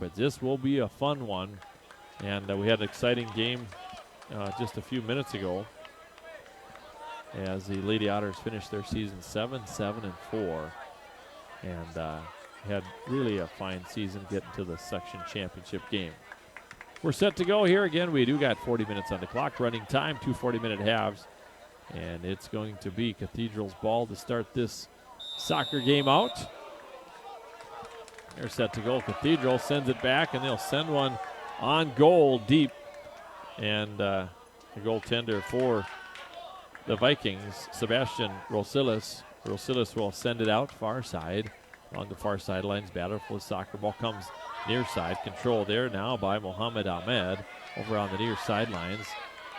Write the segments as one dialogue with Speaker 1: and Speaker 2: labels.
Speaker 1: But this will be a fun one. And we had an exciting game just a few minutes ago as the Lady Otters finished their season 7-7-4. And had really a fine season getting to the section championship game. We're set to go here again. We do got 40 minutes on the clock. Running time, 2 40-minute halves. And it's going to be Cathedral's ball to start this soccer game out. They're set to go. Cathedral sends it back, and they'll send one on goal deep. And the goaltender for the Vikings, Sebastian Rosilis. Rosilis will send it out far side. Along the far sidelines, battle for the soccer ball comes near side. Control there now by Mohammed Ahmed over on the near sidelines.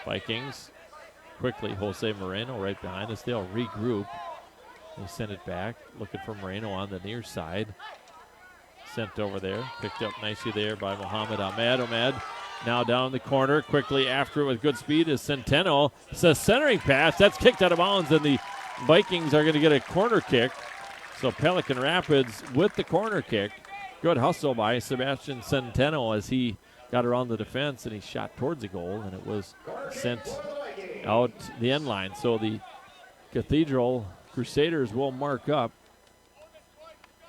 Speaker 1: Vikings quickly, Jose Moreno right behind us. They'll regroup. They send it back, looking for Moreno on the near side. Sent over there, picked up nicely there by Mohammed Ahmed. Ahmed now down the corner, quickly after it with good speed is Centeno. It's a centering pass, that's kicked out of bounds, and the Vikings are going to get a corner kick. So Pelican Rapids with the corner kick. Good hustle by Sebastian Centeno as he got around the defense and he shot towards the goal, and it was sent out the end line. So the Cathedral Crusaders will mark up,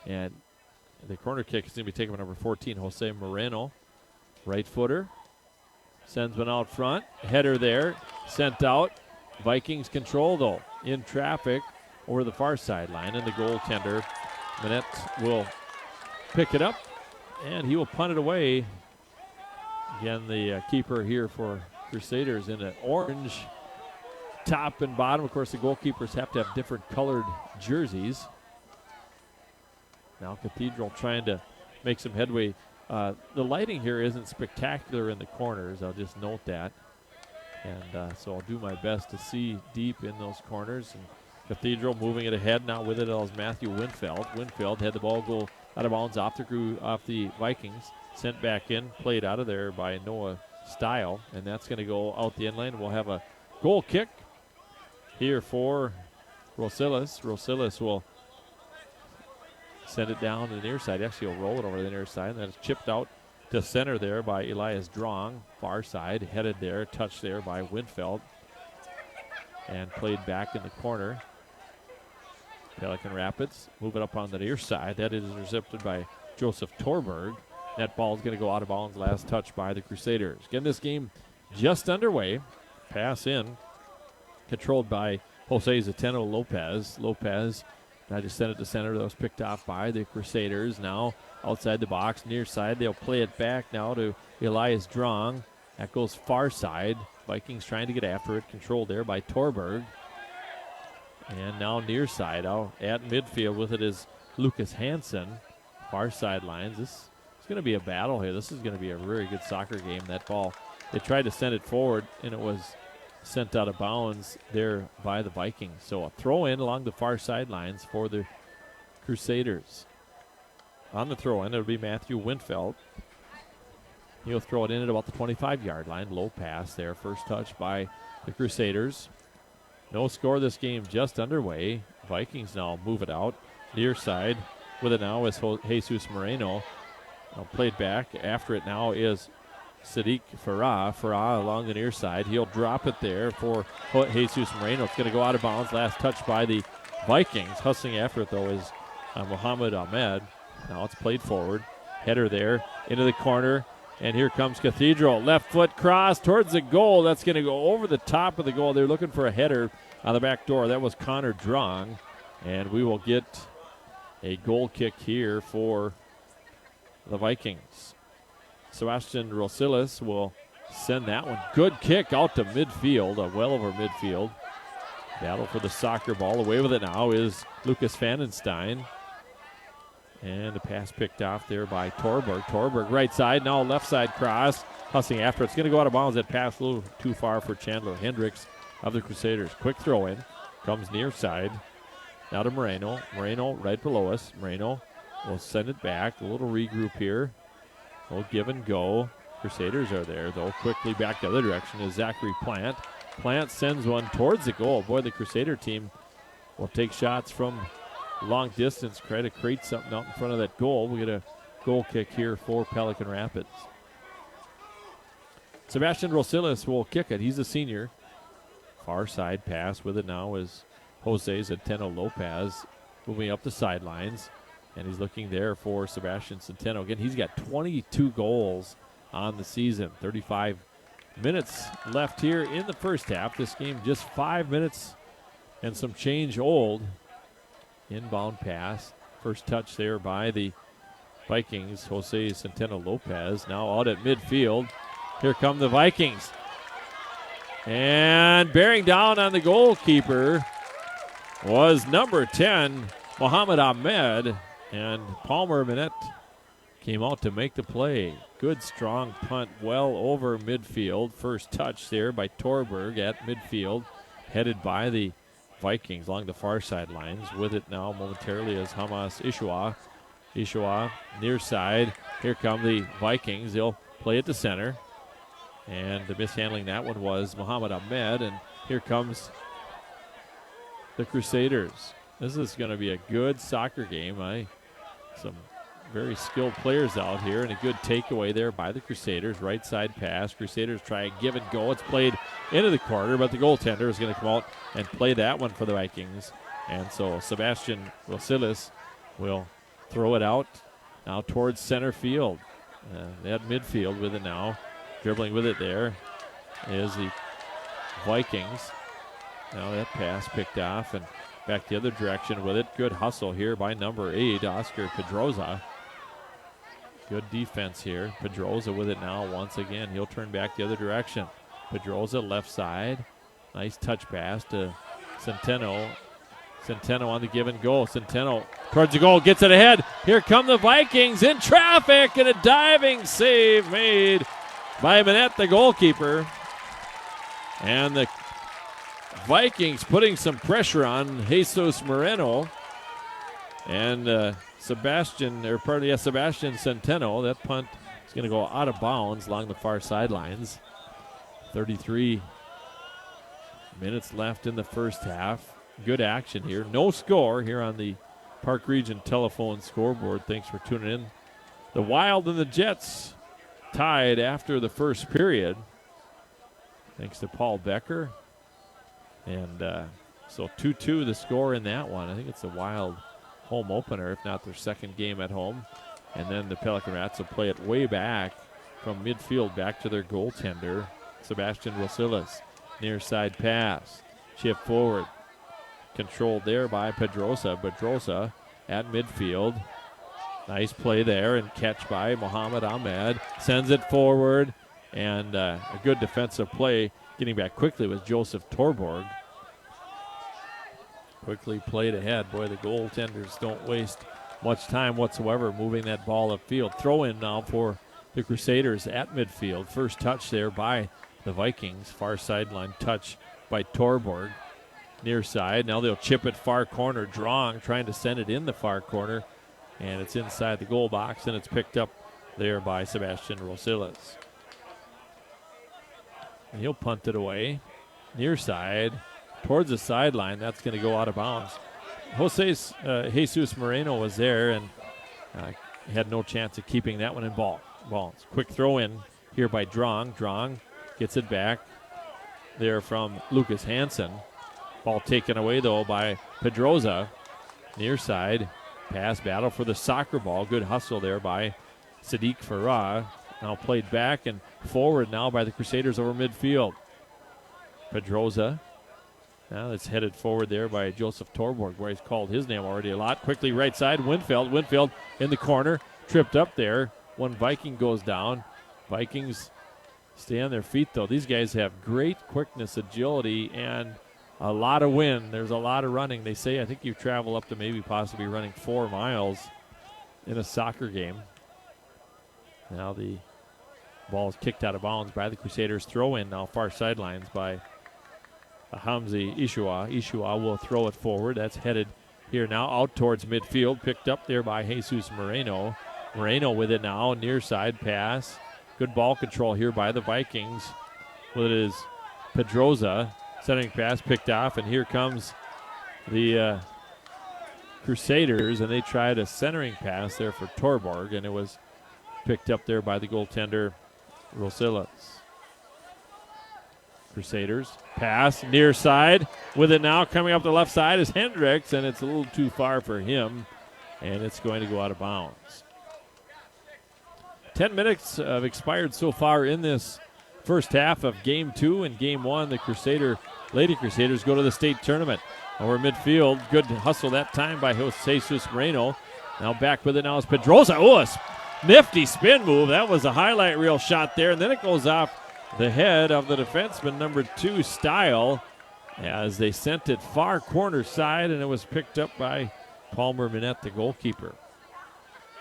Speaker 1: and the corner kick is going to be taken by number 14, Jose Moreno. Right footer. Sends one out front. Header there. Sent out. Vikings control, though, in traffic over the far sideline. And the goaltender, Manette, will pick it up, and he will punt it away. Again, the keeper here for Crusaders in an orange top and bottom. Of course, the goalkeepers have to have different colored jerseys. Now Cathedral trying to make some headway. The lighting here isn't spectacular in the corners. I'll just note that. And so I'll do my best to see deep in those corners. And Cathedral moving it ahead now with it is Matthew Winfield. Winfield had the ball go out of bounds off the Vikings. Sent back in, played out of there by Noah Stile. And that's going to go out the end lane. We'll have a goal kick here for Rosilis. Rosilis will send it down to the near side. Actually, he'll roll it over to the near side. And then it's chipped out to center there by Elias Drong. Far side, headed there, touched there by Winfield. And played back in the corner. Pelican Rapids move it up on the near side. That is intercepted by Joseph Torberg. That ball is going to go out of bounds. Last touch by the Crusaders. Again, this game just underway. Pass in. Controlled by Jose Zeteno Lopez. Lopez I just sent it to center. That was picked off by the Crusaders. Now outside the box, near side. They'll play it back now to Elias Drong. That goes far side. Vikings trying to get after it. Controlled there by Torberg. And now near side. Out at midfield with it is Lucas Hansen. Far sidelines. This is going to be a battle here. This is going to be a very good soccer game. That ball, they tried to send it forward, and it was sent out of bounds there by the Vikings. So a throw in along the far sidelines for the Crusaders. On the throw in, it'll be Matthew Winfield. He'll throw it in at about the 25-yard line. Low pass there. First touch by the Crusaders. No score this game just underway. Vikings now move it out. Near side with it now is Jesus Moreno. Now played back. After it now is Sadiq Farah. Farah along the near side. He'll drop it there for Jesus Moreno. It's going to go out of bounds. Last touch by the Vikings. Hustling after it, though, is Mohammed Ahmed. Now it's played forward. Header there into the corner. And here comes Cathedral. Left foot cross towards the goal. That's going to go over the top of the goal. They're looking for a header on the back door. That was Connor Drong. And we will get a goal kick here for the Vikings. Sebastian Rosilis will send that one. Good kick out to midfield, well over midfield. Battle for the soccer ball. Away with it now is Lucas Vandenstein. And the pass picked off there by Torberg. Torberg right side, now left side cross. Hustling after. It's going to go out of bounds. That pass a little too far for Chandler Hendricks of the Crusaders. Quick throw in. Comes near side. Now to Moreno. Moreno right below us. Moreno will send it back. A little regroup here. A little give and go. Crusaders are there, though. Quickly back the other direction is Zachary Plant. Plant sends one towards the goal. Boy, the Crusader team will take shots from long distance, try to create something out in front of that goal. We get a goal kick here for Pelican Rapids. Sebastian Rosilis will kick it. He's a senior. Far side pass with it now is Jose Centeno Lopez moving up the sidelines. And he's looking there for Sebastian Centeno. Again, he's got 22 goals on the season. 35 minutes left here in the first half. This game just 5 minutes and some change old. Inbound pass. First touch there by the Vikings. Jose Centeno Lopez now out at midfield. Here come the Vikings. And bearing down on the goalkeeper was number 10, Mohamed Ahmed. And Palmer Minette came out to make the play. Good, strong punt well over midfield. First touch there by Torberg at midfield. Headed by the Vikings along the far sidelines. With it now momentarily is Hamas Ishua. Ishua near side. Here come the Vikings. They'll play it to center. And the mishandling that one was Mohamed Ahmed. And here comes the Crusaders. This is going to be a good soccer game. Some very skilled players out here, and a good takeaway there by the Crusaders. Right side pass. Crusaders try a give and go. It's played into the corner, but the goaltender is going to come out and play that one for the Vikings. And so Sebastian Rosilis will throw it out now towards center field. At midfield with it now. Dribbling with it there is the Vikings. Now that pass picked off and back the other direction with it. Good hustle here by number 8, Oscar Pedroza. Good defense here. Pedroza with it now once again. He'll turn back the other direction. Pedroza left side. Nice touch pass to Centeno. Centeno on the give and go. Centeno towards the goal, gets it ahead. Here come the Vikings in traffic, and a diving save made by Minette, the goalkeeper. And the Vikings putting some pressure on Jesus Moreno. And Sebastian Centeno. That punt is going to go out of bounds along the far sidelines. 33 minutes left in the first half. Good action here. No score here on the Park Region telephone scoreboard. Thanks for tuning in. The Wild and the Jets tied after the first period. Thanks to Paul Becker. And so 2-2 the score in that one. I think it's a Wild home opener, if not their second game at home. And then the Pelican Rats will play it way back from midfield back to their goaltender, Sebastian Rosilis. Near side pass. Chip forward. Controlled there by Pedroza. Pedroza at midfield. Nice play there and catch by Mohamed Ahmed. Sends it forward. And a good defensive play. Getting back quickly was Joseph Torborg. Quickly played ahead. Boy, the goaltenders don't waste much time whatsoever moving that ball upfield. Throw in now for the Crusaders at midfield. First touch there by the Vikings. Far sideline touch by Torborg. Near side. Now they'll chip it far corner. Drong trying to send it in the far corner. And it's inside the goal box, and it's picked up there by Sebastian Rosilis. And he'll punt it away. Near side. Towards the sideline. That's going to go out of bounds. Jesus Moreno was there and had no chance of keeping that one in balls. Quick throw in here by Drong. Drong gets it back there from Lucas Hansen. Ball taken away, though, by Pedroza. Near side. Pass battle for the soccer ball. Good hustle there by Sadiq Farah. Now played back and forward now by the Crusaders over midfield. Pedroza. Now it's headed forward there by Joseph Torborg, where he's called his name already a lot. Quickly right side, Winfield. Winfield in the corner. Tripped up there. One Viking goes down. Vikings stay on their feet, though. These guys have great quickness, agility, and a lot of wind. There's a lot of running. They say, I think you travel up to maybe possibly running 4 miles in a soccer game. Now the ball is kicked out of bounds by the Crusaders. Throw in now far sidelines by Hamzi Ishua. Ishua will throw it forward. That's headed here now out towards midfield. Picked up there by Jesus Moreno. Moreno with it now. Near side pass. Good ball control here by the Vikings. Well, it is Pedroza. Centering pass picked off, and here comes the Crusaders, and they tried a centering pass there for Torborg, and it was picked up there by the goaltender, Rosilas. Crusaders pass near side with it now coming up the left side is Hendricks, and it's a little too far for him, and it's going to go out of bounds. 10 minutes have expired so far in this first half of Game 2 and Game 1. The Lady Crusaders go to the state tournament. Over midfield, good hustle that time by Jesus Moreno. Now back with it now is Pedroza. Oh, a nifty spin move. That was a highlight reel shot there, and then it goes off the head of the defenseman, number 2, Style, as they sent it far corner side, and it was picked up by Palmer Minette, the goalkeeper.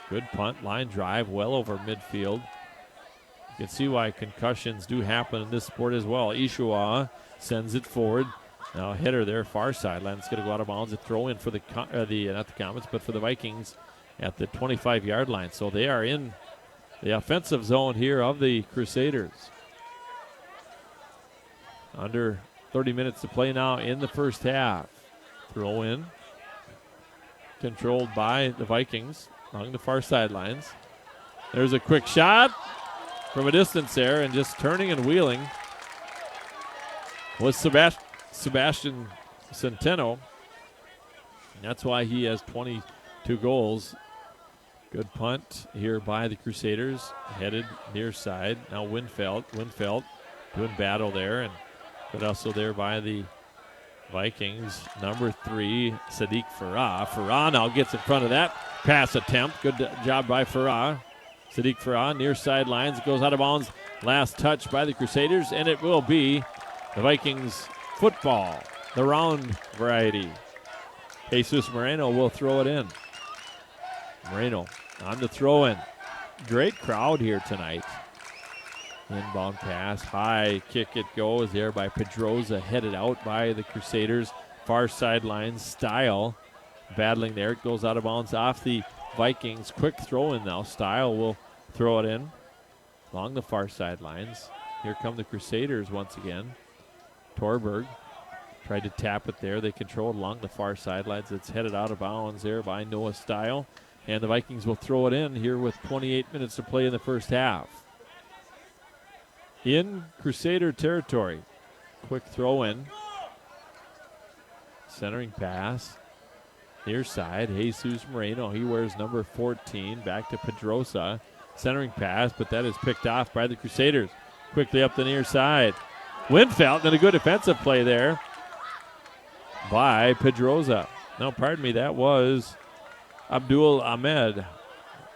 Speaker 1: Good punt, line drive, well over midfield. You can see why concussions do happen in this sport as well. Ishua sends it forward. Now a hitter there, far sideline. It's going to go out of bounds. A throw in for not the Comets, but for the Vikings at the 25-yard line. So they are in the offensive zone here of the Crusaders. Under 30 minutes to play now in the first half. Throw in. Controlled by the Vikings along the far sidelines. There's a quick shot from a distance there, and just turning and wheeling was Sebastian Centeno. And that's why he has 22 goals. Good punt here by the Crusaders. Headed near side. Now Winfeld doing battle there, and good hustle there by the Vikings. Number 3, Sadiq Farah. Farah now gets in front of that pass attempt. Good job by Farah. Sadiq Farah near sidelines. Goes out of bounds. Last touch by the Crusaders, and it will be the Vikings football, the round variety. Jesus Moreno will throw it in. Moreno on the throw-in. Great crowd here tonight. Inbound pass, high kick it goes there by Pedroza, headed out by the Crusaders. Far sideline, Style battling there. It goes out of bounds off the Vikings. Quick throw in now. Style will throw it in along the far sidelines. Here come the Crusaders once again. Torberg tried to tap it there. They control it along the far sidelines. It's headed out of bounds there by Noah Style. And the Vikings will throw it in here with 28 minutes to play in the first half. In Crusader territory. Quick throw in. Centering pass. Near side, Jesus Moreno. He wears number 14. Back to Pedrosa. Centering pass, but that is picked off by the Crusaders. Quickly up the near side. Winfeld, and a good defensive play there by Pedroza. No, pardon me, that was Abdul Ahmed.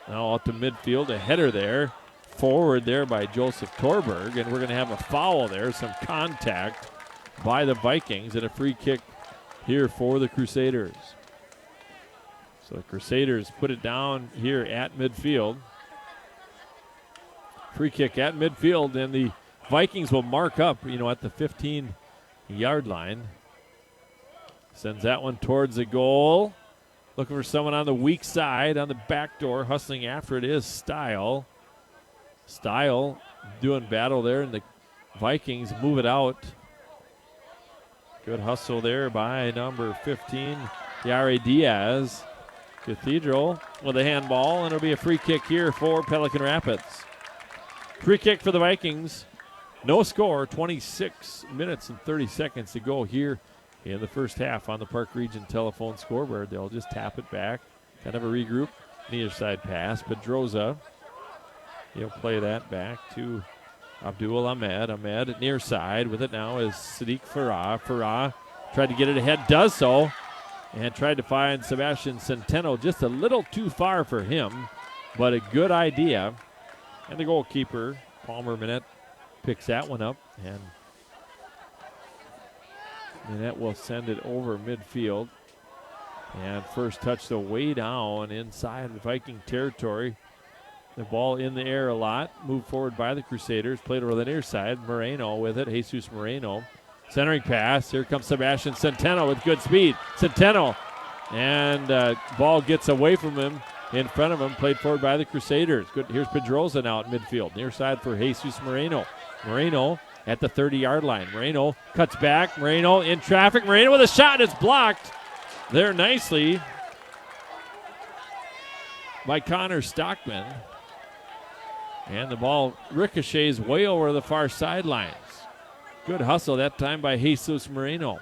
Speaker 1: Now out to midfield, a header there. Forward there by Joseph Torberg, and we're going to have a foul there, some contact by the Vikings, and a free kick here for the Crusaders. So the Crusaders put it down here at midfield. Free kick at midfield, and the Vikings will mark up, at the 15-yard line. Sends that one towards the goal. Looking for someone on the weak side, on the back door. Hustling after it is Style. Style doing battle there, and the Vikings move it out. Good hustle there by number 15, Yari Diaz. Cathedral with a handball, and it'll be a free kick here for Pelican Rapids. Free kick for the Vikings. No score, 26 minutes and 30 seconds to go here in the first half on the Park Region telephone scoreboard. They'll just tap it back, kind of a regroup. Near side pass, Pedroza. He'll play that back to Abdul Ahmed. Ahmed near side with it now is Sadiq Farah. Farah tried to get it ahead, does so, and tried to find Sebastian Centeno just a little too far for him, but a good idea. And the goalkeeper, Palmer Minette, picks that one up, and Minette will send it over midfield. And first touch, though, way down inside the Viking territory. The ball in the air a lot. Moved forward by the Crusaders. Played over the near side. Moreno with it. Jesus Moreno. Centering pass. Here comes Sebastian Centeno with good speed. Centeno. And ball gets away from him. In front of him. Played forward by the Crusaders. Good. Here's Pedroza now at midfield. Near side for Jesus Moreno. Moreno at the 30-yard line. Moreno cuts back. Moreno in traffic. Moreno with a shot. It's blocked there nicely by Connor Stockman. And the ball ricochets way over the far sidelines. Good hustle that time by Jesus Moreno.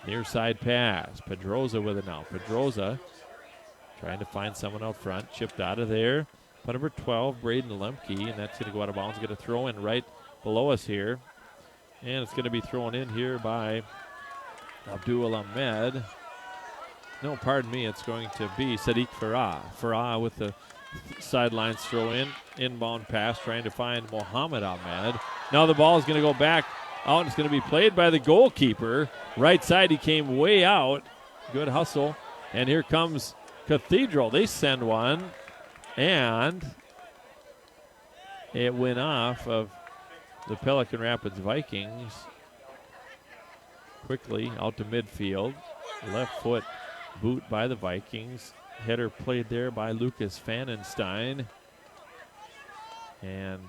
Speaker 1: Near side pass. Pedroza with it now. Pedroza trying to find someone out front. Chipped out of there. By number 12, Braden Lemke. And that's going to go out of bounds. Going to throw in right below us here. And it's going to be thrown in here by Abdul Ahmed. No, pardon me. It's going to be Sadiq Farah. Farah with the sidelines throw in. Inbound pass trying to find Mohammed Ahmed. Now the ball is going to go back out. It's going to be played by the goalkeeper. Right side, he came way out. Good hustle. And here comes Cathedral. They send one. And it went off of the Pelican Rapids Vikings. Quickly out to midfield. Left foot boot by the Vikings. Header played there by Lucas Fannenstein. And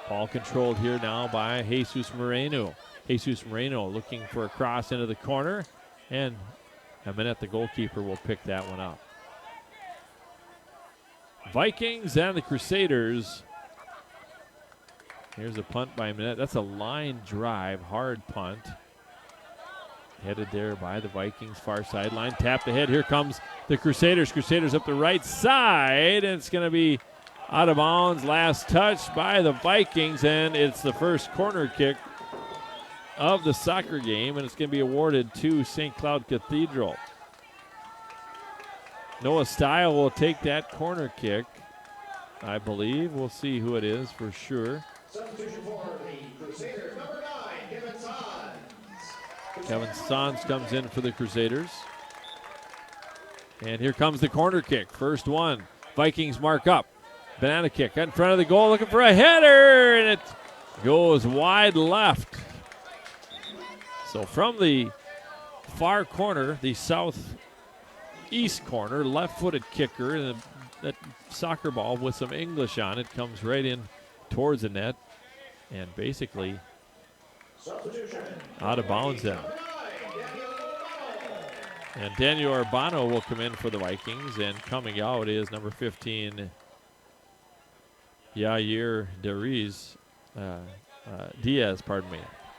Speaker 1: ball controlled here now by Jesus Moreno. Jesus Moreno looking for a cross into the corner. And a minute, the goalkeeper will pick that one up. Vikings and the Crusaders. Here's a punt by Minette. That's a line drive, hard punt. Headed there by the Vikings, far sideline. Tapped ahead. Here comes the Crusaders. Crusaders up the right side. And it's going to be out of bounds. Last touch by the Vikings. And it's the first corner kick of the soccer game. And it's going to be awarded to St. Cloud Cathedral. Noah Stile will take that corner kick, I believe. We'll see who it is for sure.
Speaker 2: Substitution for the Crusaders, number 9, Kevin Sons.
Speaker 1: Kevin Sons comes in for the Crusaders. And here comes the corner kick. First one. Vikings mark up. Banana kick in front of the goal, looking for a header, and it goes wide left. So from the far corner, the southeast corner, left-footed kicker, and that soccer ball with some English on it comes right in towards the net and basically out of bounds then. And Daniel Urbano will come in for the Vikings, and coming out is number 15, Yair Diaz,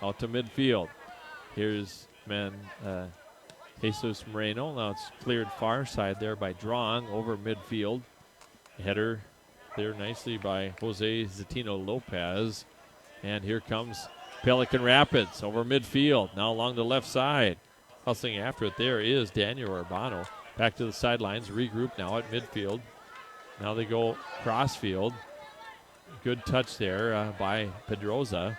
Speaker 1: out to midfield. Here's Jesus Moreno. Now it's cleared far side there by Drong over midfield. Header cleared nicely by Jose Zatino Lopez. And here comes Pelican Rapids over midfield. Now along the left side. Hustling after it there is Daniel Urbano. Back to the sidelines. Regroup now at midfield. Now they go crossfield. Good touch there by Pedroza.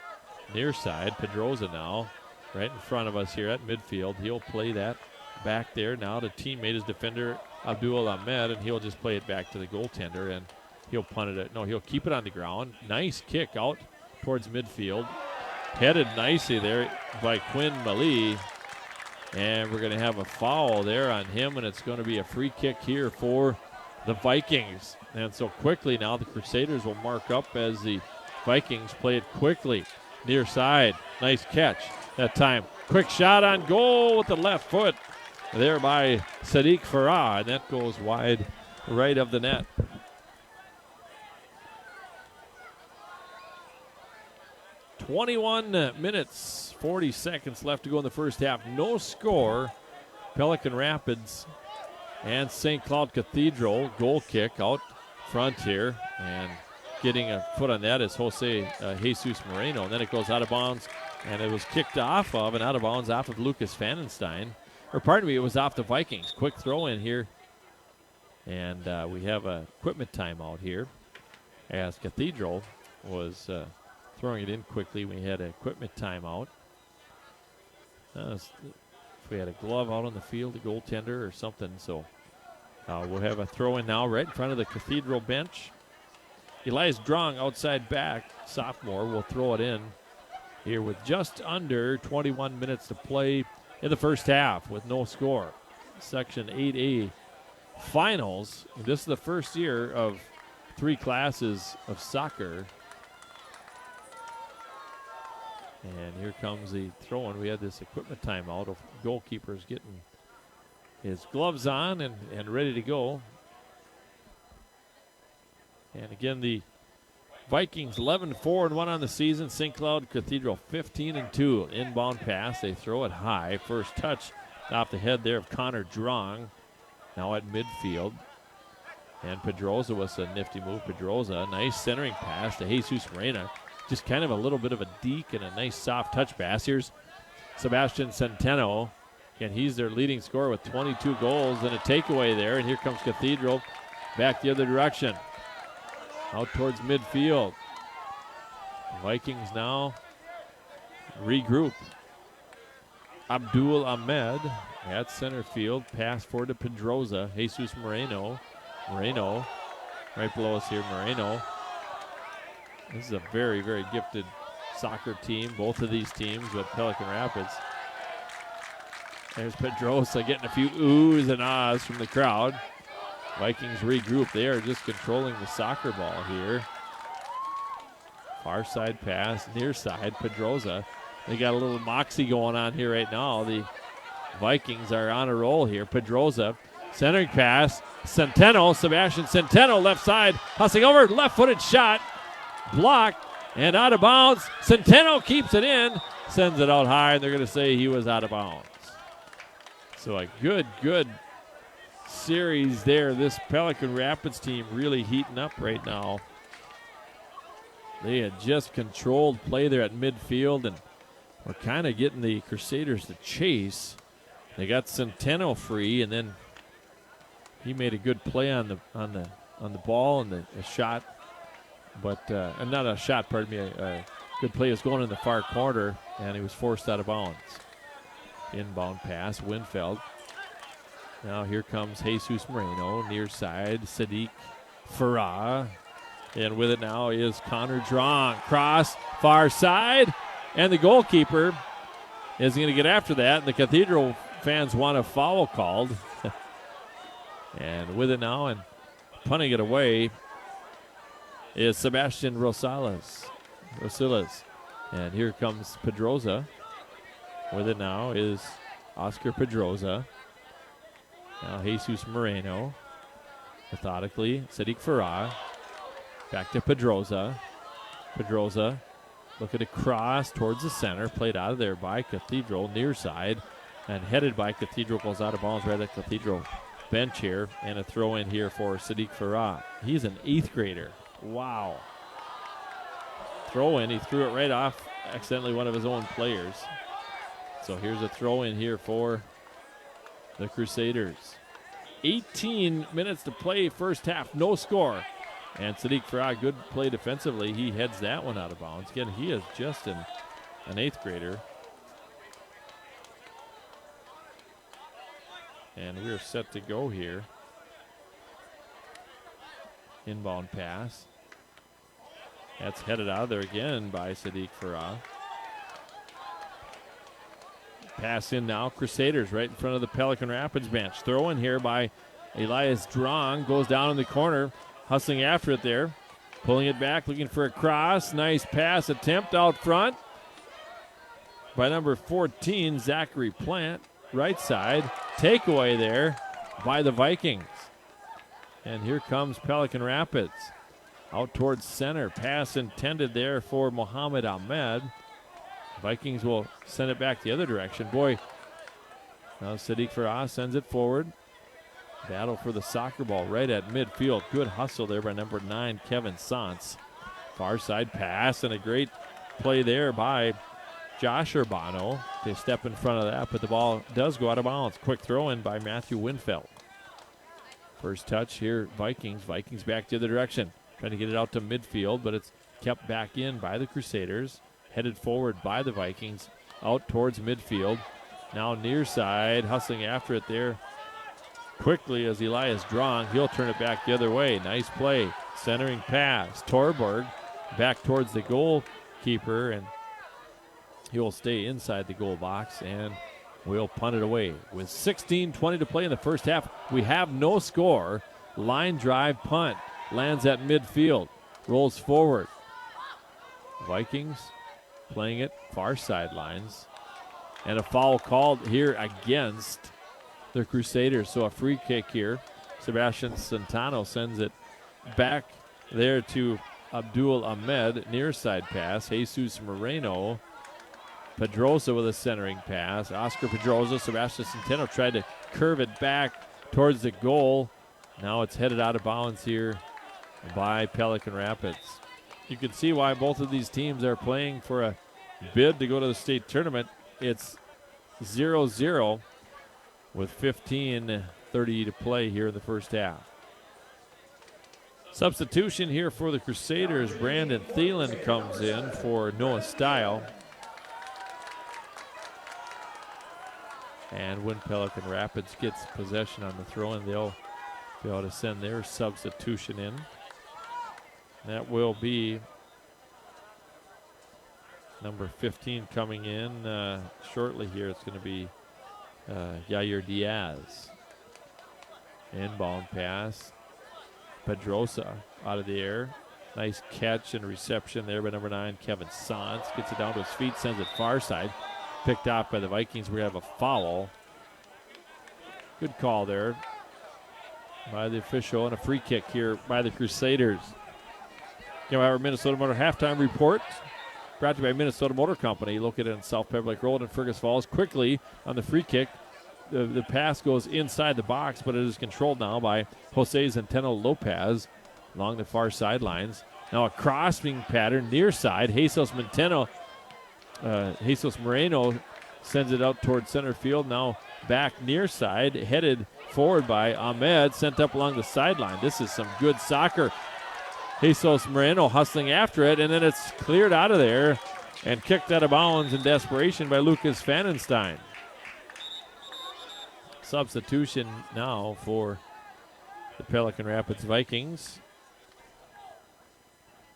Speaker 1: Near side. Pedroza now right in front of us here at midfield. He'll play that back there. Now the teammate is defender Abdul Ahmed, and he'll just play it back to the goaltender, and he'll punt it. No, he'll keep it on the ground. Nice kick out towards midfield. Headed nicely there by Quinn Mali. And we're going to have a foul there on him, and it's going to be a free kick here for the Vikings. And so quickly now the Crusaders will mark up as the Vikings play it quickly. Near side, nice catch that time. Quick shot on goal with the left foot there by Sadiq Farah, and that goes wide right of the net. .21 minutes, 40 seconds left to go in the first half. No score. Pelican Rapids and St. Cloud Cathedral. Goal kick out front here. And getting a foot on that is Jesus Moreno. And then it goes out of bounds. And it was kicked off of and out of bounds off of Lucas Fannenstein. Or pardon me, it was off the Vikings. Quick throw in here. And we have a equipment timeout here as Cathedral was throwing it in quickly. We had an equipment timeout. If we had a glove out on the field, a goaltender or something. So we'll have a throw in now right in front of the Cathedral bench. Elias Drong, outside back, sophomore, will throw it in here with just under 21 minutes to play in the first half with no score. Section 8A finals. This is the first year of 3 classes of soccer. And here comes the throw-in. We had this equipment timeout of goalkeepers getting his gloves on and ready to go. And again, the Vikings 11-4-1 on the season. St. Cloud Cathedral 15-2. Inbound pass. They throw it high. First touch off the head there of Connor Drong. Now at midfield. And Pedroza was a nifty move. Pedroza, nice centering pass to Jesus Morena. Just kind of a little bit of a deke and a nice soft touch pass. Here's Sebastian Centeno. And he's their leading scorer with 22 goals and a takeaway there. And here comes Cathedral back the other direction. Out towards midfield. Vikings now regroup. Abdul Ahmed at center field. Pass forward to Pedroza. Jesus Moreno. Moreno right below us here. Moreno. This is a very, very gifted soccer team. Both of these teams with Pelican Rapids. There's Pedroza getting a few oohs and ahs from the crowd. Vikings regroup. They are just controlling the soccer ball here. Far side pass, near side, Pedroza. They got a little moxie going on here right now. The Vikings are on a roll here. Pedroza, centering pass. Centeno, Sebastian Centeno, left side. Passing over, left-footed shot. Blocked and out of bounds. Centeno keeps it in. Sends it out high, and they're going to say he was out of bounds. So a good series there. This Pelican Rapids team really heating up right now. They had just controlled play there at midfield and were kind of getting the Crusaders to chase. They got Centeno free, and then he made a good play on the ball and the shot, but not a shot. Pardon me. A good play was going in the far corner, and he was forced out of bounds. Inbound pass, Winfeld. Now here comes Jesus Moreno, near side, Sadiq Farah. And with it now is Connor Drong. Cross, far side, and the goalkeeper is going to get after that. And the Cathedral fans want a foul called. And with it now and punting it away is Sebastian Rosales. And here comes Pedroza. With it now is Oscar Pedroza. Now Jesus Moreno. Methodically, Sadiq Farah. Back to Pedroza. Pedroza looking to cross towards the center. Played out of there by Cathedral, near side. And headed by Cathedral, goes out of bounds right at Cathedral bench here. And a throw in here for Sadiq Farah. He's an 8th grader. Wow. Throw in. He threw it right off accidentally one of his own players. So here's a throw in here for the Crusaders. 18 minutes to play, first half, no score. And Sadiq Farah, good play defensively. He heads that one out of bounds. Again, he is just an 8th grader. And we're set to go here. Inbound pass. That's headed out of there again by Sadiq Farah. Pass in now, Crusaders right in front of the Pelican Rapids bench. Throw in here by Elias Drong. Goes down in the corner, hustling after it there. Pulling it back, looking for a cross. Nice pass attempt out front by number 14, Zachary Plant. Right side, takeaway there by the Vikings. And here comes Pelican Rapids. Out towards center, pass intended there for Mohammed Ahmed. Vikings will send it back the other direction. Boy, now Sadiq Farah sends it forward. Battle for the soccer ball right at midfield. Good hustle there by number 9, Kevin Santz. Far side pass and a great play there by Josh Urbano to step in front of that, but the ball does go out of bounds. Quick throw in by Matthew Winfeld. First touch here, Vikings. Vikings back the other direction. Trying to get it out to midfield, but it's kept back in by the Crusaders. Headed forward by the Vikings, out towards midfield. Now near side, hustling after it there quickly as Elias Drong. He'll turn it back the other way. Nice play. Centering pass. Torberg back towards the goalkeeper, and he'll stay inside the goal box, and we'll punt it away. With 16:20 to play in the first half, we have no score. Line drive punt. Lands at midfield. Rolls forward. Vikings playing it far sidelines. And a foul called here against the Crusaders. So a free kick here. Sebastian Santano sends it back there to Abdul Ahmed, near side pass. Jesus Moreno. Pedrosa with a centering pass. Oscar Pedrosa, Sebastian Centeno tried to curve it back towards the goal. Now it's headed out of bounds here by Pelican Rapids. You can see why both of these teams are playing for a bid to go to the state tournament. It's 0-0 with 15:30 to play here in the first half. Substitution here for the Crusaders. Brandon Thielen comes in for Noah Stile. And when Pelican Rapids gets possession on the throw-in, they'll be able to send their substitution in. That will be number 15 coming in shortly here. It's going to be Yair Diaz. Inbound pass. Pedrosa out of the air. Nice catch and reception there by number 9, Kevin Sons. Gets it down to his feet, sends it far side. Picked off by the Vikings. We have a foul. Good call there by the official, and a free kick here by the Crusaders. Again, our Minnesota Motor halftime report brought to you by Minnesota Motor Company, located on South Pebble Road in Fergus Falls. Quickly on the free kick, the pass goes inside the box, but it is controlled now by Jose Centeno Lopez along the far sidelines. Now a crossing pattern near side. Jesus Moreno sends it out towards center field. Now back near side, headed forward by Ahmed, sent up along the sideline. This is some good soccer. Jesus Moreno hustling after it, and then it's cleared out of there and kicked out of bounds in desperation by Lucas Fanenstein. Substitution now for the Pelican Rapids Vikings.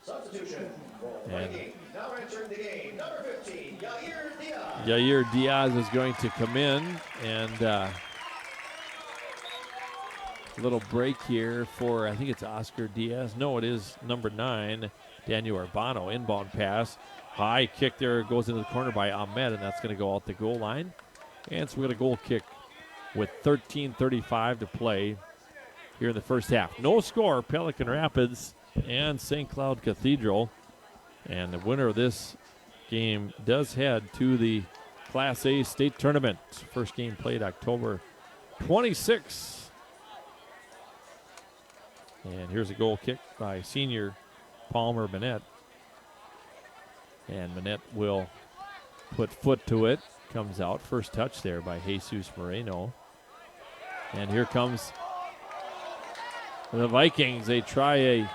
Speaker 2: Substitution for Vikings. Now entering the game, number 15, Yair Diaz.
Speaker 1: Yair Diaz is going to come in, and a little break here for, I think it's Oscar Diaz. No, it is number 9, Daniel Urbano. Inbound pass. High kick there, goes into the corner by Ahmed, and that's going to go out the goal line. And so we got a goal kick with 13:35 to play here in the first half. No score, Pelican Rapids and St. Cloud Cathedral. And the winner of this game does head to the Class A state tournament. First game played October 26th. And here's a goal kick by senior Palmer Manette. And Manette will put foot to it. Comes out. First touch there by Jesus Moreno. And here comes the Vikings. They try a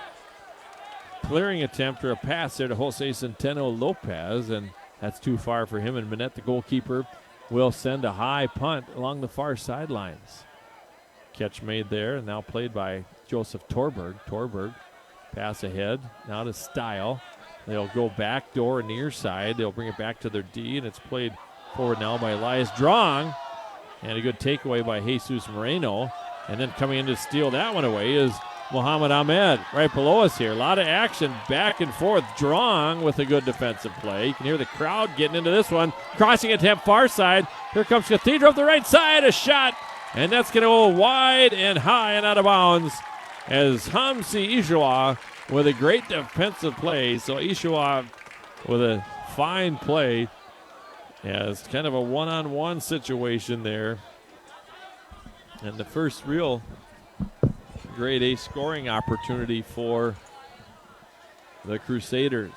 Speaker 1: clearing attempt or a pass there to Jose Centeno Lopez, and that's too far for him. And Manette, the goalkeeper, will send a high punt along the far sidelines. Catch made there, and now played by Joseph Torberg. Torberg, pass ahead, now to Stile. They'll go back door near side. They'll bring it back to their D, and it's played forward now by Elias Drong. And a good takeaway by Jesus Moreno. And then coming in to steal that one away is Mohamed Ahmed right below us here. A lot of action back and forth. Drong with a good defensive play. You can hear the crowd getting into this one. Crossing attempt far side. Here comes Cathedral up the right side. A shot. And that's going to go wide and high and out of bounds as Hamsi Ishua with a great defensive play. So Ishua with a fine play. Yeah, it's kind of a one-on-one situation there. And the first real grade A scoring opportunity for the Crusaders.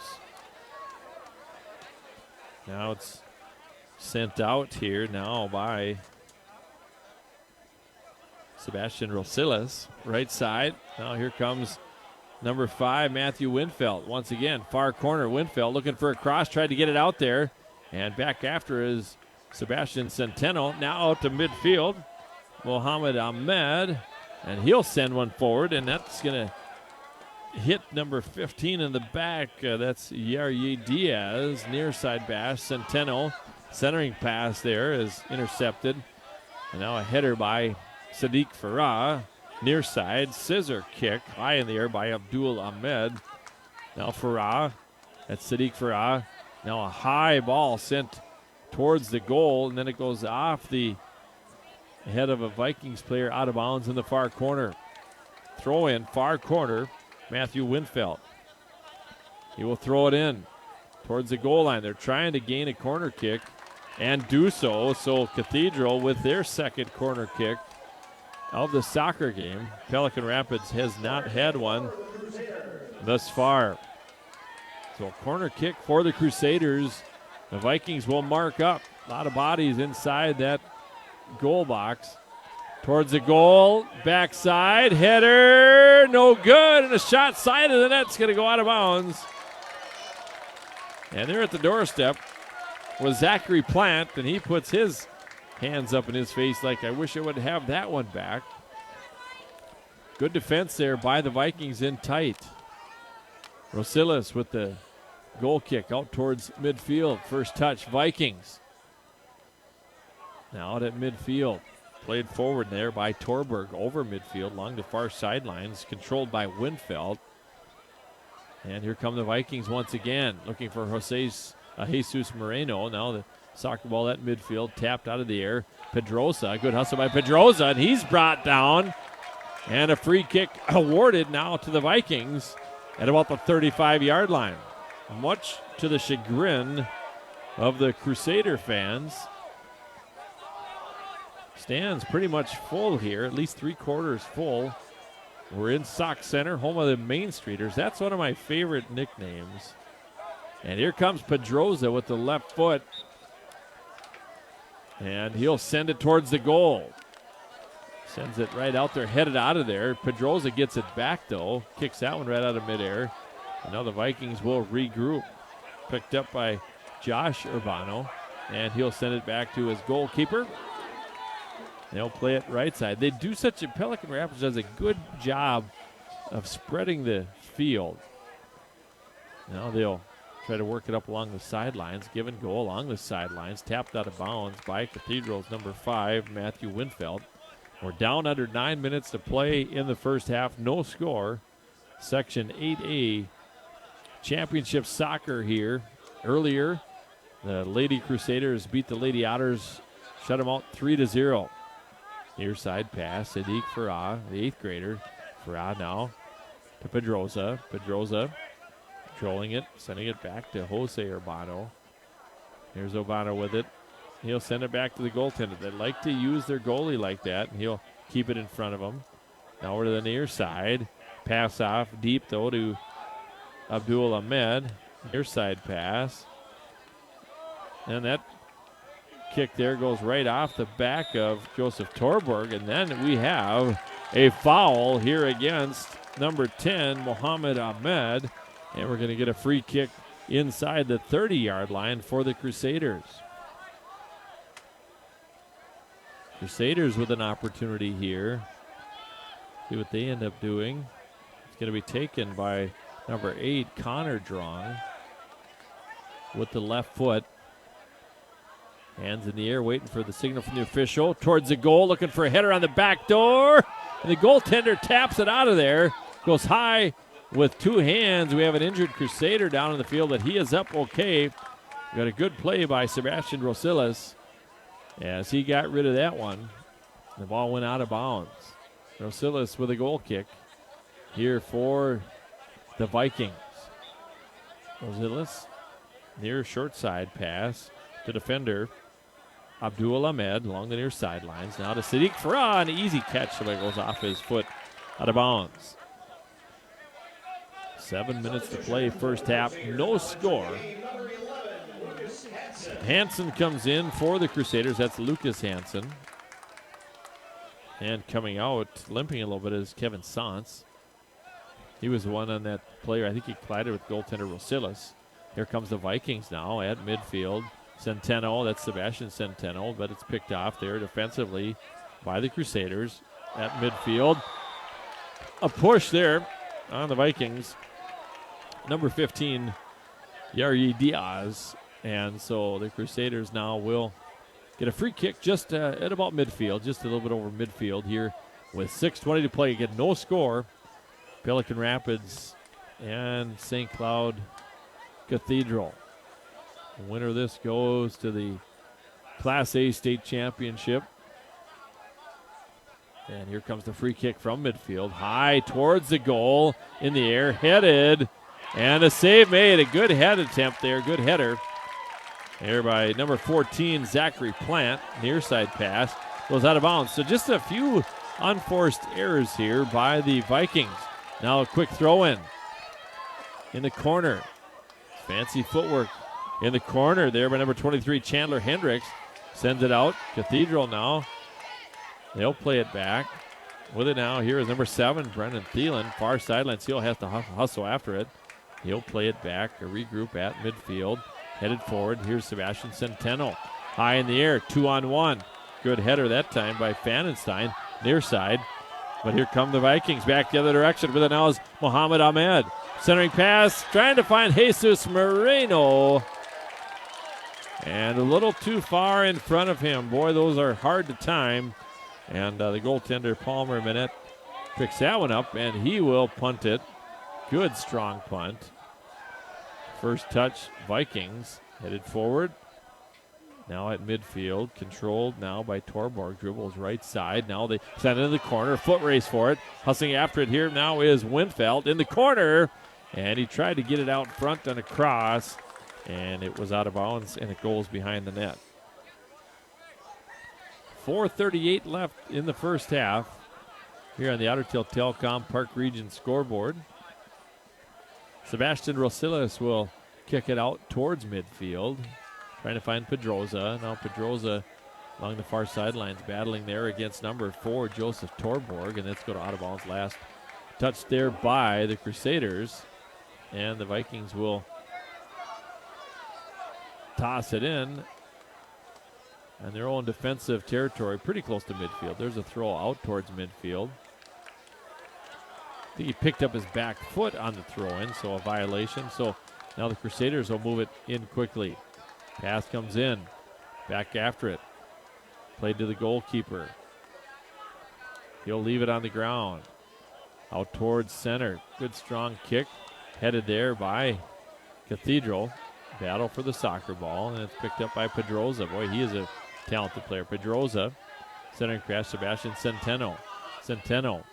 Speaker 1: Now it's sent out here now by Sebastian Rosillas, right side. Now here comes number 5, Matthew Winfeld. Once again, far corner, Winfeld looking for a cross, tried to get it out there. And back after is Sebastian Centeno. Now out to midfield, Mohamed Ahmed. And he'll send one forward, and that's going to hit number 15 in the back. That's Yair Diaz, near side bash. Centeno, centering pass there is intercepted. And now a header by Sadiq Farah, near side. Scissor kick, high in the air by Abdul Ahmed. Now Farah, that's Sadiq Farah. Now a high ball sent towards the goal, and then it goes off the head of a Vikings player out of bounds in the far corner. Throw in, far corner. Matthew Winfeld. He will throw it in towards the goal line. They're trying to gain a corner kick and do so. So Cathedral with their second corner kick of the soccer game. Pelican Rapids has not had one thus far. So corner kick for the Crusaders. The Vikings will mark up. A lot of bodies inside that goal box. Towards the goal, backside, header, no good, and a shot side of the net's going to go out of bounds. And they're at the doorstep with Zachary Plant, and he puts his hands up in his face like, I wish I would have that one back. Good defense there by the Vikings in tight. Rosillas with the goal kick out towards midfield. First touch, Vikings. Now out at midfield. Played forward there by Torberg over midfield along the far sidelines, controlled by Winfeld. And here come the Vikings once again, looking for Jesus Moreno. Now the soccer ball at midfield, tapped out of the air. Pedrosa, good hustle by Pedrosa, and he's brought down. And a free kick awarded now to the Vikings at about the 35-yard line. Much to the chagrin of the Crusader fans. Stands pretty much full here, at least 3/4 full. We're in Sauk Center, home of the Main Streeters. That's one of my favorite nicknames. And here comes Pedrosa with the left foot. And he'll send it towards the goal. Sends it right out there, headed out of there. Pedrosa gets it back, though. Kicks that one right out of midair. And now the Vikings will regroup. Picked up by Josh Urbano. And he'll send it back to his goalkeeper. They'll play it right side. They do such a, Pelican Rapids does a good job of spreading the field. Now they'll try to work it up along the sidelines. Give and go along the sidelines. Tapped out of bounds by Cathedral's number 5, Matthew Winfeld. We're down under 9 minutes to play in the first half. No score. Section 8A championship soccer here. Earlier, the Lady Crusaders beat the Lady Otters, shut them out 3-0. Near side pass, Sadiq Farah, the 8th grader. Farah now to Pedrosa. Pedrosa controlling it, sending it back to Jose Urbano. Here's Urbano with it. He'll send it back to the goaltender. They like to use their goalie like that, and he'll keep it in front of him. Now over to the near side. Pass off deep, though, to Abdul Ahmed. Near side pass. And that kick there goes right off the back of Joseph Torberg, and then we have a foul here against number 10, Mohammed Ahmed, and we're going to get a free kick inside the 30-yard line for the Crusaders. Crusaders with an opportunity here. See what they end up doing. It's going to be taken by number 8, Connor Drong, with the left foot. Hands in the air, waiting for the signal from the official. Towards the goal, looking for a header on the back door. And the goaltender taps it out of there. Goes high with 2 hands. We have an injured Crusader down in the field, but he is up okay. We got a good play by Sebastian Rosillas as he got rid of that one. The ball went out of bounds. Rosillas with a goal kick here for the Vikings. Rosillas near short side pass to defender Abdul Ahmed along the near sidelines. Now to Sadiq Farah, an easy catch. Somebody goes off his foot out of bounds. 7 minutes to play, first half, no score. Hansen comes in for the Crusaders. That's Lucas Hansen. And coming out, limping a little bit, is Kevin Santz. He was the one on that player. I think he collided with goaltender Rosillas. Here comes the Vikings now at midfield. Centeno, that's Sebastian Centeno, but it's picked off there defensively by the Crusaders at midfield. A push there on the Vikings. Number 15, Yari Diaz. And so the Crusaders now will get a free kick just at about midfield, just a little bit over midfield here with 6:20 to play. Again, no score. Pelican Rapids and St. Cloud Cathedral. The winner of this goes to the Class A state championship. And here comes the free kick from midfield. High towards the goal, in the air, headed, and a save made. A good head attempt there, good header. There by number 14, Zachary Plant. Near side pass goes out of bounds. So just a few unforced errors here by the Vikings. Now a quick throw in the corner. Fancy footwork in the corner there by number 23, Chandler Hendricks. Sends it out. Cathedral now. They'll play it back. With it now, here is number 7, Brendan Thielen. Far sideline. Seal has to hustle after it. He'll play it back, a regroup at midfield. Headed forward. Here's Sebastian Centeno. High in the air, 2-on-1. Good header that time by Fannenstein. Near side. But here come the Vikings back the other direction. With it now is Mohamed Ahmed. Centering pass, trying to find Jesus Moreno. And a little too far in front of him. Boy, those are hard to time. And the goaltender, Palmer Minette, picks that one up, and he will punt it. Good, strong punt. First touch, Vikings. Headed forward. Now at midfield. Controlled now by Torborg. Dribbles right side. Now they send it in the corner. Foot race for it. Hustling after it here now is Winfeld in the corner. And he tried to get it out front on a cross. And it was out of bounds, and it goes behind the net. 4:38 left in the first half here on the Otter Tail Telecom Park Region scoreboard. Sebastian Rosilis will kick it out towards midfield, trying to find Pedroza. Now Pedroza along the far sidelines, battling there against number 4, Joseph Torborg, and let's go to out of bounds. Last touch there by the Crusaders, and the Vikings will toss it in. And their own defensive territory, pretty close to midfield. There's a throw out towards midfield. I think he picked up his back foot on the throw-in, so a violation. So now the Crusaders will move it in quickly. Pass comes in. Back after it. Played to the goalkeeper. He'll leave it on the ground. Out towards center. Good strong kick. Headed there by Cathedral. Battle for the soccer ball, and it's picked up by Pedroza. Boy, he is a talented player. Pedroza, centering pass, Sebastian Centeno. Centeno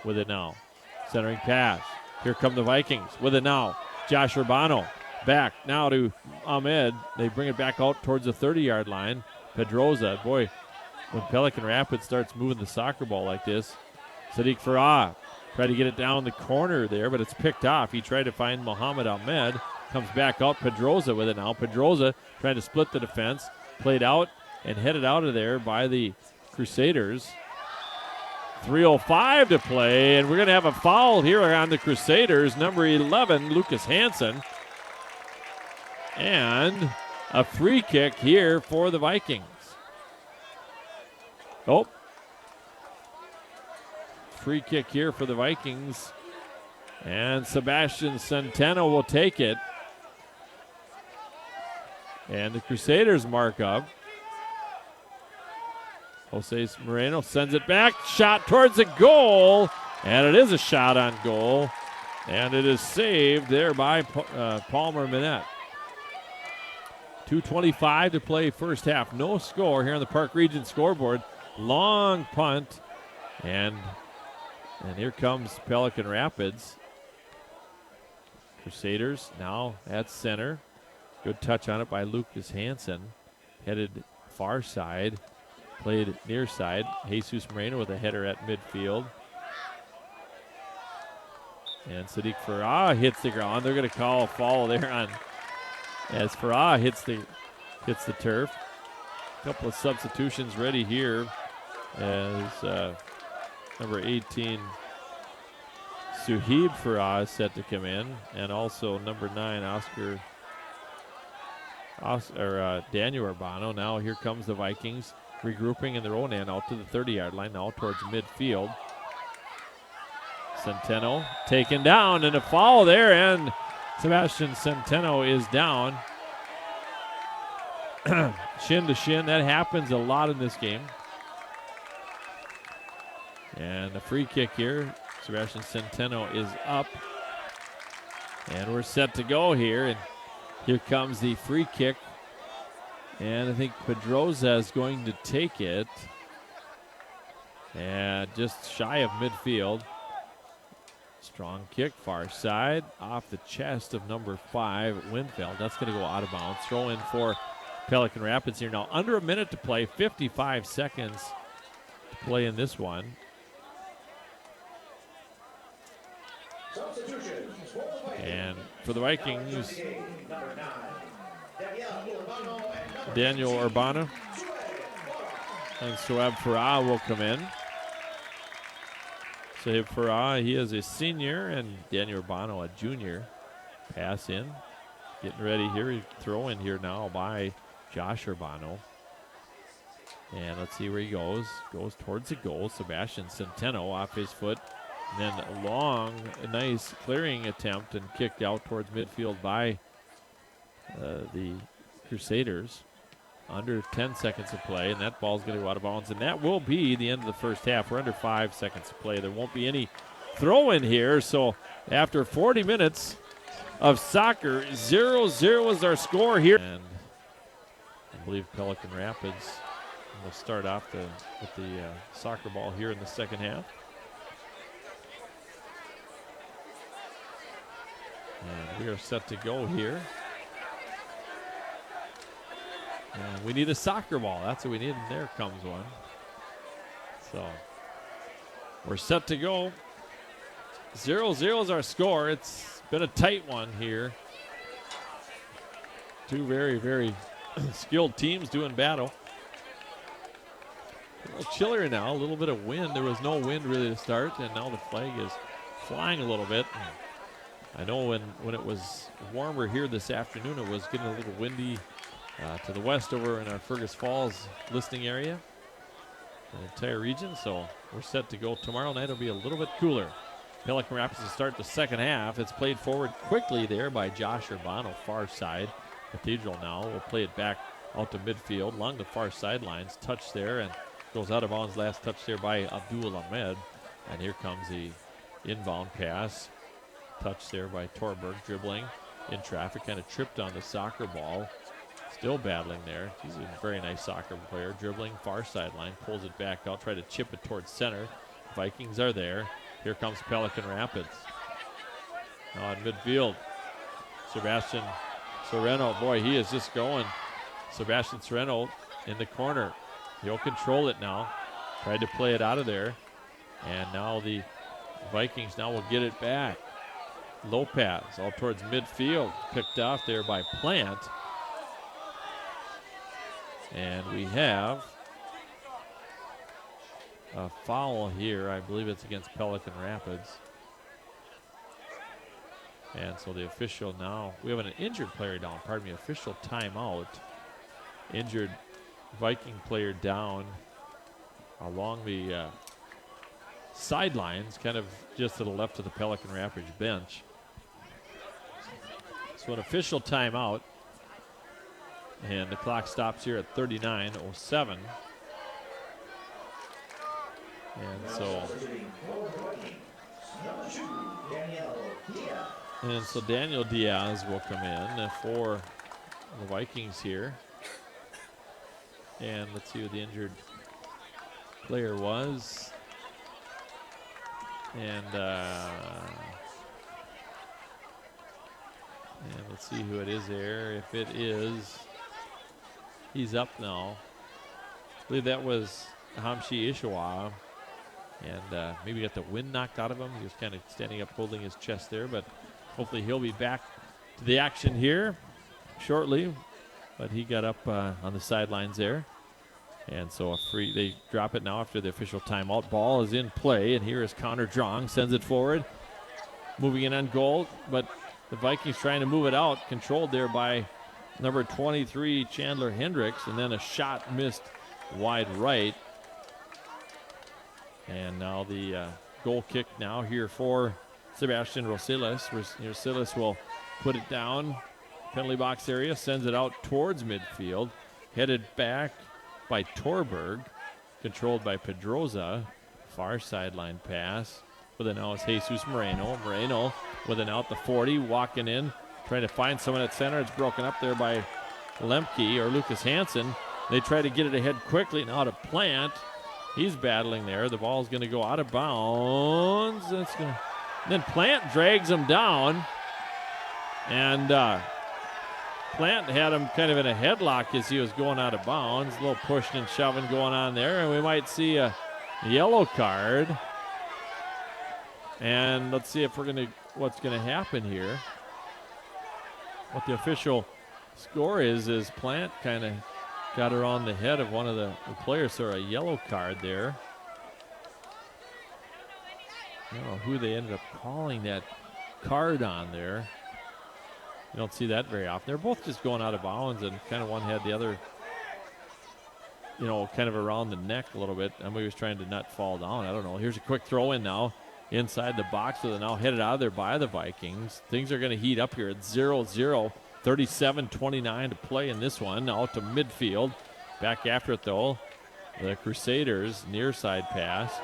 Speaker 1: with it now. Centering pass. Here come the Vikings with it now. Josh Urbano back now to Ahmed. They bring it back out towards the 30-yard line. Pedroza, boy, when Pelican Rapids starts moving the soccer ball like this, Sadiq Farah tried to get it down the corner there, but it's picked off. He tried to find Mohamed Ahmed. Comes back out. Pedroza with it now. Pedroza trying to split the defense. Played out and headed out of there by the Crusaders. 3:05 to play, and we're going to have a foul here on the Crusaders. Number 11, Lucas Hansen. And a free kick here for the Vikings. Oh. Free kick here for the Vikings. And Sebastian Centeno will take it. And the Crusaders mark up. Jose Moreno sends it back. Shot towards the goal. And it is a shot on goal. And it is saved there by Palmer Minette. 2:25 to play first half. No score here on the Park Region scoreboard. Long punt. And here comes Pelican Rapids. Crusaders now at center. Good touch on it by Lucas Hansen. Headed far side. Played near side. Jesus Moreno with a header at midfield. And Sadiq Farah hits the ground. They're going to call a foul there on as Farah hits the turf. A couple of substitutions ready here as number 18 Suhaib Farah is set to come in, and also number 9 Daniel Urbano. Now here comes the Vikings regrouping in their own end out to the 30-yard line, now towards midfield. Centeno taken down, and a foul there, and Sebastian Centeno is down. Shin to shin, that happens a lot in this game. And a free kick here. Sebastian Centeno is up. And we're set to go here. And here comes the free kick. And I think Pedroza is going to take it. And just shy of midfield. Strong kick, far side, off the chest of number 5, Winfeld. That's going to go out of bounds. Throw in for Pelican Rapids here now. Under a minute to play, 55 seconds to play in this one. And for the Vikings, Daniel Urbano and Soab Farah will come in. Soab Farah, he is a senior, and Daniel Urbano, a junior. Pass in. Getting ready here. Throw in here now by Josh Urbano. And let's see where he goes. Goes towards the goal. Sebastian Centeno off his foot. And then a long, nice clearing attempt and kicked out towards midfield by the Crusaders. Under 10 seconds of play, and that ball's going to go out of bounds. And that will be the end of the first half. We're under 5 seconds of play. There won't be any throw in here. So after 40 minutes of soccer, 0-0 is our score here. And I believe Pelican Rapids will start off with the soccer ball here in the second half. And we are set to go here. And we need a soccer ball. That's what we need, and there comes one. So we're set to go. 0-0 is our score. It's been a tight one here. Two very, very skilled teams doing battle. A little chillier now, a little bit of wind. There was no wind really to start, and now the flag is flying a little bit. I know when it was warmer here this afternoon, it was getting a little windy to the west over in our Fergus Falls listening area, the entire region. So we're set to go. Tomorrow night will be a little bit cooler. Pelican Rapids to start the second half. It's played forward quickly there by Josh Urbano, far side. Cathedral now will play it back out to midfield along the far sidelines. Touch there and goes out of bounds. Last touch there by Abdul Ahmed. And here comes the inbound pass. Touch there by Torberg, dribbling in traffic, kind of tripped on the soccer ball. Still battling there. He's a very nice soccer player. Dribbling far sideline, pulls it back out, try to chip it towards center. Vikings are there. Here comes Pelican Rapids. Now in midfield, Sebastian Sereno. Boy, he is just going. Sebastian Sereno in the corner. He'll control it now. Tried to play it out of there. And now the Vikings now will get it back. Low pass all towards midfield. Picked off there by Plant. And we have a foul here. I believe it's against Pelican Rapids. And so the official now, we have an injured player down, pardon me, official timeout. Injured Viking player down along the sidelines, kind of just to the left of the Pelican Rapids bench. So an official timeout. And the clock stops here at 39:07. And so Daniel Diaz will come in for the Vikings here. And let's see who the injured player was. And let's see who it is there. If it is, he's up now. I believe that was Hamshi Ishawa. And maybe got the wind knocked out of him. He was kind of standing up holding his chest there, but hopefully he'll be back to the action here shortly. But he got up on the sidelines there. And so they drop it now after the official timeout. Ball is in play, and here is Connor Drong, sends it forward. Moving in on goal, but the Vikings trying to move it out. Controlled there by number 23, Chandler Hendricks, and then a shot missed wide right. And now the goal kick now here for Sebastian Rosiles. Rosiles will put it down, penalty box area, sends it out towards midfield. Headed back by Torberg, controlled by Pedroza. Far sideline pass. With it now is Jesus Moreno. Moreno with it out the 40, walking in, trying to find someone at center. It's broken up there by Lemke or Lucas Hansen. They try to get it ahead quickly now to Plant. He's battling there. The ball's going to go out of bounds. Then Plant drags him down. And Plant had him kind of in a headlock as he was going out of bounds. A little pushing and shoving going on there. And we might see a yellow card. And let's see if what's going to happen here. What the official score is Plant kind of got around the head of one of the players, so a yellow card there. I don't know who they ended up calling that card on there. You don't see that very often. They're both just going out of bounds, and kind of one had the other, kind of around the neck a little bit. I mean, he was trying to not fall down. I don't know. Here's a quick throw in now inside the box, so they're now headed out of there by the Vikings. Things are going to heat up here at 0-0. 37-29 to play in this one. Out to midfield. Back after it, though. The Crusaders, near side pass.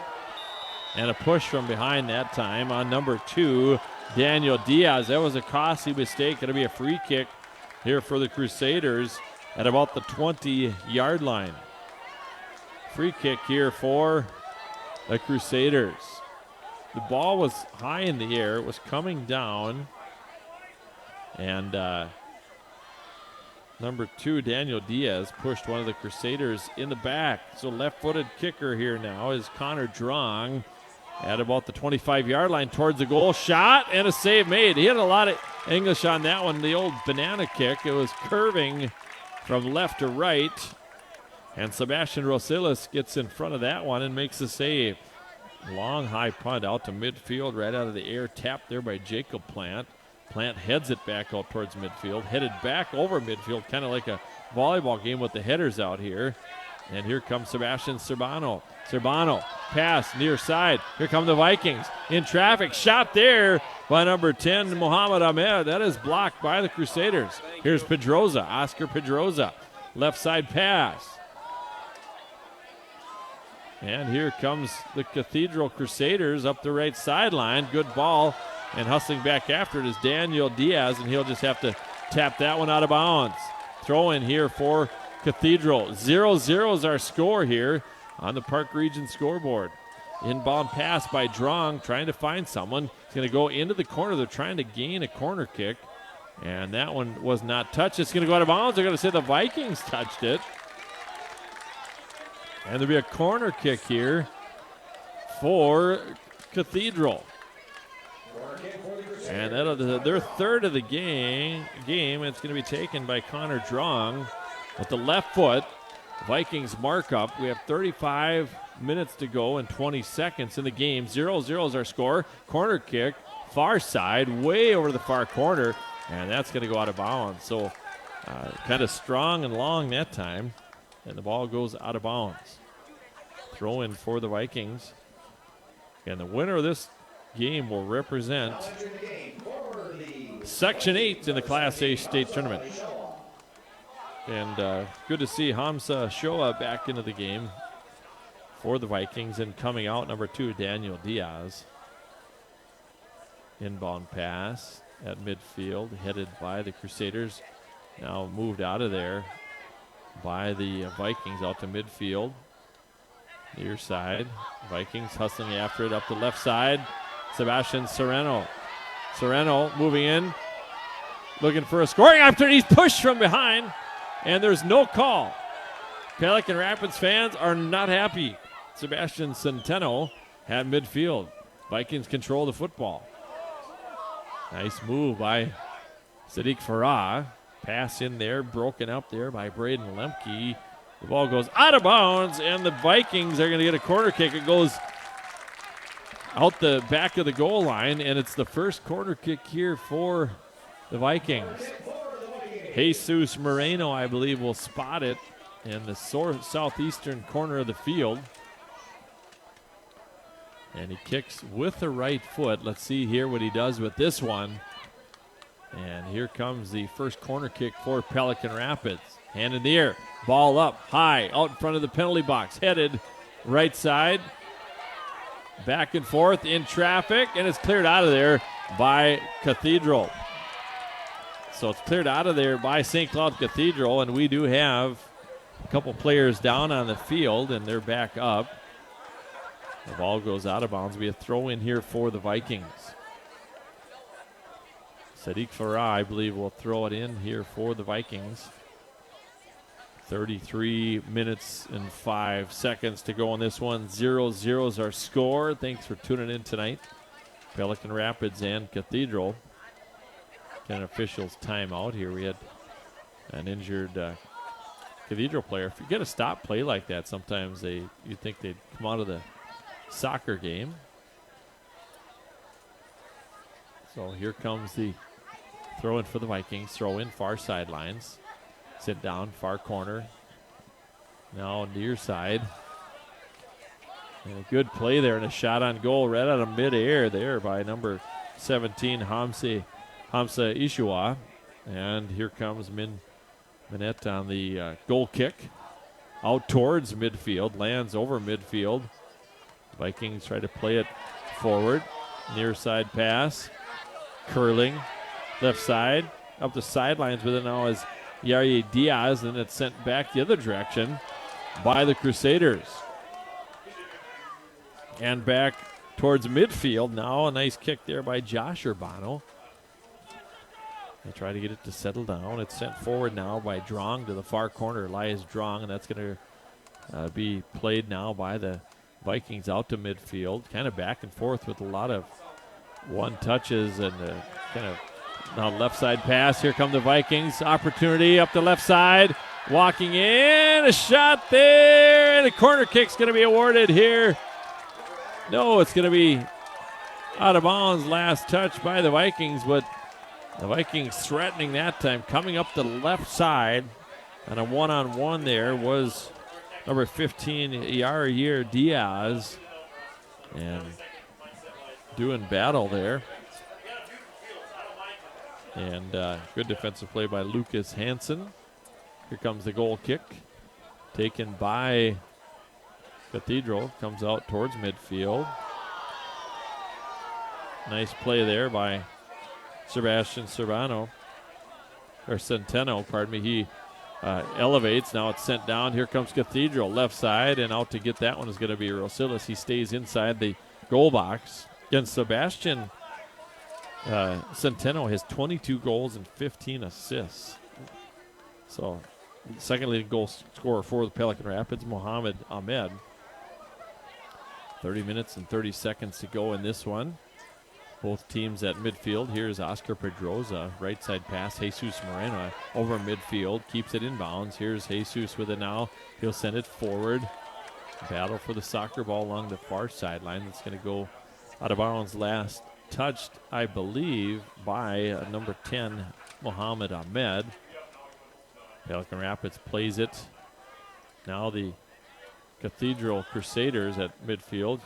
Speaker 1: And a push from behind that time on number 2, Daniel Diaz. That was a costly mistake. Going to be a free kick here for the Crusaders at about the 20-yard line. Free kick here for the Crusaders. The ball was high in the air. It was coming down. And number 2, Daniel Diaz, pushed one of the Crusaders in the back. So left-footed kicker here now is Connor Drong at about the 25-yard line towards the goal. Shot and a save made. He had a lot of English on that one, the old banana kick. It was curving from left to right. And Sebastian Rosilis gets in front of that one and makes the save. Long high punt out to midfield, right out of the air. Tapped there by Jacob Plant. Plant heads it back out towards midfield, headed back over midfield, kind of like a volleyball game with the headers out here. And here comes Sebastian Cerbano. Cerbano, pass near side. Here come the Vikings in traffic. Shot there by number 10, Mohamed Ahmed. That is blocked by the Crusaders. Here's Pedroza, Oscar Pedroza. Left side pass. And here comes the Cathedral Crusaders up the right sideline. Good ball. And hustling back after it is Daniel Diaz, and he'll just have to tap that one out of bounds. Throw in here for Cathedral. 0-0 is our score here on the Park Region scoreboard. Inbound pass by Drong, trying to find someone. He's going to go into the corner. They're trying to gain a corner kick, and that one was not touched. It's going to go out of bounds. They're going to say the Vikings touched it. And there'll be a corner kick here for Cathedral. And that'll their third of the game. It's going to be taken by Connor Drong with the left foot. Vikings mark up. We have 35 minutes to go and 20 seconds in the game. 0-0 is our score. Corner kick, far side, way over the far corner. And that's going to go out of bounds. So kind of strong and long that time. And the ball goes out of bounds. Throw in for the Vikings. And the winner of this game will represent Section 8 in the Class A state tournament. And good to see Hamza Shoa back into the game for the Vikings. And coming out, number 2, Daniel Diaz. Inbound pass at midfield, headed by the Crusaders. Now moved out of there by the Vikings out to midfield. Near side. Vikings hustling after it up the left side. Sebastian Sereno. Sereno moving in, looking for a scoring opportunity. He's pushed from behind, and there's no call. Pelican Rapids fans are not happy. Sebastian Centeno at midfield. Vikings control the football. Nice move by Sadiq Farah. Pass in there, broken up there by Braden Lemke. The ball goes out of bounds, and the Vikings are going to get a corner kick. It goes out the back of the goal line, and it's the first corner kick here for the Vikings. Jesus Moreno, I believe, will spot it in the southeastern corner of the field. And he kicks with the right foot. Let's see here what he does with this one. And here comes the first corner kick for Pelican Rapids. Hand in the air, ball up, high, out in front of the penalty box. Headed right side. Back and forth in traffic, and it's cleared out of there by Cathedral. So it's cleared out of there by St. Cloud Cathedral, and we do have a couple players down on the field, and they're back up. The ball goes out of bounds. We have a throw in here for the Vikings. Sadiq Farah, I believe, will throw it in here for the Vikings. 33 minutes and 5 seconds to go on this one. 0-0 is our score. Thanks for tuning in tonight. Pelican Rapids and Cathedral. An official's timeout here. We had an injured Cathedral player. If you get a stop play like that, sometimes you'd think they'd come out of the soccer game. So here comes the throw in for the Vikings. Throw in far sidelines. Sit down, far corner. Now near side. And a good play there and a shot on goal right out of midair there by number 17, Hamza Ishua. And here comes Minette on the goal kick. Out towards midfield. Lands over midfield. Vikings try to play it forward. Near side pass. Curling. Left side. Up the sidelines with it now is Yari Diaz, and it's sent back the other direction by the Crusaders. And back towards midfield now. A nice kick there by Josh Urbano. They try to get it to settle down. It's sent forward now by Drong to the far corner. Elias Drong, and that's going to be played now by the Vikings out to midfield. Kind of back and forth with a lot of one touches and kind of now left side pass. Here come the Vikings. Opportunity up the left side. Walking in. A shot there. And a corner kick's going to be awarded here. No, it's going to be out of bounds. Last touch by the Vikings, but the Vikings threatening that time. Coming up the left side. And a one-on-one there was number 15, Yair Diaz. And doing battle there. And good defensive play by Lucas Hansen. Here comes the goal kick. Taken by Cathedral. Comes out towards midfield. Nice play there by Sebastian Centeno, pardon me. He elevates. Now it's sent down. Here comes Cathedral. Left side. And out to get that one is going to be Rosilis. He stays inside the goal box. Against Sebastian Centeno has 22 goals and 15 assists. So, second leading goal scorer for the Pelican Rapids, Mohammed Ahmed. 30 minutes and 30 seconds to go in this one. Both teams at midfield. Here's Oscar Pedroza. Right side pass. Jesus Moreno over midfield. Keeps it inbounds. Here's Jesus with it now. He'll send it forward. Battle for the soccer ball along the far sideline. That's going to go out of bounds. Last touched, I believe, by number 10, Mohammed Ahmed. Pelican Rapids plays it. Now the Cathedral Crusaders at midfield.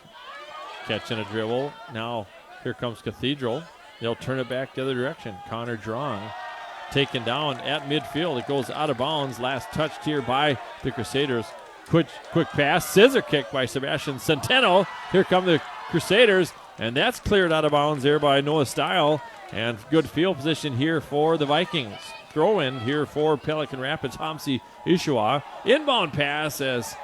Speaker 1: Catching a dribble. Now here comes Cathedral. They'll turn it back the other direction. Connor Drong taken down at midfield. It goes out of bounds. Last touched here by the Crusaders. Quick pass. Scissor kick by Sebastian Centeno. Here come the Crusaders. And that's cleared out of bounds there by Noah Style. And good field position here for the Vikings. Throw in here for Pelican Rapids. Hamza Ishua. Inbound pass as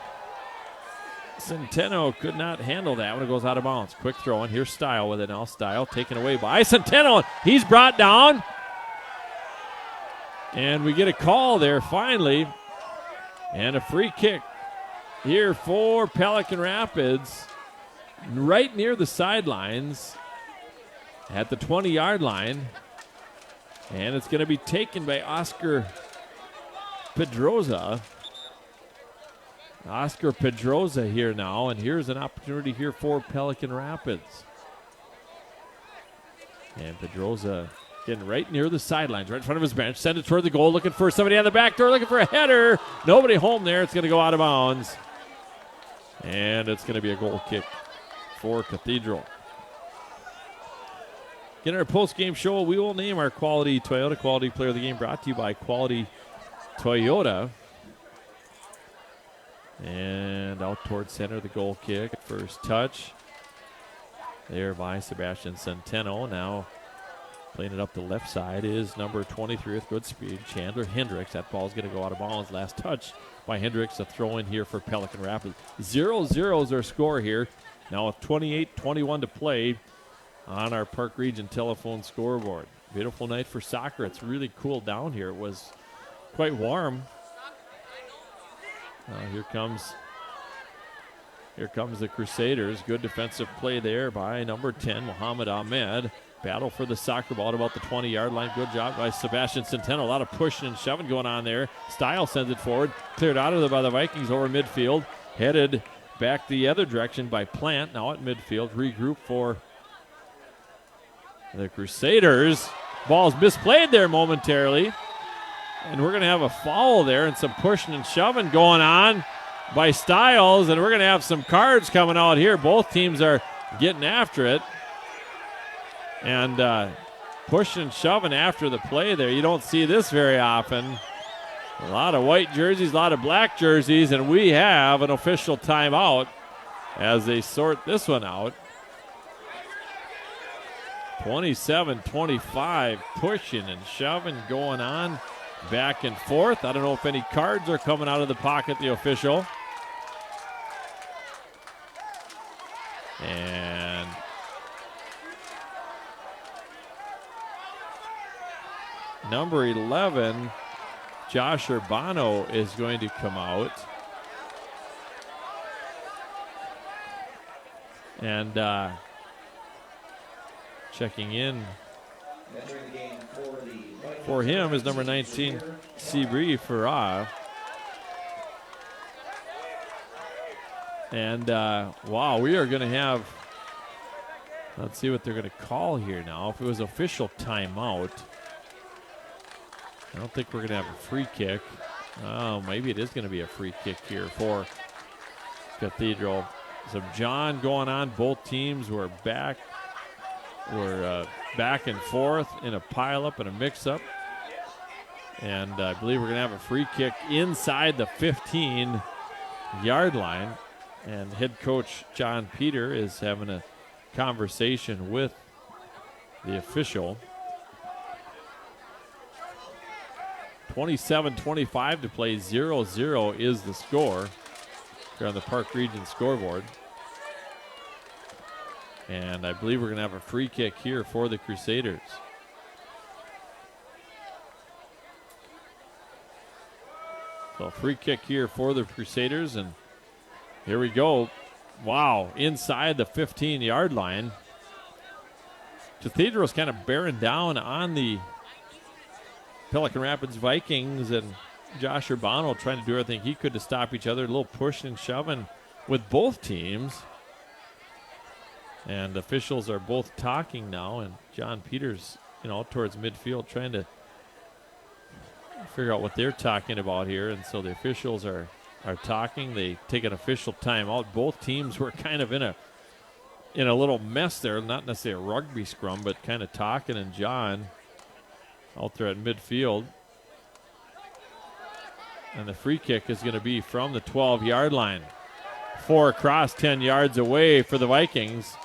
Speaker 1: Centeno could not handle that when it goes out of bounds. Quick throw in. Here's Style with it now. Style taken away by Centeno. He's brought down. And we get a call there finally. And a free kick here for Pelican Rapids. Right near the sidelines at the 20-yard line. And it's going to be taken by Oscar Pedroza. Oscar Pedroza here now, and here's an opportunity here for Pelican Rapids. And Pedroza getting right near the sidelines, right in front of his bench. Send it toward the goal, looking for somebody on the back door, looking for a header. Nobody home there. It's going to go out of bounds. And it's going to be a goal kick for Cathedral. In our post-game show, we will name our Quality Toyota Quality Player of the Game, brought to you by Quality Toyota. And out towards center, the goal kick. First touch there by Sebastian Centeno. Now playing it up the left side is number 23 with good speed, Chandler Hendricks. That ball's going to go out of bounds. Last touch by Hendricks. A throw in here for Pelican Rapids. 0-0 is our score here Now with 28-21 to play on our Park Region telephone scoreboard. Beautiful night for soccer. It's really cooled down here. It was quite warm. Here comes the Crusaders. Good defensive play there by number 10, Muhammad Ahmed. Battle for the soccer ball at about the 20-yard line. Good job by Sebastian Centeno. A lot of pushing and shoving going on there. Style sends it forward. Cleared out of there by the Vikings over midfield. Headed back the other direction by Plant. Now at midfield. Regroup for the Crusaders. Ball's misplayed there momentarily. And we're going to have a foul there and some pushing and shoving going on by Stiles. And we're going to have some cards coming out here. Both teams are getting after it. And pushing and shoving after the play there. You don't see this very often. A lot of white jerseys, a lot of black jerseys, and we have an official timeout as they sort this one out. 27-25, pushing and shoving going on back and forth. I don't know if any cards are coming out of the pocket, the official. And number 11, Josh Urbano, is going to come out. And checking in for him is number 19, Sibri Farah. And, wow, we are going to have, let's see what they're going to call here now. If it was official timeout, I don't think we're going to have a free kick. Oh, maybe it is going to be a free kick here for Cathedral. Some John going on. Both teams were back. We're back and forth in a pileup and a mix-up. And I believe we're going to have a free kick inside the 15-yard line. And head coach John Peter is having a conversation with the official. 27-25 to play. 0-0 is the score here on the Park Region scoreboard. And I believe we're going to have a free kick here for the Crusaders. So a free kick here for the Crusaders, and here we go. Wow, inside the 15-yard line. Cathedral's kind of bearing down on the Pelican Rapids Vikings, and Josh Urbano trying to do everything he could to stop each other. A little pushing and shoving with both teams. And officials are both talking now, and John Peters, towards midfield trying to figure out what they're talking about here. And so the officials are talking. They take an official timeout. Both teams were kind of in a little mess there, not necessarily a rugby scrum, but kind of talking, and John out there at midfield. And the free kick is going to be from the 12-yard line. 4 across, 10 yards away for the Vikings.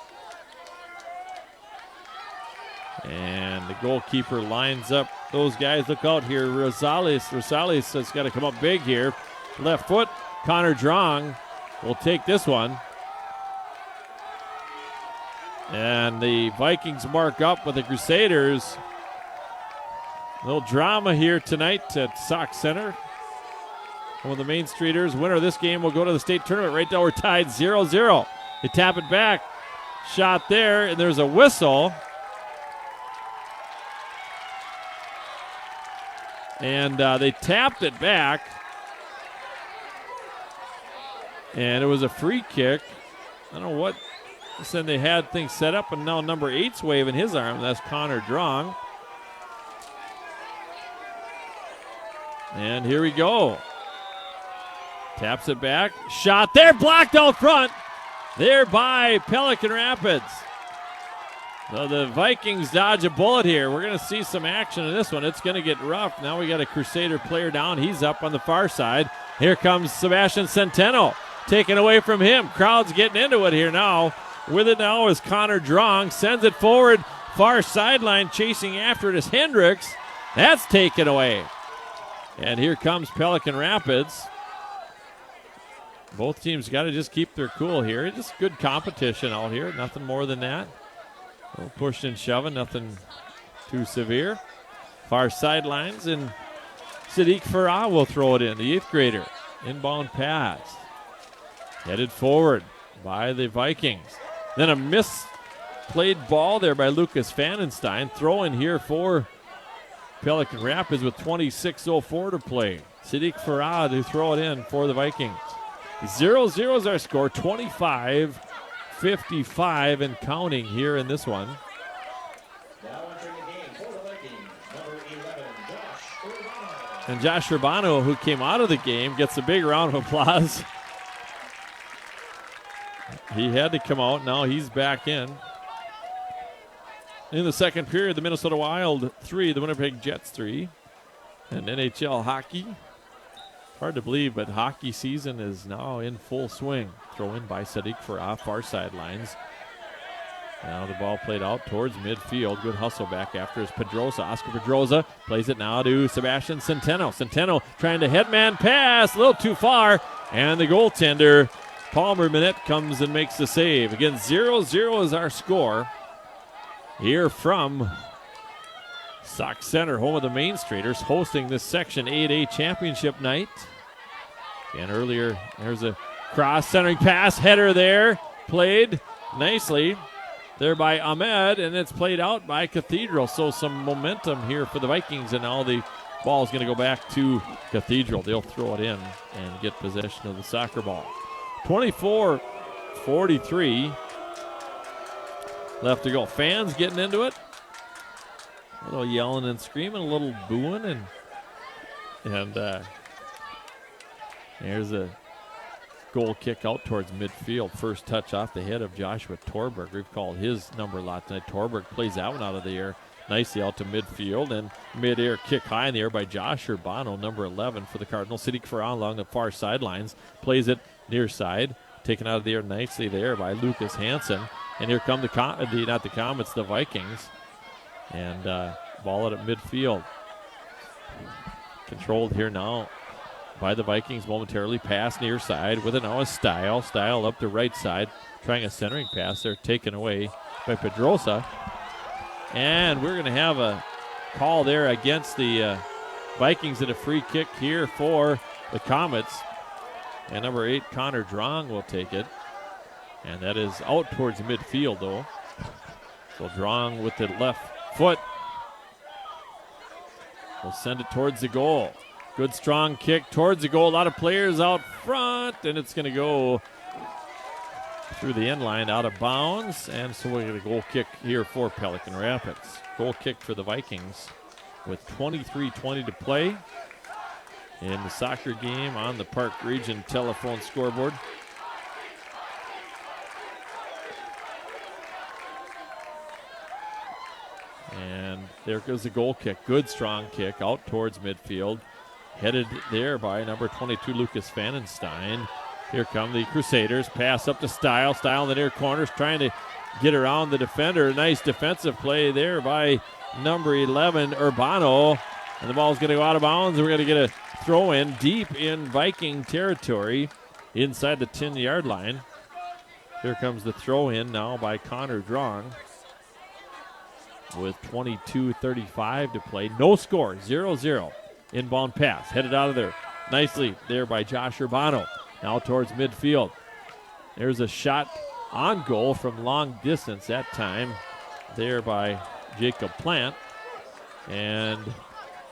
Speaker 1: And the goalkeeper lines up those guys. Look out here. Rosales has got to come up big here. Left foot. Connor Drong will take this one. And the Vikings mark up with the Crusaders. A little drama here tonight at Sauk Center. One of the Main Streeters. Winner of this game will go to the state tournament. Right now we're tied 0-0. They tap it back. Shot there, and there's a whistle. And they tapped it back. And it was a free kick. I don't know what. Then they had things set up, and now number 8's waving his arm. That's Connor Drong. And here we go. Taps it back. Shot there. Blocked out front. There by Pelican Rapids. So the Vikings dodge a bullet here. We're going to see some action in this one. It's going to get rough. Now we got a Crusader player down. He's up on the far side. Here comes Sebastian Centeno. Taken away from him. Crowd's getting into it here now. With it now is Connor Drong. Sends it forward. Far sideline. Chasing after it is Hendricks. That's taken away. And here comes Pelican Rapids. Both teams got to just keep their cool here. Just good competition out here. Nothing more than that. A little pushing and shoving, nothing too severe. Far sidelines, and Sadiq Farah will throw it in, the 8th grader. Inbound pass. Headed forward by the Vikings. Then a misplayed ball there by Lucas Vandenstein. Throw in here for Pelican Rapids with 26:04 to play. Sadiq Farah to throw it in for the Vikings. 0-0 is our score, 25-55 and counting here in this one.
Speaker 2: Now entering the game for the Vikings, number 11, Josh Urbano.
Speaker 1: And Josh Urbano, who came out of the game, gets a big round of applause. He had to come out. Now he's back in. In the second period, the Minnesota Wild 3, the Winnipeg Jets 3. And NHL hockey. Hard to believe, but hockey season is now in full swing. Throw in by Sadiq Farah, far sidelines. Now the ball played out towards midfield. Good hustle back after is Pedrosa. Oscar Pedrosa plays it now to Sebastian Centeno. Centeno trying to headman pass, a little too far. And the goaltender, Palmer Minette, comes and makes the save. Again, 0-0 is our score here from Sauk Center, home of the Main Streeters, hosting this Section 8A championship night. And earlier, there's a cross-centering pass, header there, played nicely there by Ahmed, and it's played out by Cathedral. So some momentum here for the Vikings, and now the ball is going to go back to Cathedral. They'll throw it in and get possession of the soccer ball. 24-43 left to go. Fans getting into it. A little yelling and screaming, a little booing, and there's a goal kick out towards midfield. First touch off the head of Joshua Torberg. We've called his number a lot tonight. Torberg plays that one out of the air nicely out to midfield, and mid-air kick high in the air by Josh Urbano, number 11 for the Cardinals. Sadiq Farah along the far sidelines, plays it near side, taken out of the air nicely there by Lucas Hansen. And here come the Vikings. And ball it at midfield. Controlled here now by the Vikings momentarily. Pass near side with it now a Style. Style up the right side. Trying a centering pass there. Taken away by Pedrosa. And we're going to have a call there against the Vikings at a free kick here for the Comets. And number 8, Connor Drong will take it. And that is out towards midfield though. So Drong with the left foot will send it towards the goal. Good strong kick towards the goal. A lot of players out front, and it's going to go through the end line out of bounds. And so we get a goal kick here for Pelican Rapids. Goal kick for the Vikings with 23:20 to play in the soccer game on the Park Region telephone scoreboard. And there goes the goal kick. Good strong kick out towards midfield. Headed there by number 22, Lucas Vandenstein. Here come the Crusaders. Pass up to Style. Style in the near corners trying to get around the defender. Nice defensive play there by number 11, Urbano. And the ball's going to go out of bounds. And we're going to get a throw in deep in Viking territory inside the 10-yard line. Here comes the throw in now by Connor Drong. With 22:35 to play. No score, 0-0. Inbound pass, headed out of there. Nicely there by Josh Urbano. Now towards midfield. There's a shot on goal from long distance that time. There by Jacob Plant. And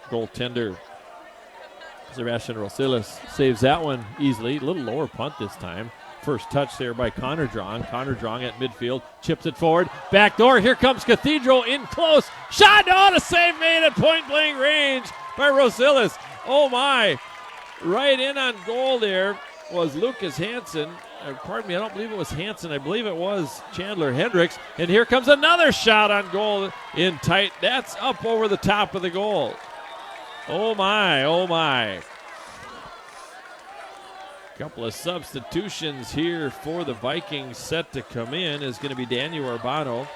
Speaker 1: goaltender Sebastian Rosilis saves that one easily. A little lower punt this time. First touch there by Connor Drong. Connor Drong at midfield. Chips it forward. Back door. Here comes Cathedral in close. Shot. Oh, a save made at point blank range by Rosilis. Oh, my. Right in on goal there was Lucas Hansen. Pardon me, I don't believe it was Hansen. I believe it was Chandler Hendricks. And here comes another shot on goal in tight. That's up over the top of the goal. Oh, my. Oh, my. Couple of substitutions here for the Vikings set to come in is going to be Daniel Urbano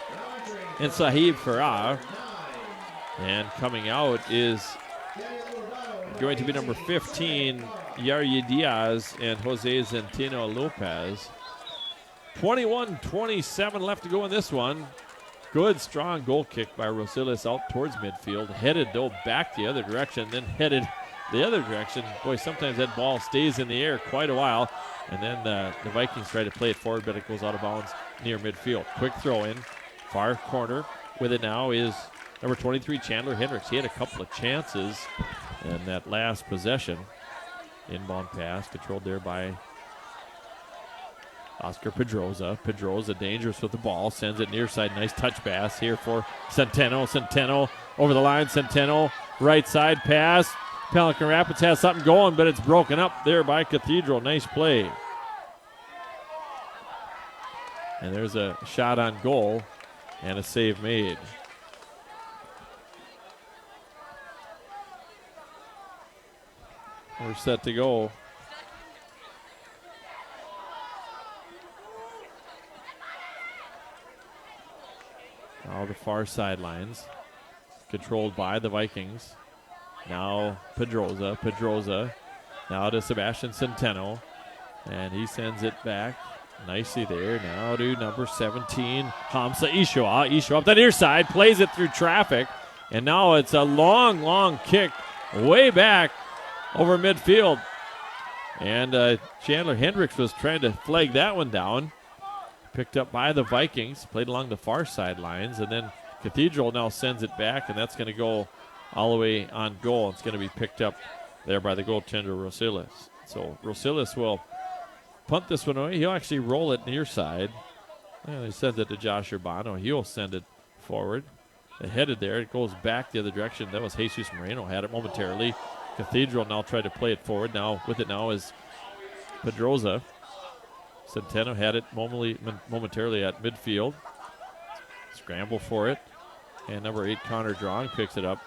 Speaker 1: and Sahib Farah. And coming out is going to be number 15, Yarya Diaz, and Jose Zentino Lopez. 21-27 left to go in this one. Good, strong goal kick by Rosilis out towards midfield. Headed, though, back the other direction, then headed the other direction. Boy, sometimes that ball stays in the air quite a while. And then the Vikings try to play it forward, but it goes out of bounds near midfield. Quick throw in, far corner. With it now is number 23, Chandler Hendricks. He had a couple of chances in that last possession. Inbound pass controlled there by Oscar Pedroza. Pedroza dangerous with the ball. Sends it near side. Nice touch pass here for Centeno. Centeno over the line. Centeno right side pass. Pelican Rapids has something going, but it's broken up there by Cathedral. Nice play. And there's a shot on goal and a save made. We're set to go. Now the far sidelines, controlled by the Vikings. Now Pedroza. Pedroza now to Sebastian Centeno. And he sends it back nicely there. Now to number 17, Hamza Ishua. Ishua up the near side, plays it through traffic. And now it's a long, long kick way back over midfield. And Chandler Hendricks was trying to flag that one down. Picked up by the Vikings, played along the far sidelines, and then Cathedral now sends it back, and that's going to go all the way on goal. It's going to be picked up there by the goaltender, Rosilis. So Rosilis will punt this one away. He'll actually roll it near side. And he sends it to Josh Urbano. He'll send it forward. It headed there. It goes back the other direction. That was Jesus Moreno. Had it momentarily. Cathedral now tried to play it forward. Now with it now is Pedroza. Centeno had it momentarily at midfield. Scramble for it. And number 8, Connor Drong, picks it up.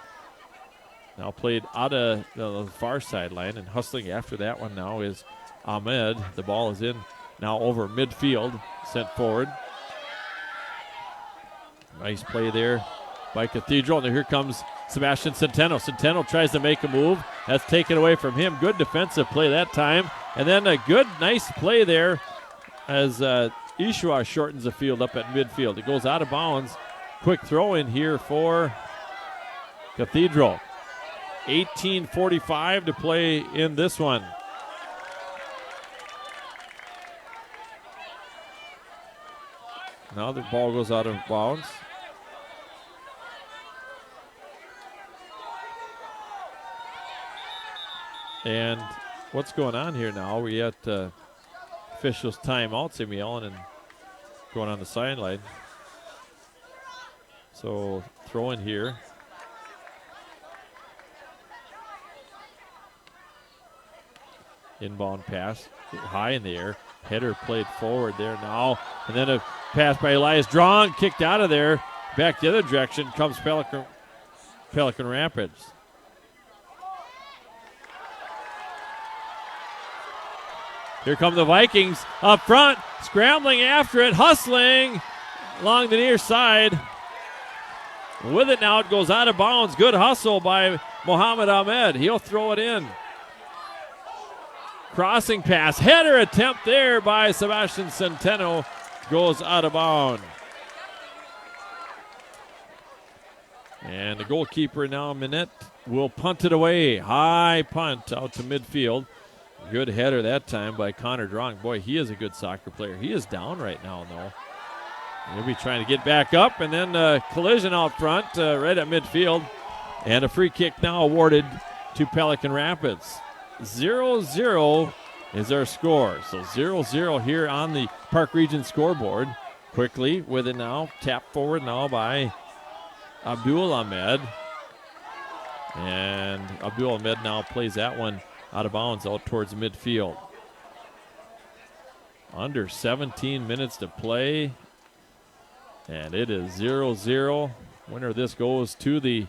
Speaker 1: Now played out of the far sideline, and hustling after that one now is Ahmed. The ball is in now over midfield, sent forward. Nice play there by Cathedral. And here comes Sebastian Centeno. Centeno tries to make a move. That's taken away from him. Good defensive play that time. And then a good, nice play there as Ishua shortens the field up at midfield. It goes out of bounds. Quick throw in here for Cathedral. 18:45 to play in this one. Now the ball goes out of bounds. And what's going on here now? We got officials timeout. They're yelling and going on the sideline. So throw in here. Inbound pass high in the air. Header played forward there now. And then a pass by Elias Drong, kicked out of there. Back the other direction comes Pelican Rapids. Here come the Vikings up front, scrambling after it, hustling along the near side. With it now, it goes out of bounds. Good hustle by Mohamed Ahmed. He'll throw it in. Crossing pass, header attempt there by Sebastian Centeno. Goes out of bounds. And the goalkeeper now, Minette, will punt it away. High punt out to midfield. Good header that time by Connor Drong. Boy, he is a good soccer player. He is down right now, though. He'll be trying to get back up, and then a collision out front right at midfield. And a free kick now awarded to Pelican Rapids. 0-0 is our score. So 0-0 here on the Park Region scoreboard. Quickly with it now. Tap forward now by Abdul Ahmed. And Abdul Ahmed now plays that one out of bounds out towards midfield. Under 17 minutes to play. And it is 0-0. Winner of this goes to the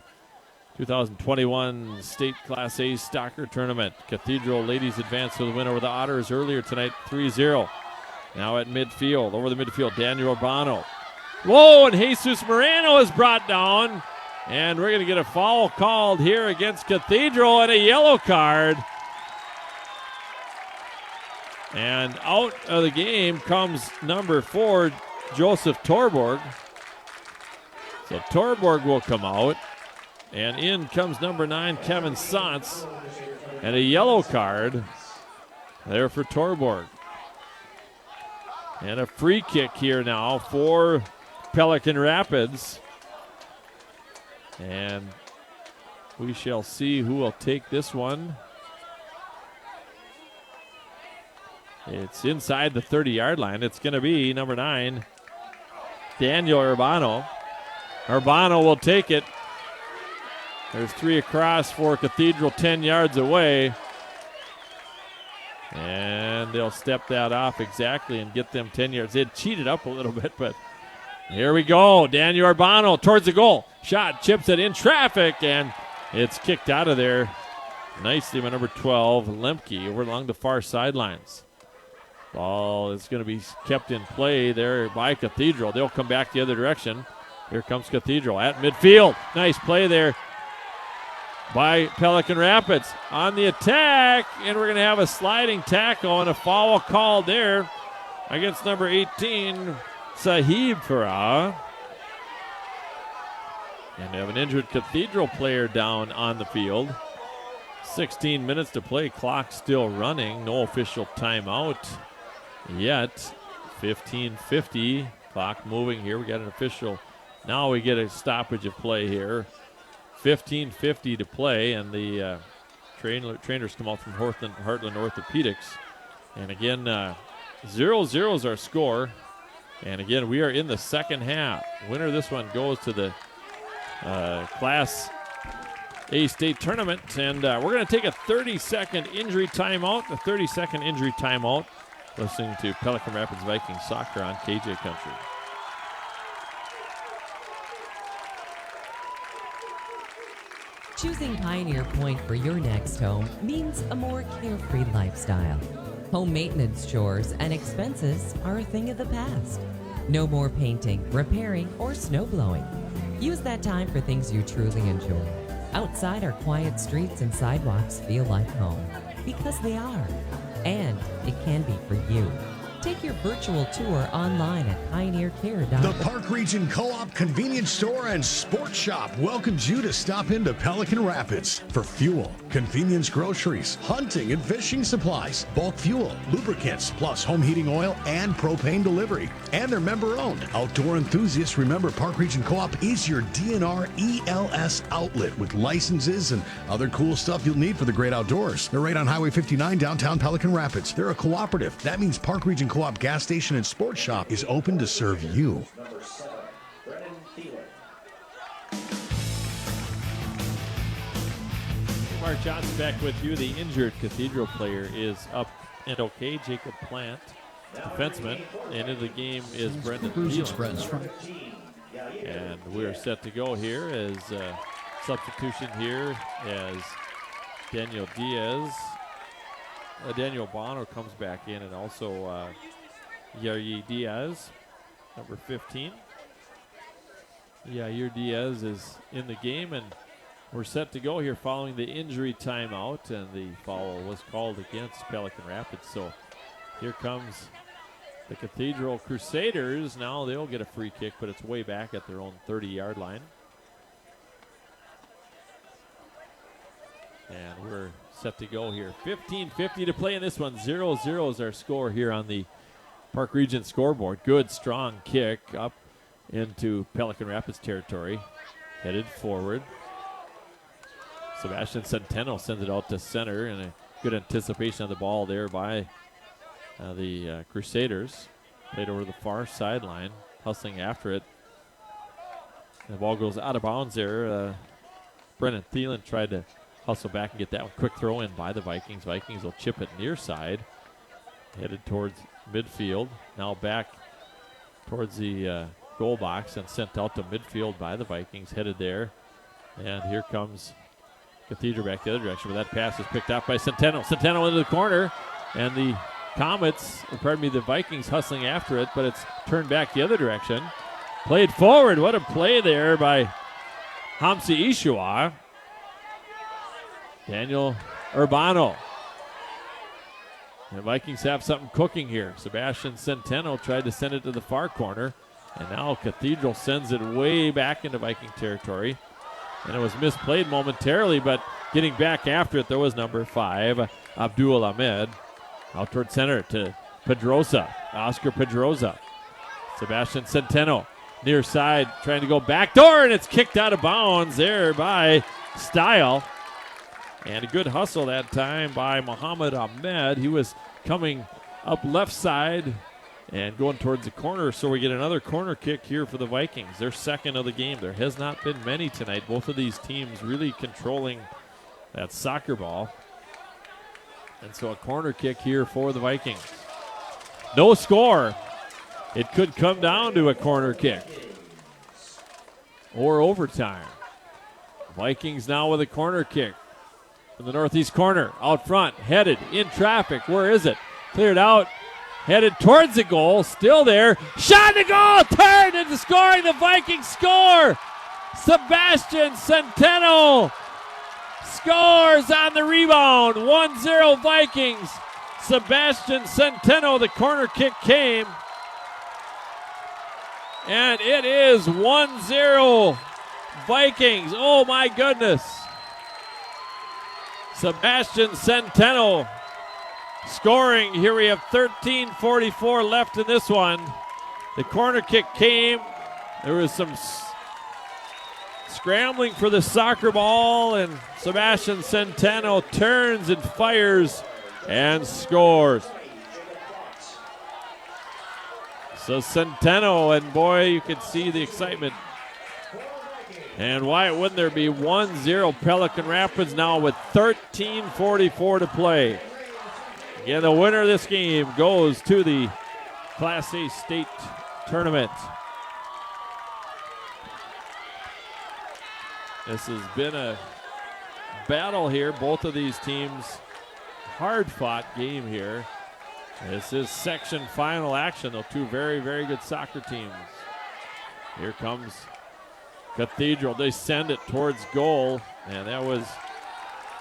Speaker 1: 2021 State Class A Soccer Tournament. Cathedral ladies advance to the win over the Otters earlier tonight, 3-0. Now at midfield, over the midfield, Daniel Urbano. Whoa, and Jesus Moreno is brought down. And we're going to get a foul called here against Cathedral and a yellow card. And out of the game comes number 4, Joseph Torborg. So Torborg will come out. And in comes number 9, Kevin Santz. And a yellow card there for Torborg. And a free kick here now for Pelican Rapids. And we shall see who will take this one. It's inside the 30-yard line. It's going to be number 9, Daniel Urbano. Urbano will take it. There's 3 across for Cathedral, 10 yards away. And they'll step that off exactly and get them 10 yards. They'd cheated up a little bit, but here we go. Daniel Urbano towards the goal. Shot, chips it in traffic, and it's kicked out of there nicely by number 12, Lemke, over along the far sidelines. Ball is going to be kept in play there by Cathedral. They'll come back the other direction. Here comes Cathedral at midfield. Nice play there by Pelican Rapids on the attack, and we're going to have a sliding tackle and a foul called there against number 18, Sahib Farah. And we have an injured Cathedral player down on the field. 16 minutes to play, clock still running, no official timeout yet. 15:50, clock moving here. We got an official, now we get a stoppage of play here. 15:50 to play, and the trainers come out from Heartland Orthopedics. And again, 0-0 is our score. And again, we are in the second half. Winner of this one goes to the Class A state tournament. And we're going to take a 30-second injury timeout. A 30-second injury timeout. Listening to Pelican Rapids Vikings soccer on KJ Country.
Speaker 3: Choosing Pioneer Point for your next home means a more carefree lifestyle. Home maintenance chores and expenses are a thing of the past. No more painting, repairing, or snow blowing. Use that time for things you truly enjoy. Outside, our quiet streets and sidewalks feel like home, because they are. And it can be for you. Take your virtual tour online at pioneercare.com.
Speaker 4: The Park Region Co-op Convenience Store and Sports Shop welcomes you to stop into Pelican Rapids for fuel, convenience groceries, hunting and fishing supplies, bulk fuel, lubricants, plus home heating oil and propane delivery. And they're member-owned. Outdoor enthusiasts, remember Park Region Co-op is your DNR ELS outlet with licenses and other cool stuff you'll need for the great outdoors. They're right on Highway 59, downtown Pelican Rapids. They're a cooperative. That means Park Region Co-op gas station and sports shop is open to serve you.
Speaker 2: Number 7, Brennan Thielen.
Speaker 1: Mark Johnson back with you. The injured Cathedral player is up and okay. Jacob Plant, defenseman. And in the game is Brendan Thielen. And we're set to go here as substitution here as Daniel Diaz. Daniel Bono comes back in, and also Yair Diaz, number 15. Yair Diaz is in the game, and we're set to go here following the injury timeout, and the foul was called against Pelican Rapids. So here comes the Cathedral Crusaders. Now they'll get a free kick, but it's way back at their own 30-yard line. And we're set to go here. 15:50 to play in this one. 0-0 is our score here on the Park Region scoreboard. Good, strong kick up into Pelican Rapids territory. Headed forward. Sebastian Centeno sends it out to center, and a good anticipation of the ball there by the Crusaders. Played over the far sideline, hustling after it. The ball goes out of bounds there. Brennan Thielen tried to hustle back and get that one. Quick throw in by the Vikings. Vikings will chip it near side. Headed towards midfield. Now back towards the goal box and sent out to midfield by the Vikings. Headed there. And here comes Cathedral back the other direction. But that pass is picked up by Centeno. Centeno into the corner. And the the Vikings hustling after it. But it's turned back the other direction. Played forward. What a play there by Hamsi Ishua. Daniel Urbano. The Vikings have something cooking here. Sebastian Centeno tried to send it to the far corner, and now Cathedral sends it way back into Viking territory. And it was misplayed momentarily, but getting back after it, there was number 5, Abdul Ahmed. Out toward center to Pedrosa, Oscar Pedrosa. Sebastian Centeno, near side, trying to go backdoor, and it's kicked out of bounds there by Style. And a good hustle that time by Muhammad Ahmed. He was coming up left side and going towards the corner, so we get another corner kick here for the Vikings. Their second of the game. There has not been many tonight. Both of these teams really controlling that soccer ball. And so a corner kick here for the Vikings. No score. It could come down to a corner kick or overtime. Vikings now with a corner kick in the northeast corner. Out front, headed in traffic. Where is it? Cleared out. Headed towards the goal. Still there. Shot the goal. Turned into scoring. The Vikings score. Sebastian Centeno scores on the rebound. 1-0 Vikings. Sebastian Centeno, the corner kick came. And it is 1-0 Vikings. Oh my goodness. Sebastian Centeno scoring. Here we have 13:44 left in this one. The corner kick came. There was some scrambling for the soccer ball, and Sebastian Centeno turns and fires and scores. So Centeno, and boy, you can see the excitement. And why wouldn't there be 1-0 Pelican Rapids now with 13:44 to play? Again, the winner of this game goes to the Class A state tournament. This has been a battle here. Both of these teams, hard-fought game here. This is section final action, though. Two very, very good soccer teams. Here comes Cathedral. They send it towards goal, and that was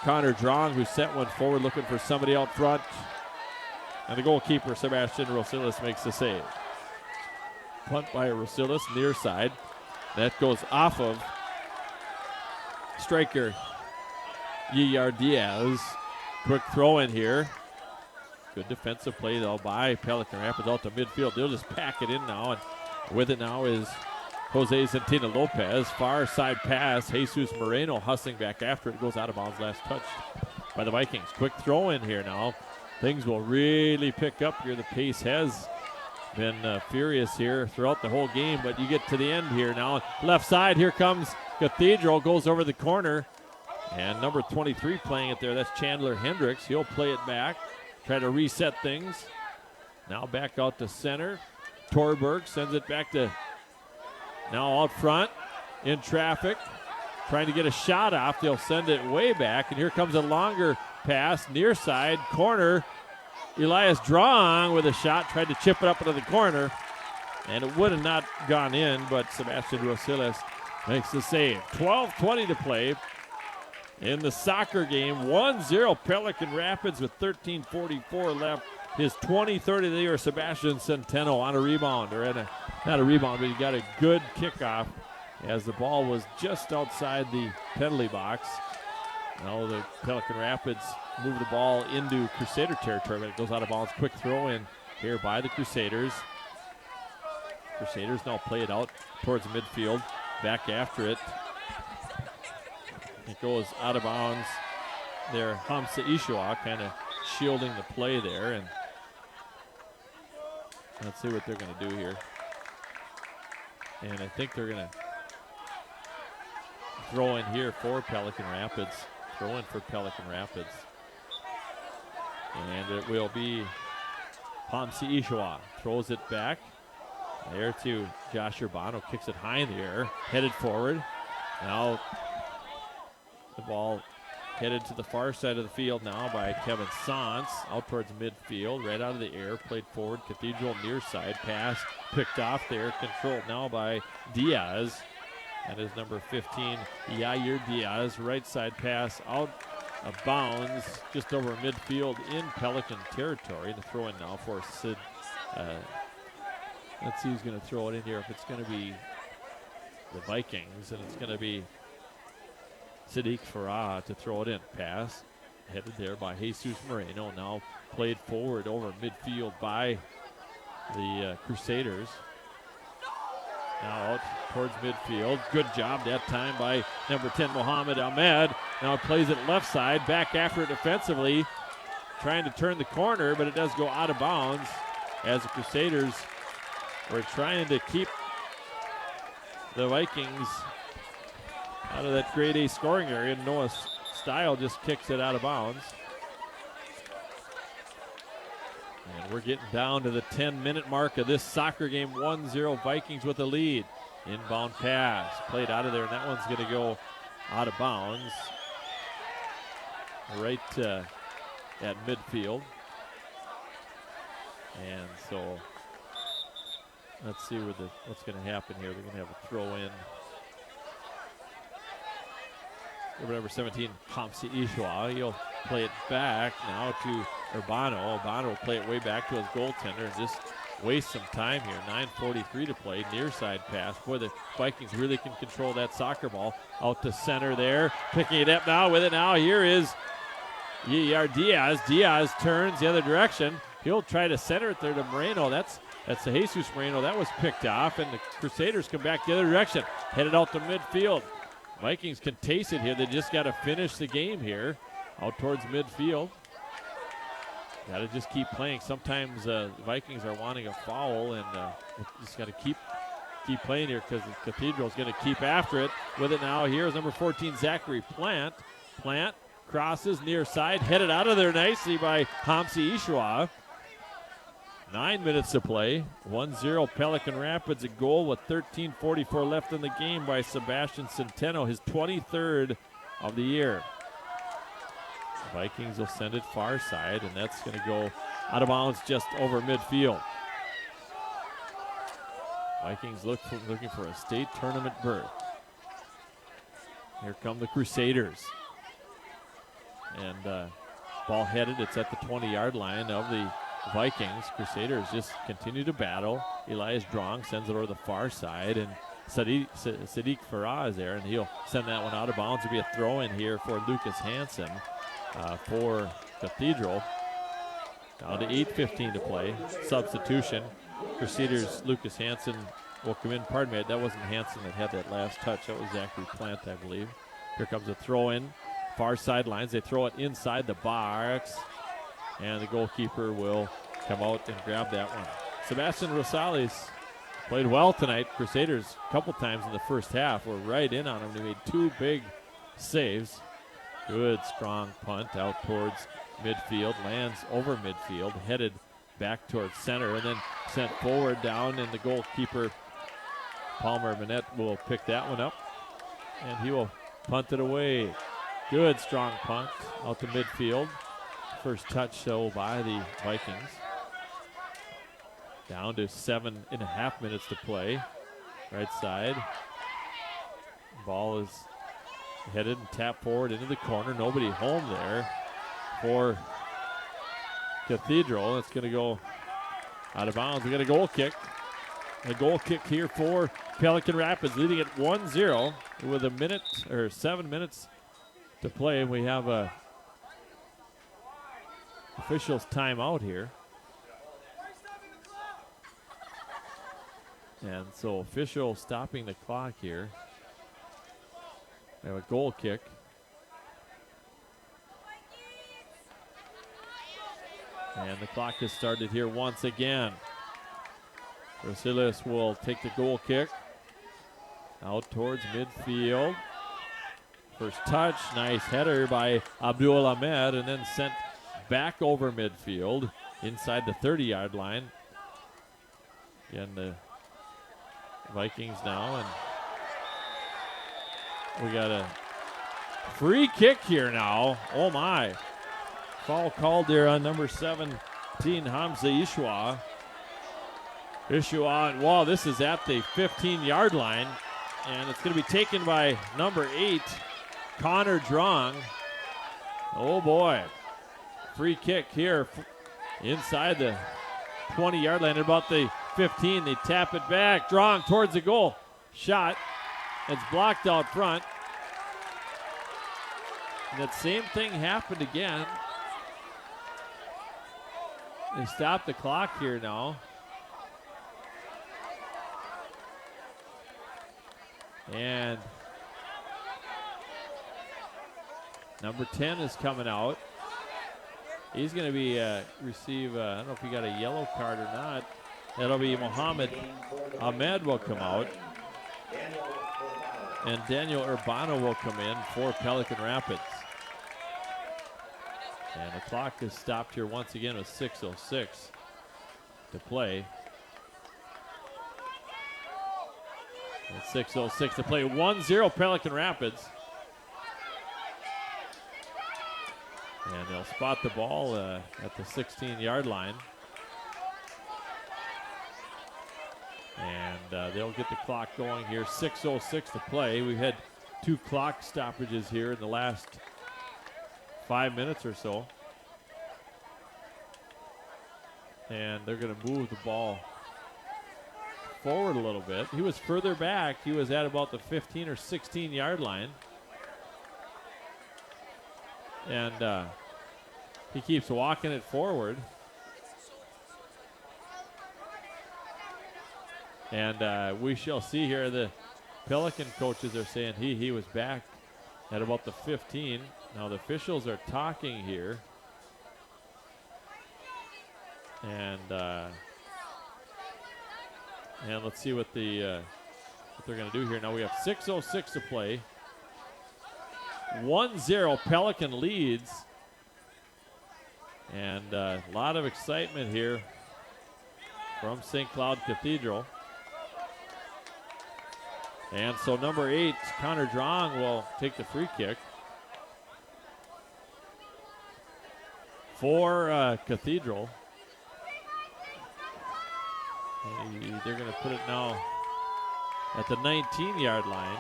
Speaker 1: Connor Drong who sent one forward looking for somebody out front. And the goalkeeper, Sebastian Rosilis, makes the save. Punt by Rosilis, near side. That goes off of striker Yiyar Diaz. Quick throw in here. Good defensive play, though, by Pelican Rapids out to midfield. They'll just pack it in now, and with it now is Jose Zentina Lopez. Far side pass. Jesus Moreno hustling back after it. Goes out of bounds. Last touch by the Vikings. Quick throw in here now. Things will really pick up here. The pace has been furious here throughout the whole game, but you get to the end here now. Left side, here comes Cathedral. Goes over the corner, and number 23 playing it there. That's Chandler Hendricks. He'll play it back. Try to reset things. Now back out to center. Torberg sends it back to now out front in traffic. Trying to get a shot off. They'll send it way back. And here comes a longer pass. Near side corner. Elias Drong with a shot. Tried to chip it up into the corner. And it would have not gone in, but Sebastian Rosilis makes the save. 12:20 to play in the soccer game. 1-0 Pelican Rapids with 13:44 left. His 23rd of the year, Sebastian Centeno on a rebound, or not a rebound, but he got a good kickoff as the ball was just outside the penalty box. Now the Pelican Rapids move the ball into Crusader territory, but it goes out of bounds. Quick throw in here by the Crusaders. Crusaders now play it out towards the midfield. Back after it. It goes out of bounds there. Hamza Ishua kind of shielding the play there. And let's see what they're going to do here. And I think they're going to throw in here for Pelican Rapids. Throw in for Pelican Rapids. And it will be Hamza Ishua. Throws it back. There to Josh Urbano. Kicks it high in the air. Headed forward. Now the ball headed to the far side of the field now by Kevin Sons. Out towards midfield. Right out of the air. Played forward. Cathedral near side. Pass picked off there. Controlled now by Diaz. And his number 15, Yair Diaz, right side pass out of bounds just over midfield in Pelican territory. The throw in now for Sid. Let's see who's going to throw it in here. If it's going to be the Vikings, and it's going to be Sadiq Farah to throw it in. Pass headed there by Jesus Moreno. Now played forward over midfield by the Crusaders. Now out towards midfield. Good job that time by number 10, Mohammed Ahmed. Now plays it left side, back after it defensively, trying to turn the corner, but it does go out of bounds as the Crusaders were trying to keep the Vikings out of that grade A scoring area. Noah Style just kicks it out of bounds. And we're getting down to the 10-minute mark of this soccer game. 1-0 Vikings with the lead. Inbound pass played out of there, and that one's going to go out of bounds right at midfield. And so let's see what's going to happen here. They're going to have a throw in. Number 17, Hamsi Ishwa. He'll play it back now to Urbano. Urbano will play it way back to his goaltender and just waste some time here. 9:43 to play. Near side pass. Boy, the Vikings really can control that soccer ball. Out to center there. Picking it up now with it now. Here is Yair Diaz. Diaz turns the other direction. He'll try to center it there to Moreno. That's the Jesus Moreno. That was picked off, and the Crusaders come back the other direction. Headed out to midfield. Vikings can taste it here. They just got to finish the game here. Out towards midfield. Got to just keep playing. Sometimes the Vikings are wanting a foul, and just got to keep playing here because the Cathedral is going to keep after it. With it now, here's number 14, Zachary Plant. Plant crosses near side, headed out of there nicely by Hamsi Ishwa. 9 minutes to play. 1-0 Pelican Rapids. A goal with 13:44 left in the game by Sebastian Centeno, his 23rd of the year. The Vikings will send it far side, and that's going to go out of bounds just over midfield. Vikings looking for a state tournament berth. Here come the Crusaders. And ball headed. It's at the 20-yard line of the Vikings. Crusaders just continue to battle. Elias Drong sends it over the far side, and Sadiq Farah is there, and he'll send that one out of bounds. It'll be a throw in here for Lucas Hansen for Cathedral. Down to 8:15 to play. Substitution. Crusaders, Lucas Hansen will come in. Pardon me, that wasn't Hansen that had that last touch. That was Zachary Plant, I believe. Here comes a throw in. Far sidelines. They throw it inside the box, and the goalkeeper will come out and grab that one. Sebastian Rosales played well tonight. Crusaders a couple times in the first half were right in on him. They made two big saves. Good strong punt out towards midfield. Lands over midfield, headed back towards center, and then sent forward down, and the goalkeeper Palmer Manette will pick that one up, and he will punt it away. Good strong punt out to midfield. First touch so by the Vikings. Down to 7.5 minutes to play. Right side. Ball is headed and tapped forward into the corner. Nobody home there for Cathedral. It's going to go out of bounds. We got a goal kick. A goal kick here for Pelican Rapids, leading it 1-0 with 7 minutes to play. We have a officials timeout here. And so official stopping the clock here. We have a goal kick. And the clock has started here once again. Rosales will take the goal kick. Out towards midfield. First touch, nice header by Abdul Ahmed, and then sent back over midfield inside the 30-yard line. Again, the Vikings now, and we got a free kick here now. Oh my. Foul called there on number 17, Hamza Ishwa. Ishwa, wow, this is at the 15-yard line, And it's going to be taken by number 8, Connor Drong. Oh boy. Free kick here inside the 20-yard line, about the 15. They tap it back. Drong towards the goal. Shot. It's blocked out front. And that same thing happened again. They stopped the clock here now. And number 10 is coming out. He's going to be receive, I don't know if he got a yellow card or not. That'll be Mohammed Ahmed will come out. And Daniel Urbano will come in for Pelican Rapids. And the clock is stopped here once again with 6:06 to play. And 6:06 to play. 1-0 Pelican Rapids. And they'll spot the ball at the 16-yard line. And they'll get the clock going here. 6:06 to play. We've had 2 clock stoppages here in the last 5 minutes or so. And they're going to move the ball forward a little bit. He was further back. He was at about the 15 or 16-yard line. And he keeps walking it forward. And we shall see here. The Pelican coaches are saying he was back at about the 15. Now the officials are talking here. And let's see what they're going to do here. Now we have 6:06 to play. 1-0 Pelican leads. And a lot of excitement here from St. Cloud Cathedral. And so number 8, Connor Drong, will take the free kick for Cathedral. They're going to put it now at the 19-yard line.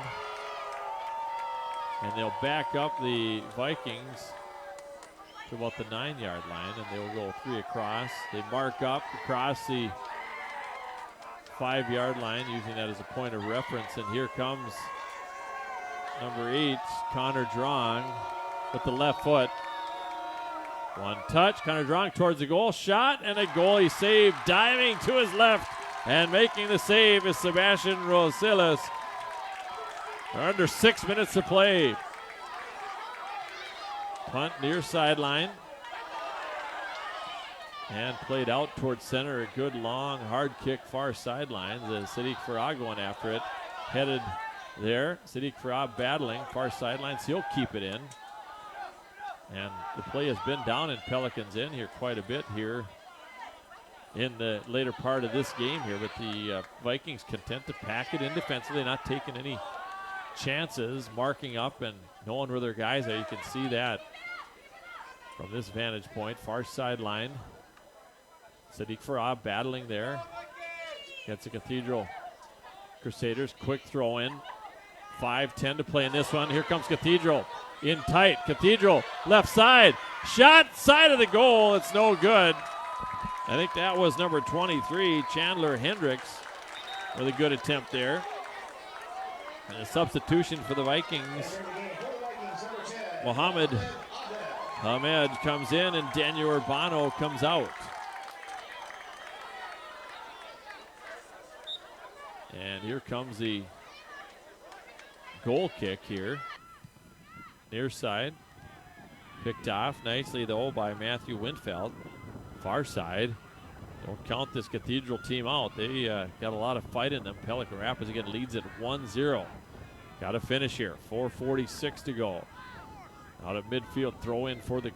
Speaker 1: And they'll back up the Vikings to about the 9-yard line, and they will go 3 across. They mark up across the 5-yard line, using that as a point of reference. And here comes number 8, Connor Drong, with the left foot. One touch, Connor Drong towards the goal, shot, and a goalie save, diving to his left, and making the save is Sebastian Rosiles. Under 6 minutes to play. Punt near sideline. And played out towards center. A good long hard kick far sideline. The Sadiq Farah going after it. Headed there. Sadiq Farah battling far sidelines. He'll keep it in. And the play has been down and Pelicans in here quite a bit here in the later part of this game here. But the Vikings content to pack it in defensively, not taking any chances, marking up and knowing where their guys are. You can see that from this vantage point. Far sideline. Sadiq Farah battling there. Gets the Cathedral Crusaders. Quick throw in. 5:10 to play in this one. Here comes Cathedral. In tight. Cathedral left side. Shot side of the goal. It's no good. I think that was number 23, Chandler Hendricks, with a good attempt there. And a substitution for the Vikings. Mohammed Ahmed comes in and Daniel Urbano comes out. And here comes the goal kick here. Near side. Picked off nicely, though, by Matthew Winfeld. Far side. Don't count this Cathedral team out. They got a lot of fight in them. Pelican Rapids again leads at 1-0. Got to finish here. 4:46 to go. Out of midfield, throw in for the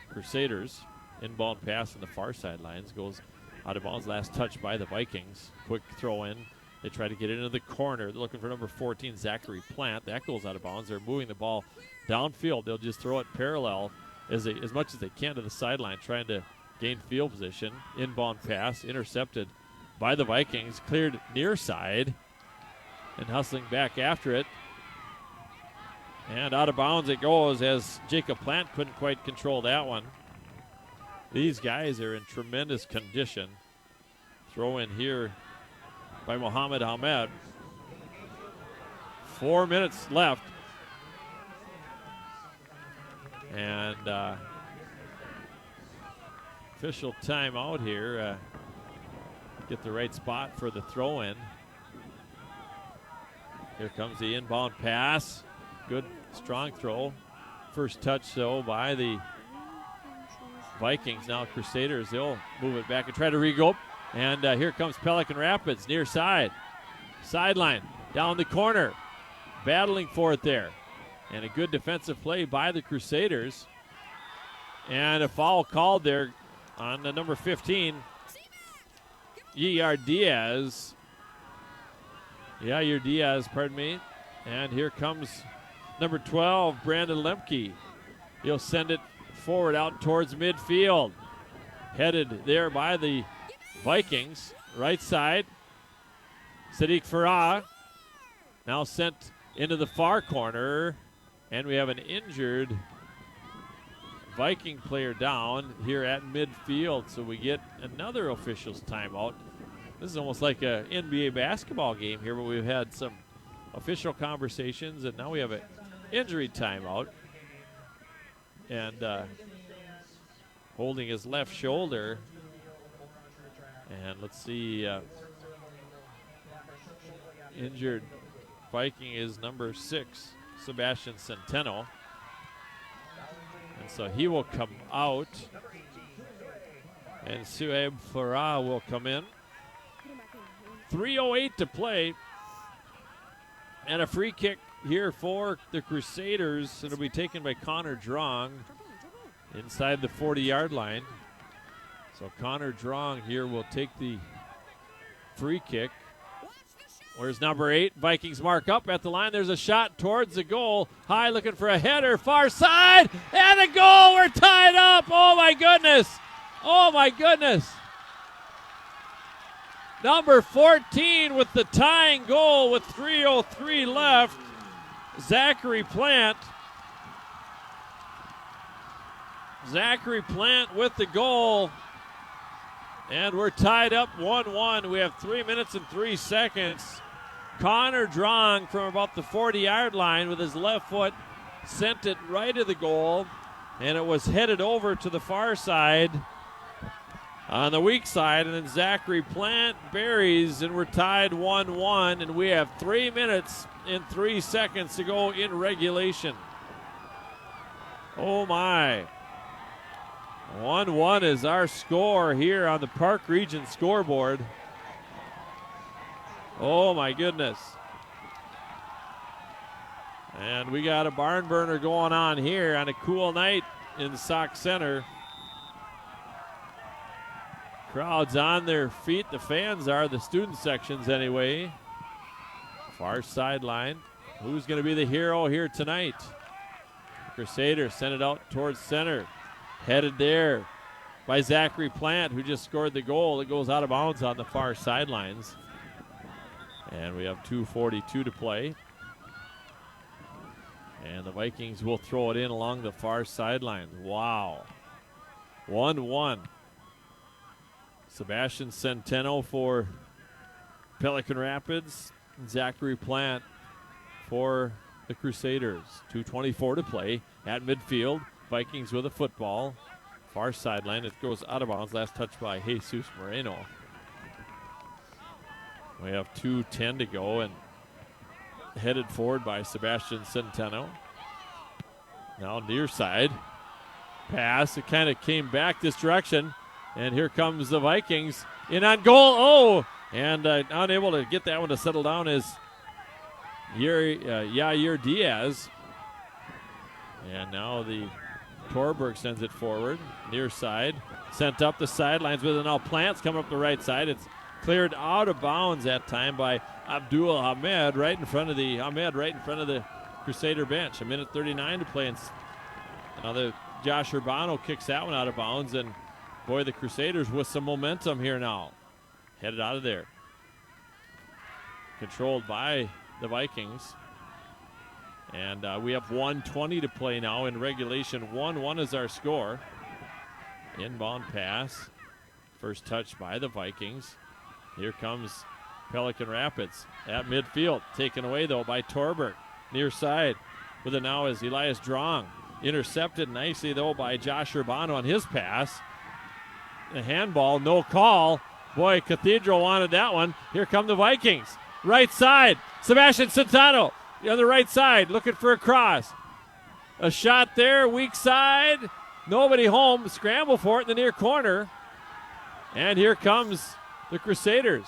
Speaker 1: Crusaders. Inbound pass on the far sidelines. Goes out of bounds. Last touch by the Vikings. Quick throw in. They try to get into the corner. They're looking for number 14, Zachary Plant. That goes out of bounds. They're moving the ball downfield. They'll just throw it parallel as much as they can to the sideline, trying to gain field position. Inbound pass intercepted by the Vikings. Cleared near side. and hustling back after it. And out of bounds it goes as Jacob Plant couldn't quite control that one. These guys are in tremendous condition. Throw in here by Mohammed Ahmed. 4 minutes left. And official timeout here. Get the right spot for the throw in. Here comes the inbound pass. Good, strong throw. First touch, though, by the Vikings. Now Crusaders, they'll move it back and try to regroup. And here comes Pelican Rapids, near side. Sideline, down the corner. Battling for it there. And a good defensive play by the Crusaders. And a foul called there on the number 15, Yair Diaz. Yair Diaz, pardon me. And here comes number 12, Brandon Lemke. He'll send it forward out towards midfield. Headed there by the Vikings. Right side, Sadiq Farah. Now sent into the far corner. And we have an injured Viking player down here at midfield. So we get another official's timeout. This is almost like an NBA basketball game here, but we've had some official conversations, and now we have an injury timeout. And holding his left shoulder. And let's see, injured Viking is number 6, Sebastian Centeno. And so he will come out. And Suhaib Farah will come in. 3:08 to play. And a free kick here for the Crusaders. It'll be taken by Connor Drong inside the 40-yard line. So Connor Drong here will take the free kick. Where's number 8? Vikings mark up at the line. There's a shot towards the goal. High looking for a header. Far side. And a goal. We're tied up. Oh, my goodness. Oh, my goodness. Number 14 with the tying goal with 3:03 left. Zachary Plant. Zachary Plant with the goal. And we're tied up 1-1. We have 3 minutes and 3 seconds. Connor Drong from about the 40-yard line with his left foot sent it right to the goal. And it was headed over to the far side on the weak side. And then Zachary Plant buries, and we're tied 1-1. And we have 3 minutes and 3 seconds to go in regulation. Oh, my. 1-1 is our score here on the Park Region scoreboard. Oh, my goodness. And we got a barn burner going on here on a cool night in Sauk Center. Crowds on their feet. The fans are, the student sections anyway. Far sideline. Who's going to be the hero here tonight? Crusaders send it out towards center. Headed there by Zachary Plant, who just scored the goal. It goes out of bounds on the far sidelines. And we have 2:42 to play. And the Vikings will throw it in along the far sidelines. Wow. 1-1. Sebastian Centeno for Pelican Rapids. Zachary Plant for the Crusaders. 2:24 to play at midfield. Vikings with a football. Far sideline. It goes out of bounds. Last touch by Jesus Moreno. We have 2:10 to go and headed forward by Sebastian Centeno. Now near side. Pass. It kind of came back this direction. And here comes the Vikings. In on goal. Oh! And unable to get that one to settle down is Yair Diaz. And now the Torberg sends it forward. Near side. Sent up the sidelines with it. Now Plant's coming up the right side. It's cleared out of bounds that time by Abdul Ahmed right in front of the Crusader bench. 1:39 to play. And now the Josh Urbano kicks that one out of bounds. And boy, the Crusaders with some momentum here now. Headed out of there. Controlled by the Vikings. And we have 1:20 to play now in regulation. 1-1 is our score. Inbound pass. First touch by the Vikings. Here comes Pelican Rapids at midfield. Taken away, though, by Torberg. Near side with it now is Elias Drong. Intercepted nicely, though, by Josh Urbano on his pass. The handball, no call. Boy, Cathedral wanted that one. Here come the Vikings. Right side, Sebastian Centano on the right side, looking for a cross. A shot there, weak side. Nobody home. Scramble for it in the near corner. And here comes the Crusaders.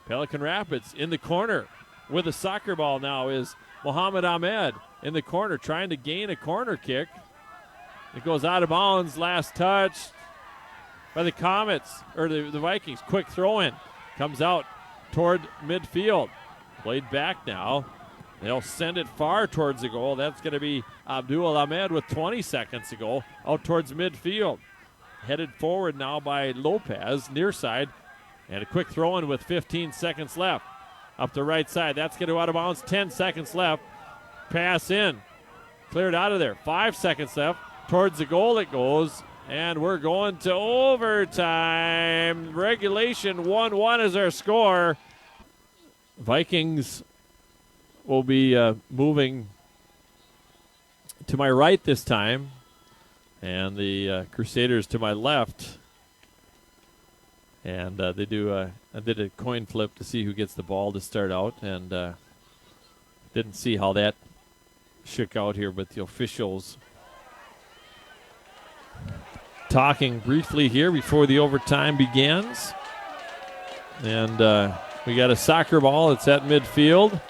Speaker 1: Pelican Rapids in the corner with a soccer ball now is Mohamed Ahmed in the corner trying to gain a corner kick. It goes out of bounds. Last touch by the Comets, or the Vikings. Quick throw in. Comes out toward midfield. Played back now. They'll send it far towards the goal. That's going to be Abdul Ahmed with 20 seconds to go out towards midfield. Headed forward now by Lopez, near side. And a quick throw in with 15 seconds left. Up the right side. That's going to go out of bounds. 10 seconds left. Pass in. Cleared out of there. 5 seconds left. Towards the goal it goes. And we're going to overtime. Regulation 1-1 is our score. Vikings will be moving to my right this time. And the Crusaders to my left. And they do I did a coin flip to see who gets the ball to start out. And didn't see how that shook out here, but the officials talking briefly here before the overtime begins. And we got a soccer ball. It's at midfield.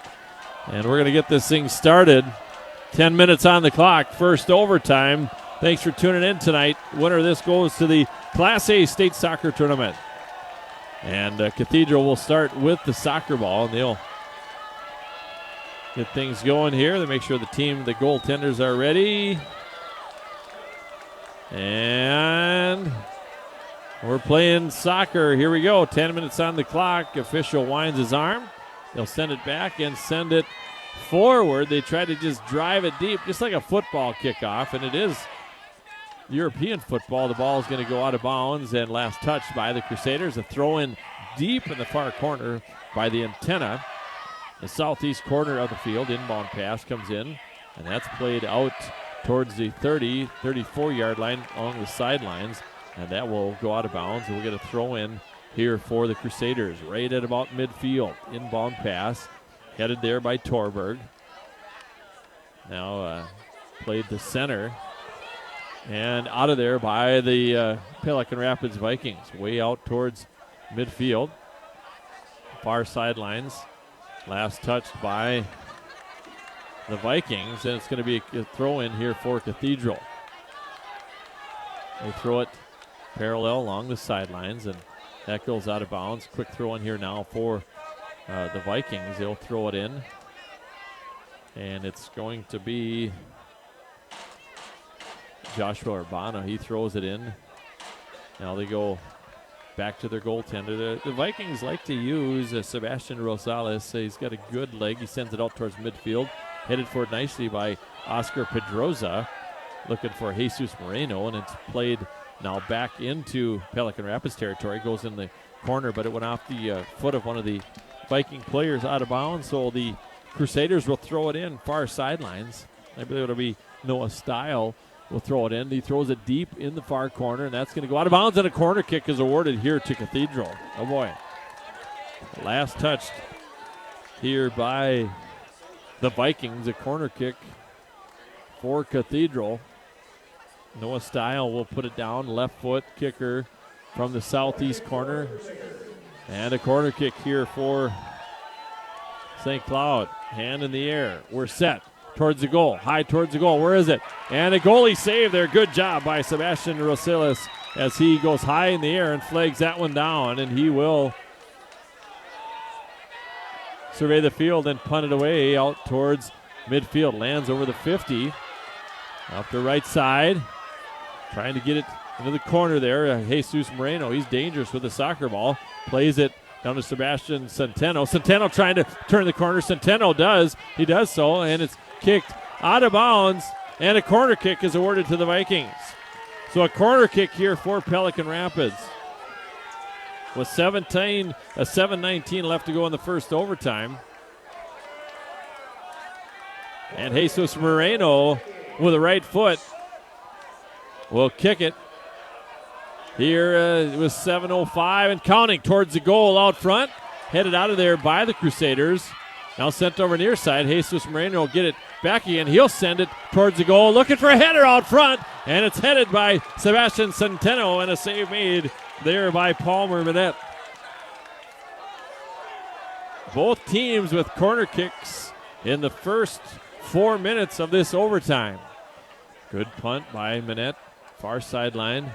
Speaker 1: And we're going to get this thing started. 10 minutes on the clock. First overtime. Thanks for tuning in tonight. Winner of this goes to the Class A State Soccer Tournament. And Cathedral will start with the soccer ball. And they'll get things going here. They make sure the goaltenders are ready. And we're playing soccer. Here we go. 10 minutes on the clock. Official winds his arm. They'll send it back and send it forward. They try to just drive it deep, just like a football kickoff, and it is European football. The ball is going to go out of bounds, and last touch by the Crusaders. A throw in deep in the far corner by the antenna. The southeast corner of the field. Inbound pass comes in, and that's played out towards the 30, 34-yard line along the sidelines, and that will go out of bounds. And we'll get a throw in here for the Crusaders, right at about midfield. Inbound pass, headed there by Torberg. Now played to center, and out of there by the Pelican Rapids Vikings, way out towards midfield. Far sidelines. Last touched by the Vikings, and it's going to be a throw in here for Cathedral. They throw it parallel along the sidelines, and that goes out of bounds. Quick throw in here now for the Vikings. They'll throw it in, and it's going to be Joshua Urbano. He throws it in. Now they go back to their goaltender. The Vikings like to use Sebastian Rosales. He's got a good leg. He sends it out towards midfield. Headed for it nicely by Oscar Pedroza. Looking for Jesus Moreno, and it's played now back into Pelican Rapids territory. Goes in the corner, but it went off the foot of one of the Viking players out of bounds. So the Crusaders will throw it in far sidelines. I believe it'll be Noah Stile will throw it in. He throws it deep in the far corner, and that's going to go out of bounds, and a corner kick is awarded here to Cathedral. Oh, boy. Last touched here by the Vikings. A corner kick for Cathedral. Noah Stile will put it down. Left foot kicker from the southeast corner. And a corner kick here for St. Cloud. Hand in the air. We're set towards the goal. High towards the goal. Where is it? And a goalie save there. Good job by Sebastian Rosilis as he goes high in the air and flags that one down. And he will survey the field and punt it away out towards midfield. Lands over the 50. Up the right side. Trying to get it into the corner there. Jesus Moreno, he's dangerous with the soccer ball. Plays it Down to Sebastian Centeno. Centeno trying to turn the corner. Centeno does. He does so, and it's kicked out of bounds, and a corner kick is awarded to the Vikings. So a corner kick here for Pelican Rapids. With 7:19 left to go in the first overtime. And Jesus Moreno with a right foot will kick it. Here it was 7:05 and counting towards the goal out front. Headed out of there by the Crusaders. Now sent over near side. Jesus Moreno will get it back again. He'll send it towards the goal. Looking for a header out front. And it's headed by Sebastian Centeno, and a save made there by Palmer Minette. Both teams with corner kicks in the first 4 minutes of this overtime. Good punt by Minette. Far sideline.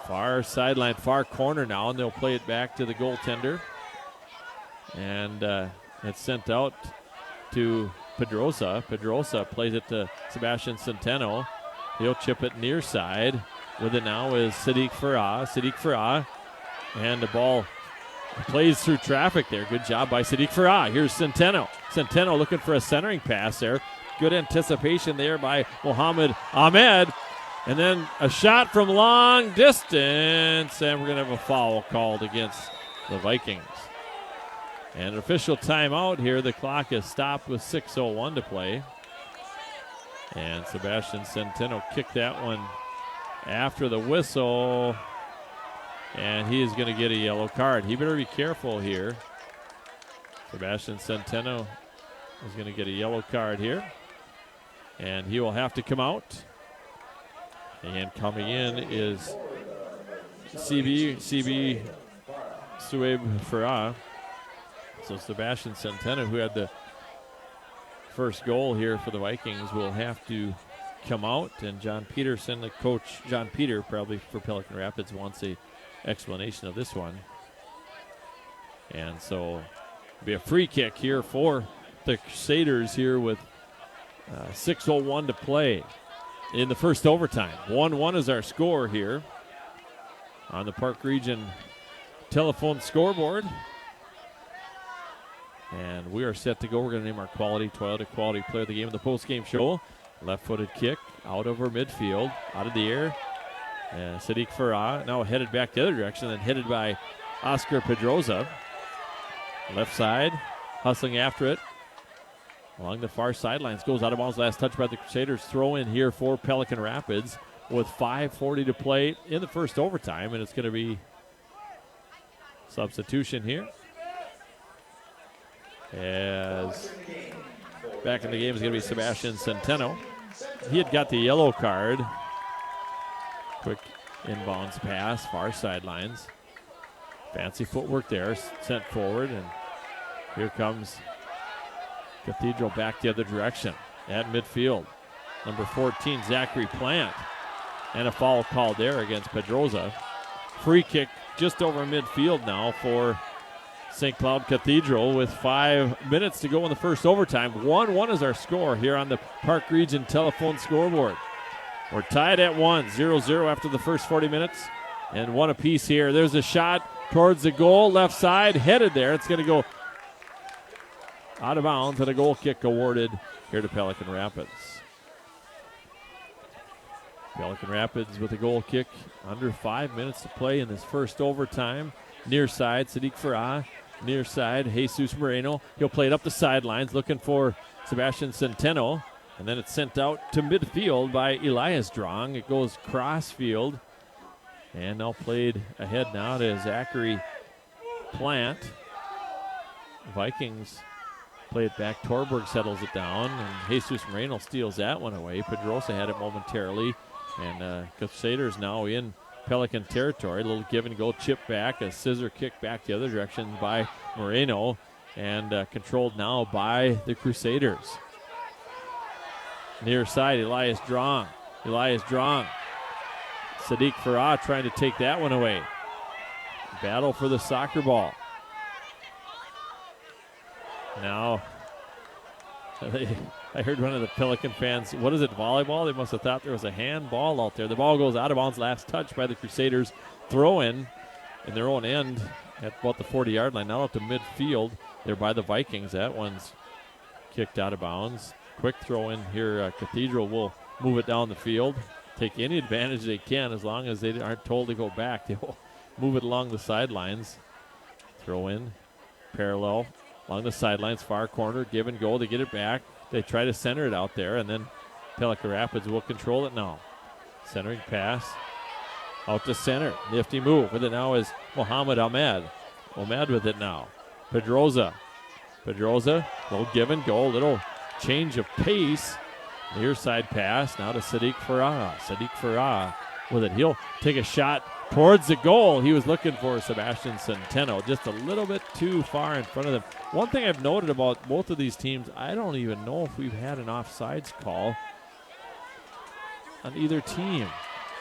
Speaker 1: Far sideline, far corner now, and they'll play it back to the goaltender. And it's sent out to Pedrosa. Pedrosa plays it to Sebastian Centeno. He'll chip it near side. With it now is Sadiq Farah. Sadiq Farah. And the ball plays through traffic there. Good job by Sadiq Farah. Here's Centeno. Centeno looking for a centering pass there. Good anticipation there by Mohammed Ahmed. And then a shot from long distance, and we're going to have a foul called against the Vikings. And an official timeout here. The clock is stopped with 6:01 to play. And Sebastian Centeno kicked that one after the whistle. And he is going to get a yellow card. He better be careful here. Sebastian Centeno is going to get a yellow card here. And he will have to come out. And coming in is CB Sueb Farah. So Sebastian Centeno, who had the first goal here for the Vikings, will have to come out. And John Peterson, the coach, John Peter, probably for Pelican Rapids, wants a explanation of this one. And so it'll be a free kick here for the Crusaders here with 6:01 to play in the first overtime. 1-1 is our score here on the Park Region telephone scoreboard. And we are set to go. We're going to name our Toyota Quality Player of the Game in the post-game show. Left-footed kick out over midfield, out of the air. Sadiq Farah now headed back the other direction, then headed by Oscar Pedrosa. Left side, hustling after it. Along the far sidelines, goes out of bounds. Last touch by the Crusaders. Throw in here for Pelican Rapids with 5:40 to play in the first overtime, and it's going to be substitution here. As back in the game is going to be Sebastian Centeno. He had got the yellow card. Quick inbounds pass, far sidelines. Fancy footwork there, sent forward, and here comes Cathedral back the other direction at midfield. Number 14, Zachary Plant. And a foul called there against Pedrosa. Free kick just over midfield now for St. Cloud Cathedral with 5 minutes to go in the first overtime. 1-1 is our score here on the Park Region telephone scoreboard. We're tied at 1, 0-0 after the first 40 minutes. And one apiece here. There's a shot towards the goal, left side, headed there. It's going to go out of bounds, and a goal kick awarded here to Pelican Rapids. Pelican Rapids with a goal kick. Under 5 minutes to play in this first overtime. Near side, Sadiq Farah. Near side, Jesus Moreno. He'll play it up the sidelines, looking for Sebastian Centeno. And then it's sent out to midfield by Elias Drong. It goes cross field. And now played ahead now to Zachary Plant. Vikings play it back. Torberg settles it down, and Jesus Moreno steals that one away. Pedrosa had it momentarily, and Crusaders now in Pelican territory. A little give and go, chip back, a scissor kick back the other direction by Moreno, and controlled now by the Crusaders. Near side, Elias Drong. Sadiq Farah trying to take that one away. Battle for the soccer ball. Now, I heard one of the Pelican fans, what is it, volleyball? They must have thought there was a handball out there. The ball goes out of bounds, last touch by the Crusaders. Throw in their own end, at about the 40-yard line. Now up to midfield. They're by the Vikings. That one's kicked out of bounds. Quick throw in here. Cathedral will move it down the field. Take any advantage they can as long as they aren't told to go back. They will move it along the sidelines. Throw in. Parallel along the sidelines. Far corner. Give and go. They get it back. They try to center it out there, and then Pelican Rapids will control it now. Centering pass. Out to center. Nifty move. With it now is Mohammed Ahmed. Ahmed with it now. Pedroza. Little give and go. Little change of pace. Near side pass. Now to Sadiq Farah with it. He'll take a shot towards the goal. He was looking for Sebastian Centeno. Just a little bit too far in front of them. One thing I've noted about both of these teams, I don't even know if we've had an offsides call on either team.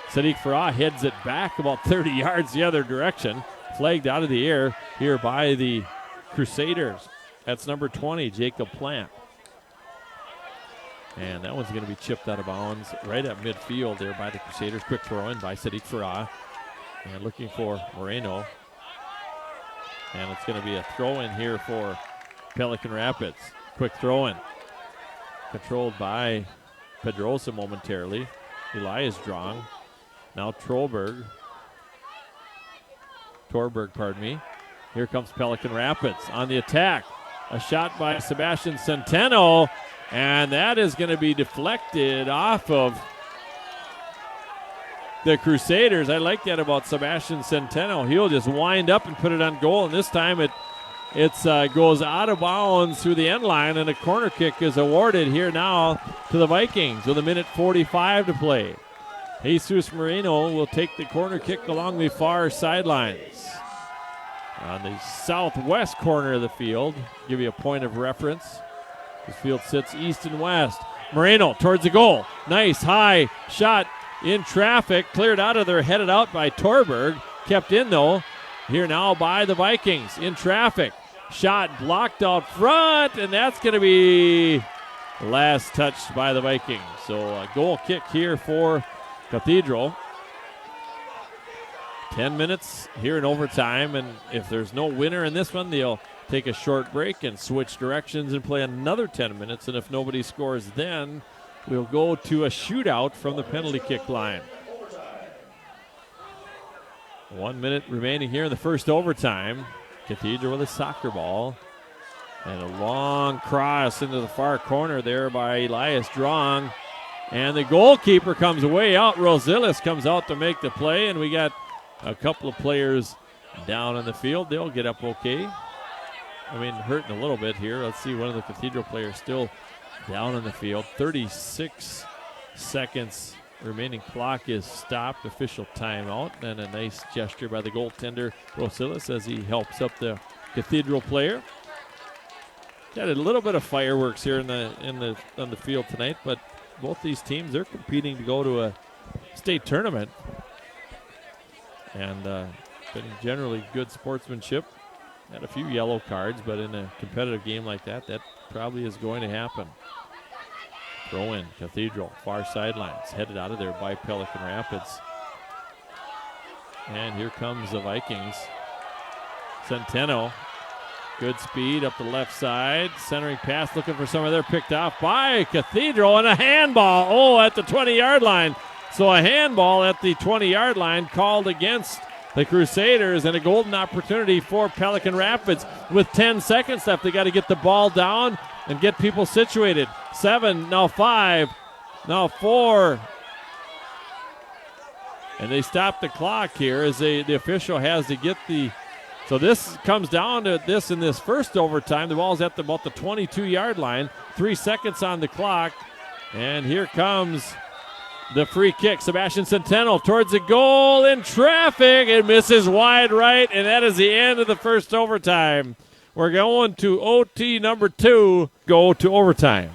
Speaker 1: Sadiq Farah heads it back about 30 yards the other direction. Flagged out of the air here by the Crusaders. That's number 20, Jacob Plant. And that one's going to be chipped out of bounds right at midfield there by the Crusaders. Quick throw in by Sadiq Farah. And looking for Moreno. And it's going to be a throw in here for Pelican Rapids. Quick throw in. Controlled by Pedrosa momentarily. Elias Drong. Now Torberg, pardon me. Here comes Pelican Rapids on the attack. A shot by Sebastian Centeno, and that is going to be deflected off of the Crusaders. I like that about Sebastian Centeno. He'll just wind up and put it on goal, and this time it goes out of bounds through the end line, and a corner kick is awarded here now to the Vikings with 1:45 to play. Jesus Moreno will take the corner kick along the far sidelines. On the southwest corner of the field, give you a point of reference. This field sits east and west. Moreno towards the goal. Nice high shot in traffic. Cleared out of there, headed out by Torberg. Kept in though. Here now by the Vikings in traffic. Shot blocked out front, and that's going to be last touched by the Vikings. So a goal kick here for Cathedral. 10 minutes here in overtime, and if there's no winner in this one, they'll take a short break and switch directions and play another 10 minutes, and if nobody scores then, we'll go to a shootout from the penalty kick line. 1 minute remaining here in the first overtime. Cathedral with a soccer ball, and a long cross into the far corner there by Elias Drong. And the goalkeeper comes way out. Rosilis comes out to make the play, and we got a couple of players down on the field. They'll get up okay. Hurting a little bit here. Let's see, one of the Cathedral players still down on the field. 36 seconds remaining. Clock is stopped. Official timeout. And a nice gesture by the goaltender, Rosilis, as he helps up the Cathedral player. Got a little bit of fireworks here on the field tonight, but both these teams, they're competing to go to a state tournament. And been generally good sportsmanship. Had a few yellow cards, but in a competitive game like that, that probably is going to happen. Throw in, Cathedral, far sidelines, headed out of there by Pelican Rapids. And here comes the Vikings. Centeno, good speed up the left side, centering pass, looking for some of there, picked off by Cathedral, and a handball, at the 20-yard line. So a handball at the 20-yard line called against the Crusaders, and a golden opportunity for Pelican Rapids. With 10 seconds left, they got to get the ball down and get people situated. 7, now 5, now 4. And they stop the clock here as the official has to get the... So this comes down to this in this first overtime. The ball's at about the 22-yard line. 3 seconds on the clock. And here comes the free kick. Sebastian Centeno towards the goal in traffic. It misses wide right, and that is the end of the first overtime. We're going to OT number 2, go to overtime.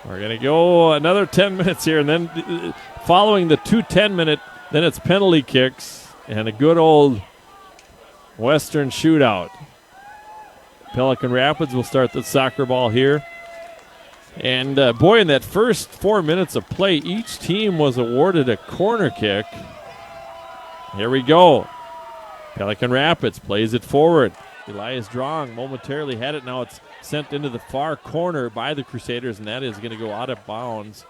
Speaker 1: We're going to go another 10 minutes here, and then following the 2 10-minute, then it's penalty kicks and a good old Western shootout. Pelican Rapids will start the soccer ball here. And, boy, in that first 4 minutes of play, each team was awarded a corner kick. Here we go. Pelican Rapids plays it forward. Elias Drong momentarily had it. Now it's sent into the far corner by the Crusaders, and that is going to go out of bounds.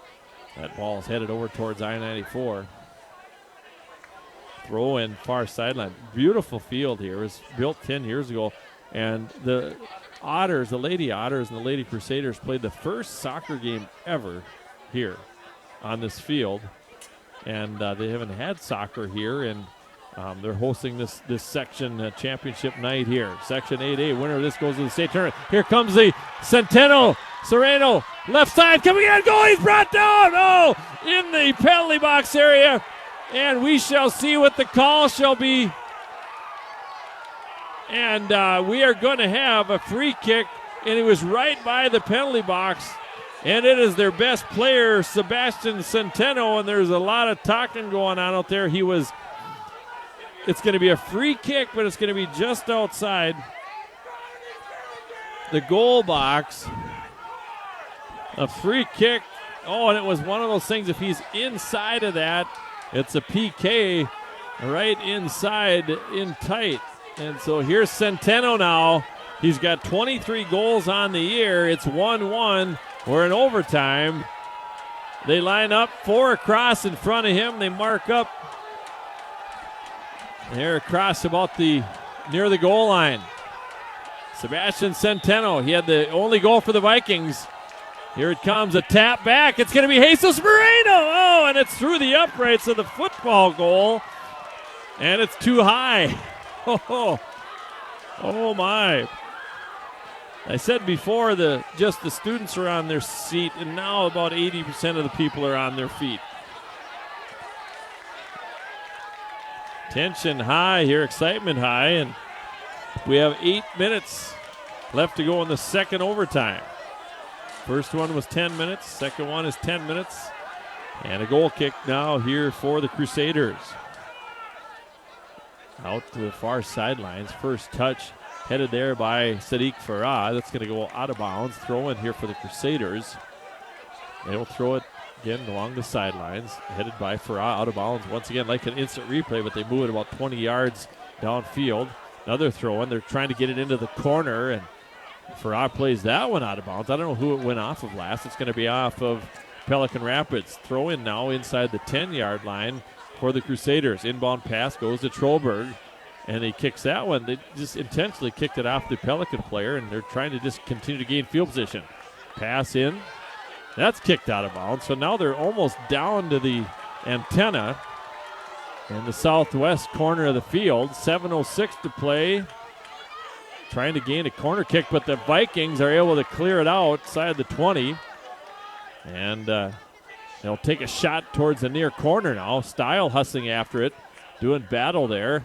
Speaker 1: That ball is headed over towards I-94. Throw in far sideline. Beautiful field here. It was built 10 years ago, and the Otters, the Lady Otters and the Lady Crusaders played the first soccer game ever here on this field, and they haven't had soccer here, and they're hosting this section championship night here. Section 8A, winner of this goes to the state tournament. Here comes the Centeno. Sereno, left side, coming in, goal, he's brought down, in the penalty box area, and we shall see what the call shall be. And we are going to have a free kick, and it was right by the penalty box, and it is their best player, Sebastian Centeno, and there's a lot of talking going on out there. It's going to be a free kick, but it's going to be just outside the goal box. A free kick. And it was one of those things, if he's inside of that, it's a PK right inside in tight. And so here's Centeno now. He's got 23 goals on the year. It's 1-1. We're in overtime. They line up 4 across in front of him. They mark up. They're across about near the goal line. Sebastian Centeno, he had the only goal for the Vikings. Here it comes, a tap back. It's going to be Jesus Moreno. And it's through the uprights of the football goal. And it's too high. Oh my. I said before just the students are on their seat, and now about 80% of the people are on their feet. Tension high here, excitement high, and we have 8 minutes left to go in the second overtime. First one was 10 minutes, second one is 10 minutes, and a goal kick now here for the Crusaders. Out to the far sidelines, first touch headed there by Sadiq Farah. That's going to go out of bounds. Throw in here for the Crusaders. They'll throw it again along the sidelines, headed by Farah, out of bounds once again, like an instant replay, but they move it about 20 yards downfield. Another throw in. They're trying to get it into the corner, and Farah plays that one out of bounds. I don't know who it went off of last. It's going to be off of Pelican Rapids. Throw in now inside the 10-yard line for the Crusaders. Inbound pass goes to Trollberg, and he kicks that one. They just intentionally kicked it off the Pelican player, and they're trying to just continue to gain field position. Pass in. That's kicked out of bounds. So now they're almost down to the antenna in the southwest corner of the field. 7:06 to play. Trying to gain a corner kick, but the Vikings are able to clear it outside the 20. And they'll take a shot towards the near corner now. Style hustling after it, doing battle there.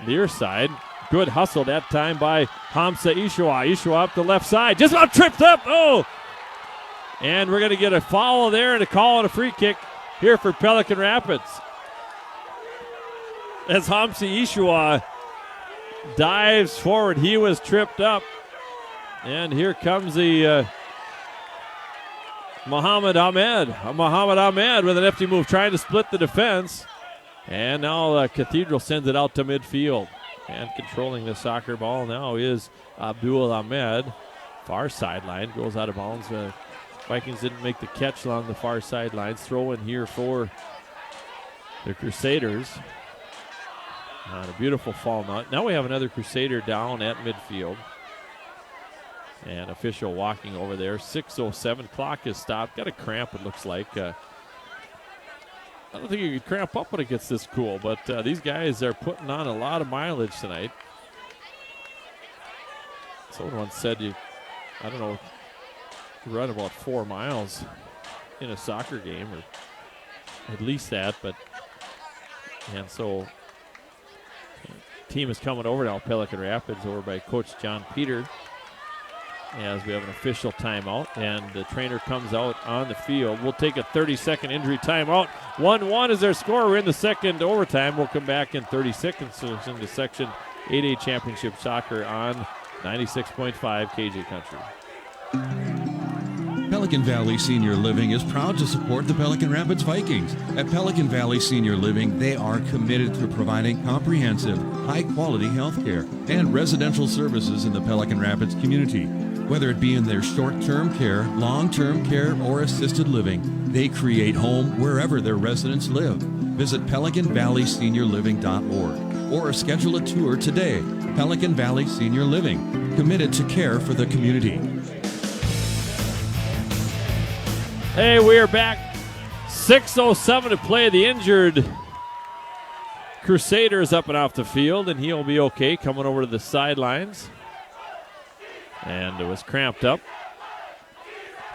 Speaker 1: Near side. Good hustle that time by Hamza Ishua. Ishua up the left side. Just about tripped up. And we're going to get a foul there and a call on a free kick here for Pelican Rapids. As Hamza Ishua dives forward, he was tripped up. And here comes the Muhammad Ahmed. Muhammad Ahmed with an empty move trying to split the defense. And now Cathedral sends it out to midfield. And controlling the soccer ball now is Abdul Ahmed. Far sideline, goes out of bounds. Vikings didn't make the catch along the far sidelines. Throw in here for the Crusaders. A beautiful fall. Now we have another Crusader down at midfield. And official walking over there. 6:07, clock is stopped. Got a cramp, it looks like. I don't think you could cramp up when it gets this cool, but these guys are putting on a lot of mileage tonight. Someone once said you run about 4 miles in a soccer game, or at least that, and so team is coming over now, Pelican Rapids, over by Coach John Peter, as we have an official timeout, and the trainer comes out on the field. We'll take a 30-second injury timeout. 1-1 is their score. We're in the second overtime. We'll come back in 30 seconds into Section 8A Championship Soccer on 96.5 KJ Country.
Speaker 5: Pelican Valley Senior Living is proud to support the Pelican Rapids Vikings. At Pelican Valley Senior Living, they are committed to providing comprehensive, high-quality health care and residential services in the Pelican Rapids community. Whether it be in their short-term care, long-term care, or assisted living, they create home wherever their residents live. Visit PelicanValleySeniorLiving.org or schedule a tour today. Pelican Valley Senior Living, committed to care for the community.
Speaker 1: Hey, we are back. 6:07 to play. The injured Crusaders up and off the field, and he'll be okay coming over to the sidelines. And it was cramped up.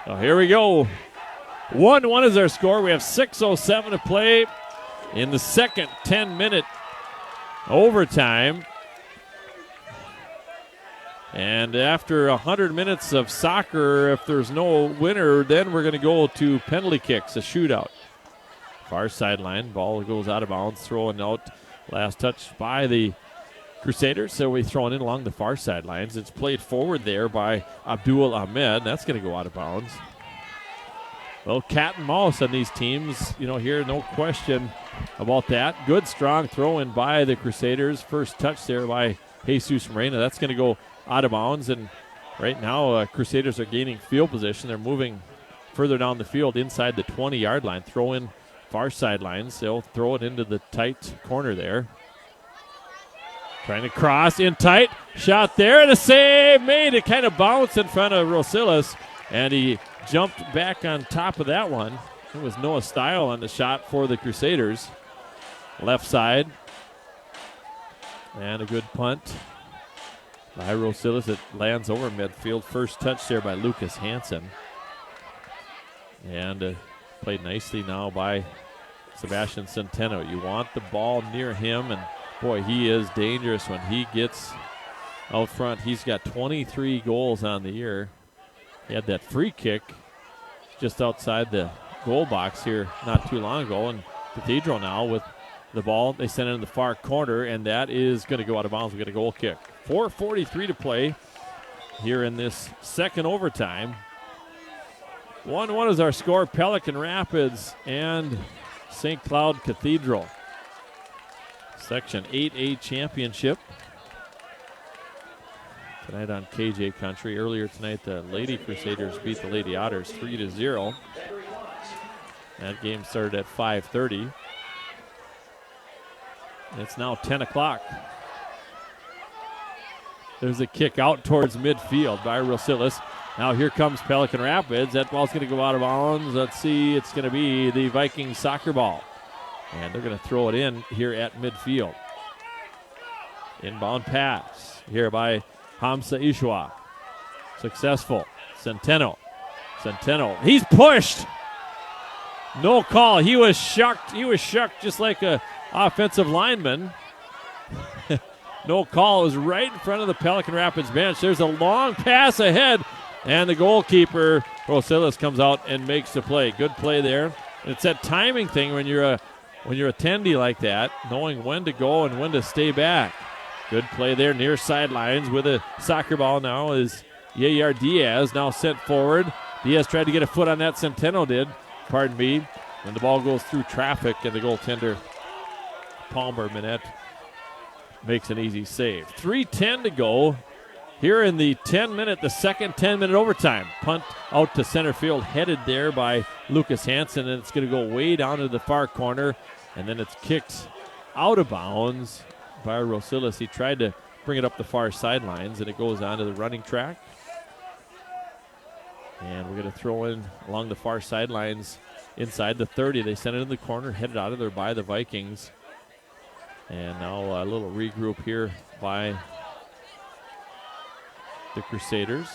Speaker 1: So here we go. 1-1 is our score. We have 6:07 to play in the second 10-minute overtime. And after 100 minutes of soccer, if there's no winner, then we're going to go to penalty kicks, a shootout. Far sideline, ball goes out of bounds, thrown out. Last touch by the Crusaders, so we throw it in along the far sidelines. It's played forward there by Abdul Ahmed. That's going to go out of bounds. Well, cat and mouse on these teams, here, no question about that. Good, strong throw in by the Crusaders. First touch there by Jesus Moreno. That's going to go out of bounds, and right now Crusaders are gaining field position. They're moving further down the field inside the 20-yard line. Throw in far sidelines. They'll throw it into the tight corner there. Trying to cross in tight. Shot there, and a save made. It kind of bounced in front of Rosilis, and he jumped back on top of that one. It was Noah Style on the shot for the Crusaders. Left side. And a good punt by Rosilis. It lands over midfield. First touch there by Lucas Hansen. And played nicely now by Sebastian Centeno. You want the ball near him, and boy, he is dangerous when he gets out front. He's got 23 goals on the year. He had that free kick just outside the goal box here not too long ago. And Cathedral now with the ball. They send it in the far corner, and that is going to go out of bounds. We get a goal kick. 4:43 to play here in this second overtime. 1-1 is our score. Pelican Rapids and St. Cloud Cathedral. Section 8A championship tonight on KJ Country. Earlier tonight, the Lady Crusaders beat the Lady Otters 3-0. That game started at 5:30. It's now 10 o'clock. There's a kick out towards midfield by Rosilis. Now here comes Pelican Rapids. That ball's going to go out of bounds. Let's see. It's going to be the Vikings soccer ball. And they're going to throw it in here at midfield. Inbound pass here by Hamza Ishwa. Successful. Centeno. He's pushed. No call. He was shucked. Just like a offensive lineman. No call. It was right in front of the Pelican Rapids bench. There's a long pass ahead, and the goalkeeper, Rosilis, comes out and makes the play. Good play there. It's that timing thing when you're a attendee like that, knowing when to go and when to stay back. Good play there near sidelines with a soccer ball now is Yayar Diaz, now sent forward. Diaz tried to get a foot on that. Centeno did, pardon me. And the ball goes through traffic, and the goaltender, Palmer Minette, makes an easy save. 3:10 to go here in the second 10-minute overtime. Punt out to center field, headed there by Lucas Hansen, and it's going to go way down to the far corner, and then it's kicked out of bounds by Rosilis. He tried to bring it up the far sidelines, and it goes onto the running track. And we're going to throw in along the far sidelines inside the 30. They send it in the corner, headed out of there by the Vikings. And now a little regroup here by the Crusaders.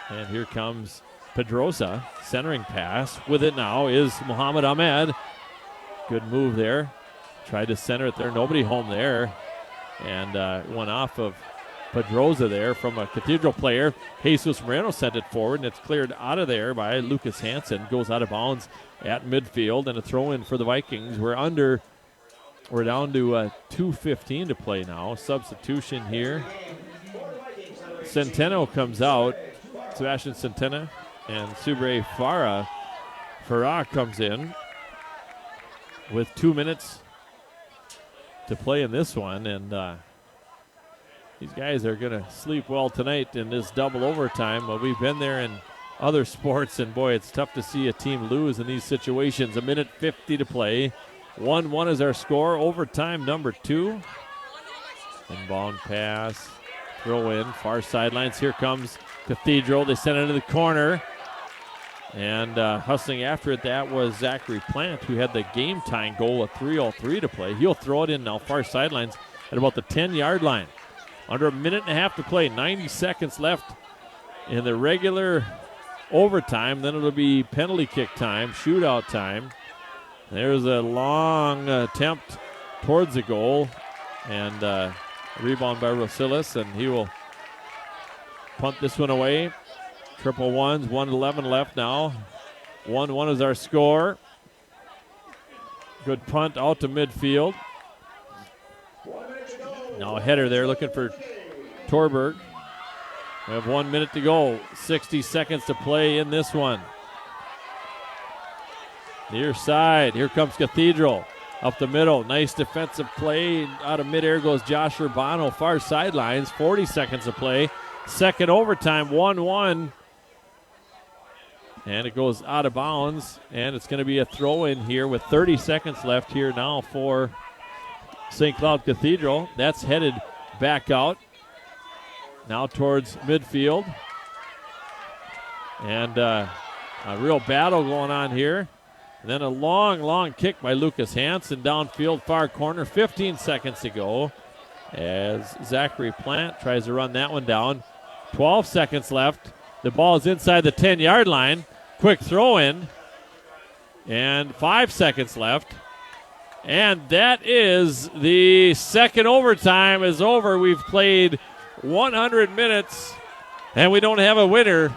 Speaker 1: And here comes Pedrosa, centering pass. With it now is Muhammad Ahmed. Good move there. Tried to center it there. Nobody home there. And one off of Pedrosa there from a Cathedral player. Jesus Moreno sent it forward, and it's cleared out of there by Lucas Hansen. Goes out of bounds at midfield, and a throw in for the Vikings. We're down to 2:15 to play now. Substitution here. Centeno comes out. Sebastian Centeno And Subre Farah comes in with 2 minutes to play in this one. And these guys are going to sleep well tonight in this double overtime. Well, we've been there in other sports, and boy, it's tough to see a team lose in these situations. 1:50 to play. 1-1 is our score. Overtime number 2. Inbound pass. Throw in. Far sidelines. Here comes Cathedral. They send it into the corner. And hustling after it, that was Zachary Plant, who had the game-tying goal of 3:03 to play. He'll throw it in now, far sidelines, at about the 10-yard line. Under a minute and a half to play, 90 seconds left in the regular overtime. Then it'll be penalty kick time, shootout time. There's a long attempt towards the goal, and rebound by Rosilis, and he will punt this one away. Triple ones, 1:11 left now. 1-1 is our score. Good punt out to midfield. Now a header there looking for Torberg. We have 1 minute to go. 60 seconds to play in this one. Near side. Here comes Cathedral. Up the middle. Nice defensive play. Out of midair goes Josh Urbano. Far sidelines. 40 seconds to play. Second overtime. 1-1. And it goes out of bounds. And it's going to be a throw in here with 30 seconds left here now for St. Cloud Cathedral. That's headed back out. Now towards midfield. And a real battle going on here. And then a long kick by Lucas Hansen downfield, far corner. 15 seconds to go as Zachary Plant tries to run that one down. 12 seconds left. The ball is inside the 10-yard line. Quick throw in. And 5 seconds left. And that is the second overtime is over. We've played 100 minutes, and we don't have a winner.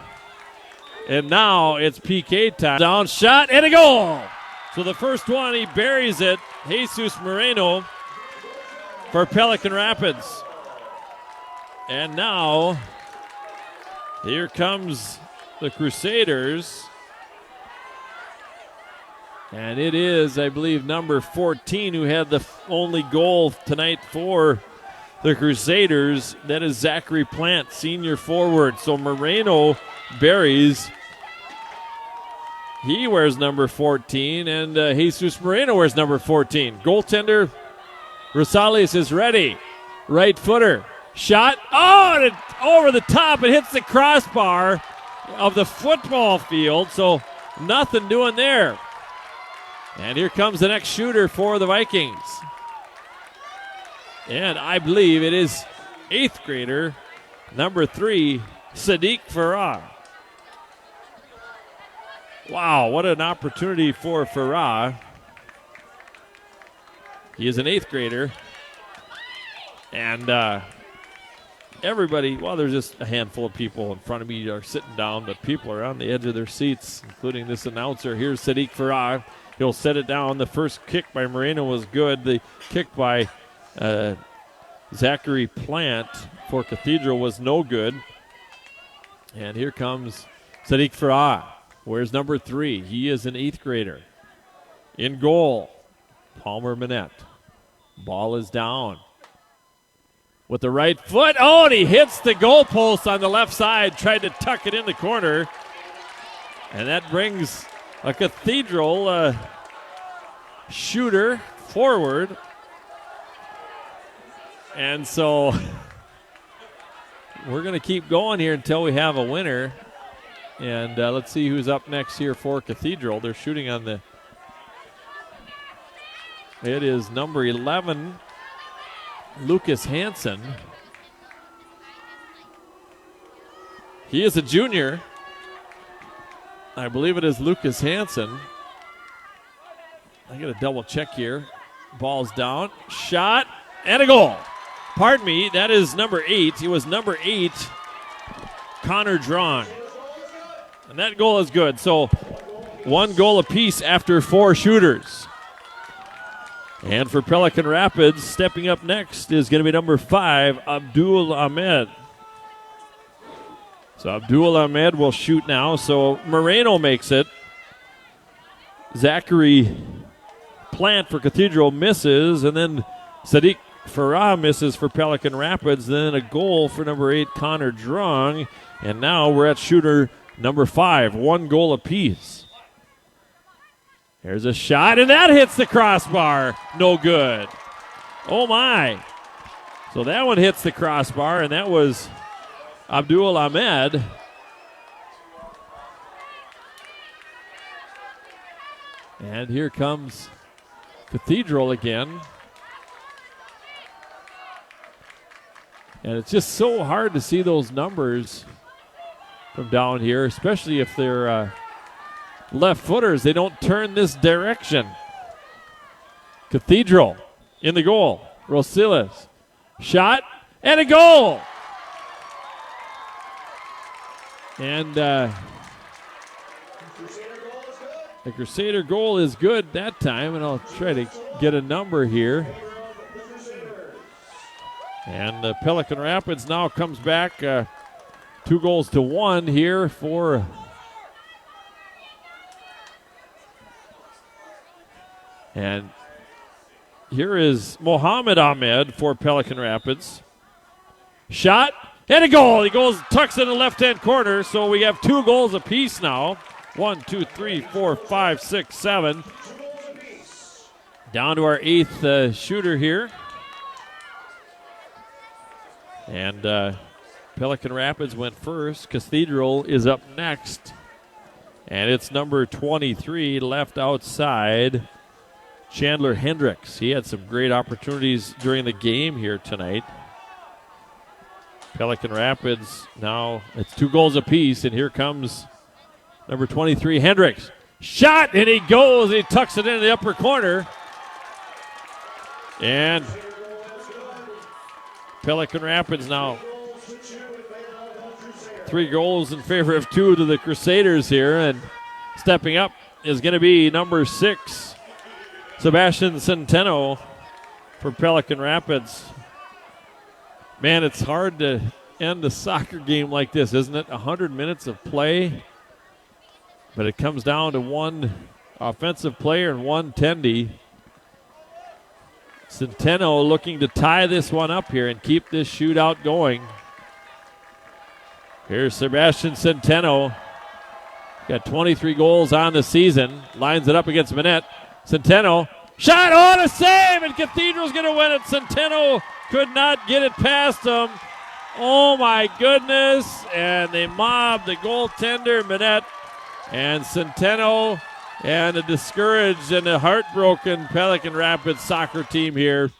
Speaker 1: And now it's PK time. Down shot and a goal. So the first one, he buries it. Jesus Moreno for Pelican Rapids. And now here comes the Crusaders. And it is, I believe, number 14 who had the only goal tonight for the Crusaders. That is Zachary Plant, senior forward. So Moreno buries. He wears number 14, and Jesus Moreno wears number 14. Goaltender Rosales is ready. Right footer. Shot. Oh, and over the top. It hits the crossbar of the football field, so nothing doing there. And here comes the next shooter for the Vikings. And I believe it is 8th grader, number 3, Sadiq Farah. Wow, what an opportunity for Farah. He is an 8th grader. And everybody, well, there's just a handful of people in front of me are sitting down, but people are on the edge of their seats, including this announcer. Here's Sadiq Farah. He'll set it down. The first kick by Moreno was good. The kick by Zachary Plant for Cathedral was no good. And here comes Sadiq Farah. Where's number 3? He is an 8th grader. In goal, Palmer Manette. Ball is down. With the right foot. Oh, and he hits the goalpost on the left side. Tried to tuck it in the corner. And that brings a Cathedral shooter forward. And so we're going to keep going here until we have a winner. And let's see who's up next here for Cathedral. They're shooting on the... It is number 11, Lucas Hansen. He is a junior. I believe it is Lucas Hansen. I got to double check here. Ball's down. Shot and a goal. Pardon me, that is number 8. It was number 8, Connor Drawn. And that goal is good. So 1 goal apiece after 4 shooters. And for Pelican Rapids, stepping up next is going to be number 5, Abdul Ahmed. So Abdul Ahmed will shoot now. So Moreno makes it. Zachary Plant for Cathedral misses, and then Sadiq Farah misses for Pelican Rapids. Then a goal for number 8, Connor Drung. And now we're at shooter number 5, 1 goal apiece. There's a shot, and that hits the crossbar. No good. Oh, my. So that one hits the crossbar, and that was Abdul Ahmed. And here comes Cathedral again. And it's just so hard to see those numbers from down here, especially if they're left footers. They don't turn this direction. Cathedral in the goal. Rosiles. Shot and a goal. And the Crusader goal is good that time, and I'll try to get a number here. And Pelican Rapids now comes back 2-1 here for and here is Mohammed Ahmed for Pelican Rapids. Shot and a goal. He tucks in the left-hand corner, so we have 2 goals apiece now. 1, 2, 3, 4, 5, 6, 7. Down to our 8th shooter here. And Pelican Rapids went first. Cathedral is up next. And it's number 23 left outside, Chandler Hendricks. He had some great opportunities during the game here tonight. Pelican Rapids now, it's 2 goals apiece, and here comes number 23, Hendricks. Shot, and he goes. He tucks it in the upper corner. And Pelican Rapids now 3 goals in favor of 2 to the Crusaders here. And stepping up is going to be number 6, Sebastian Centeno for Pelican Rapids. Man, it's hard to end a soccer game like this, isn't it? 100 minutes of play. But it comes down to 1 offensive player and 1 tendy. Centeno looking to tie this one up here and keep this shootout going. Here's Sebastian Centeno. Got 23 goals on the season. Lines it up against Manette. Centeno. Shot on a save, and Cathedral's going to win it. Centeno could not get it past him. Oh, my goodness. And they mobbed the goaltender, Manette. And Centeno and a discouraged and a heartbroken Pelican Rapids soccer team here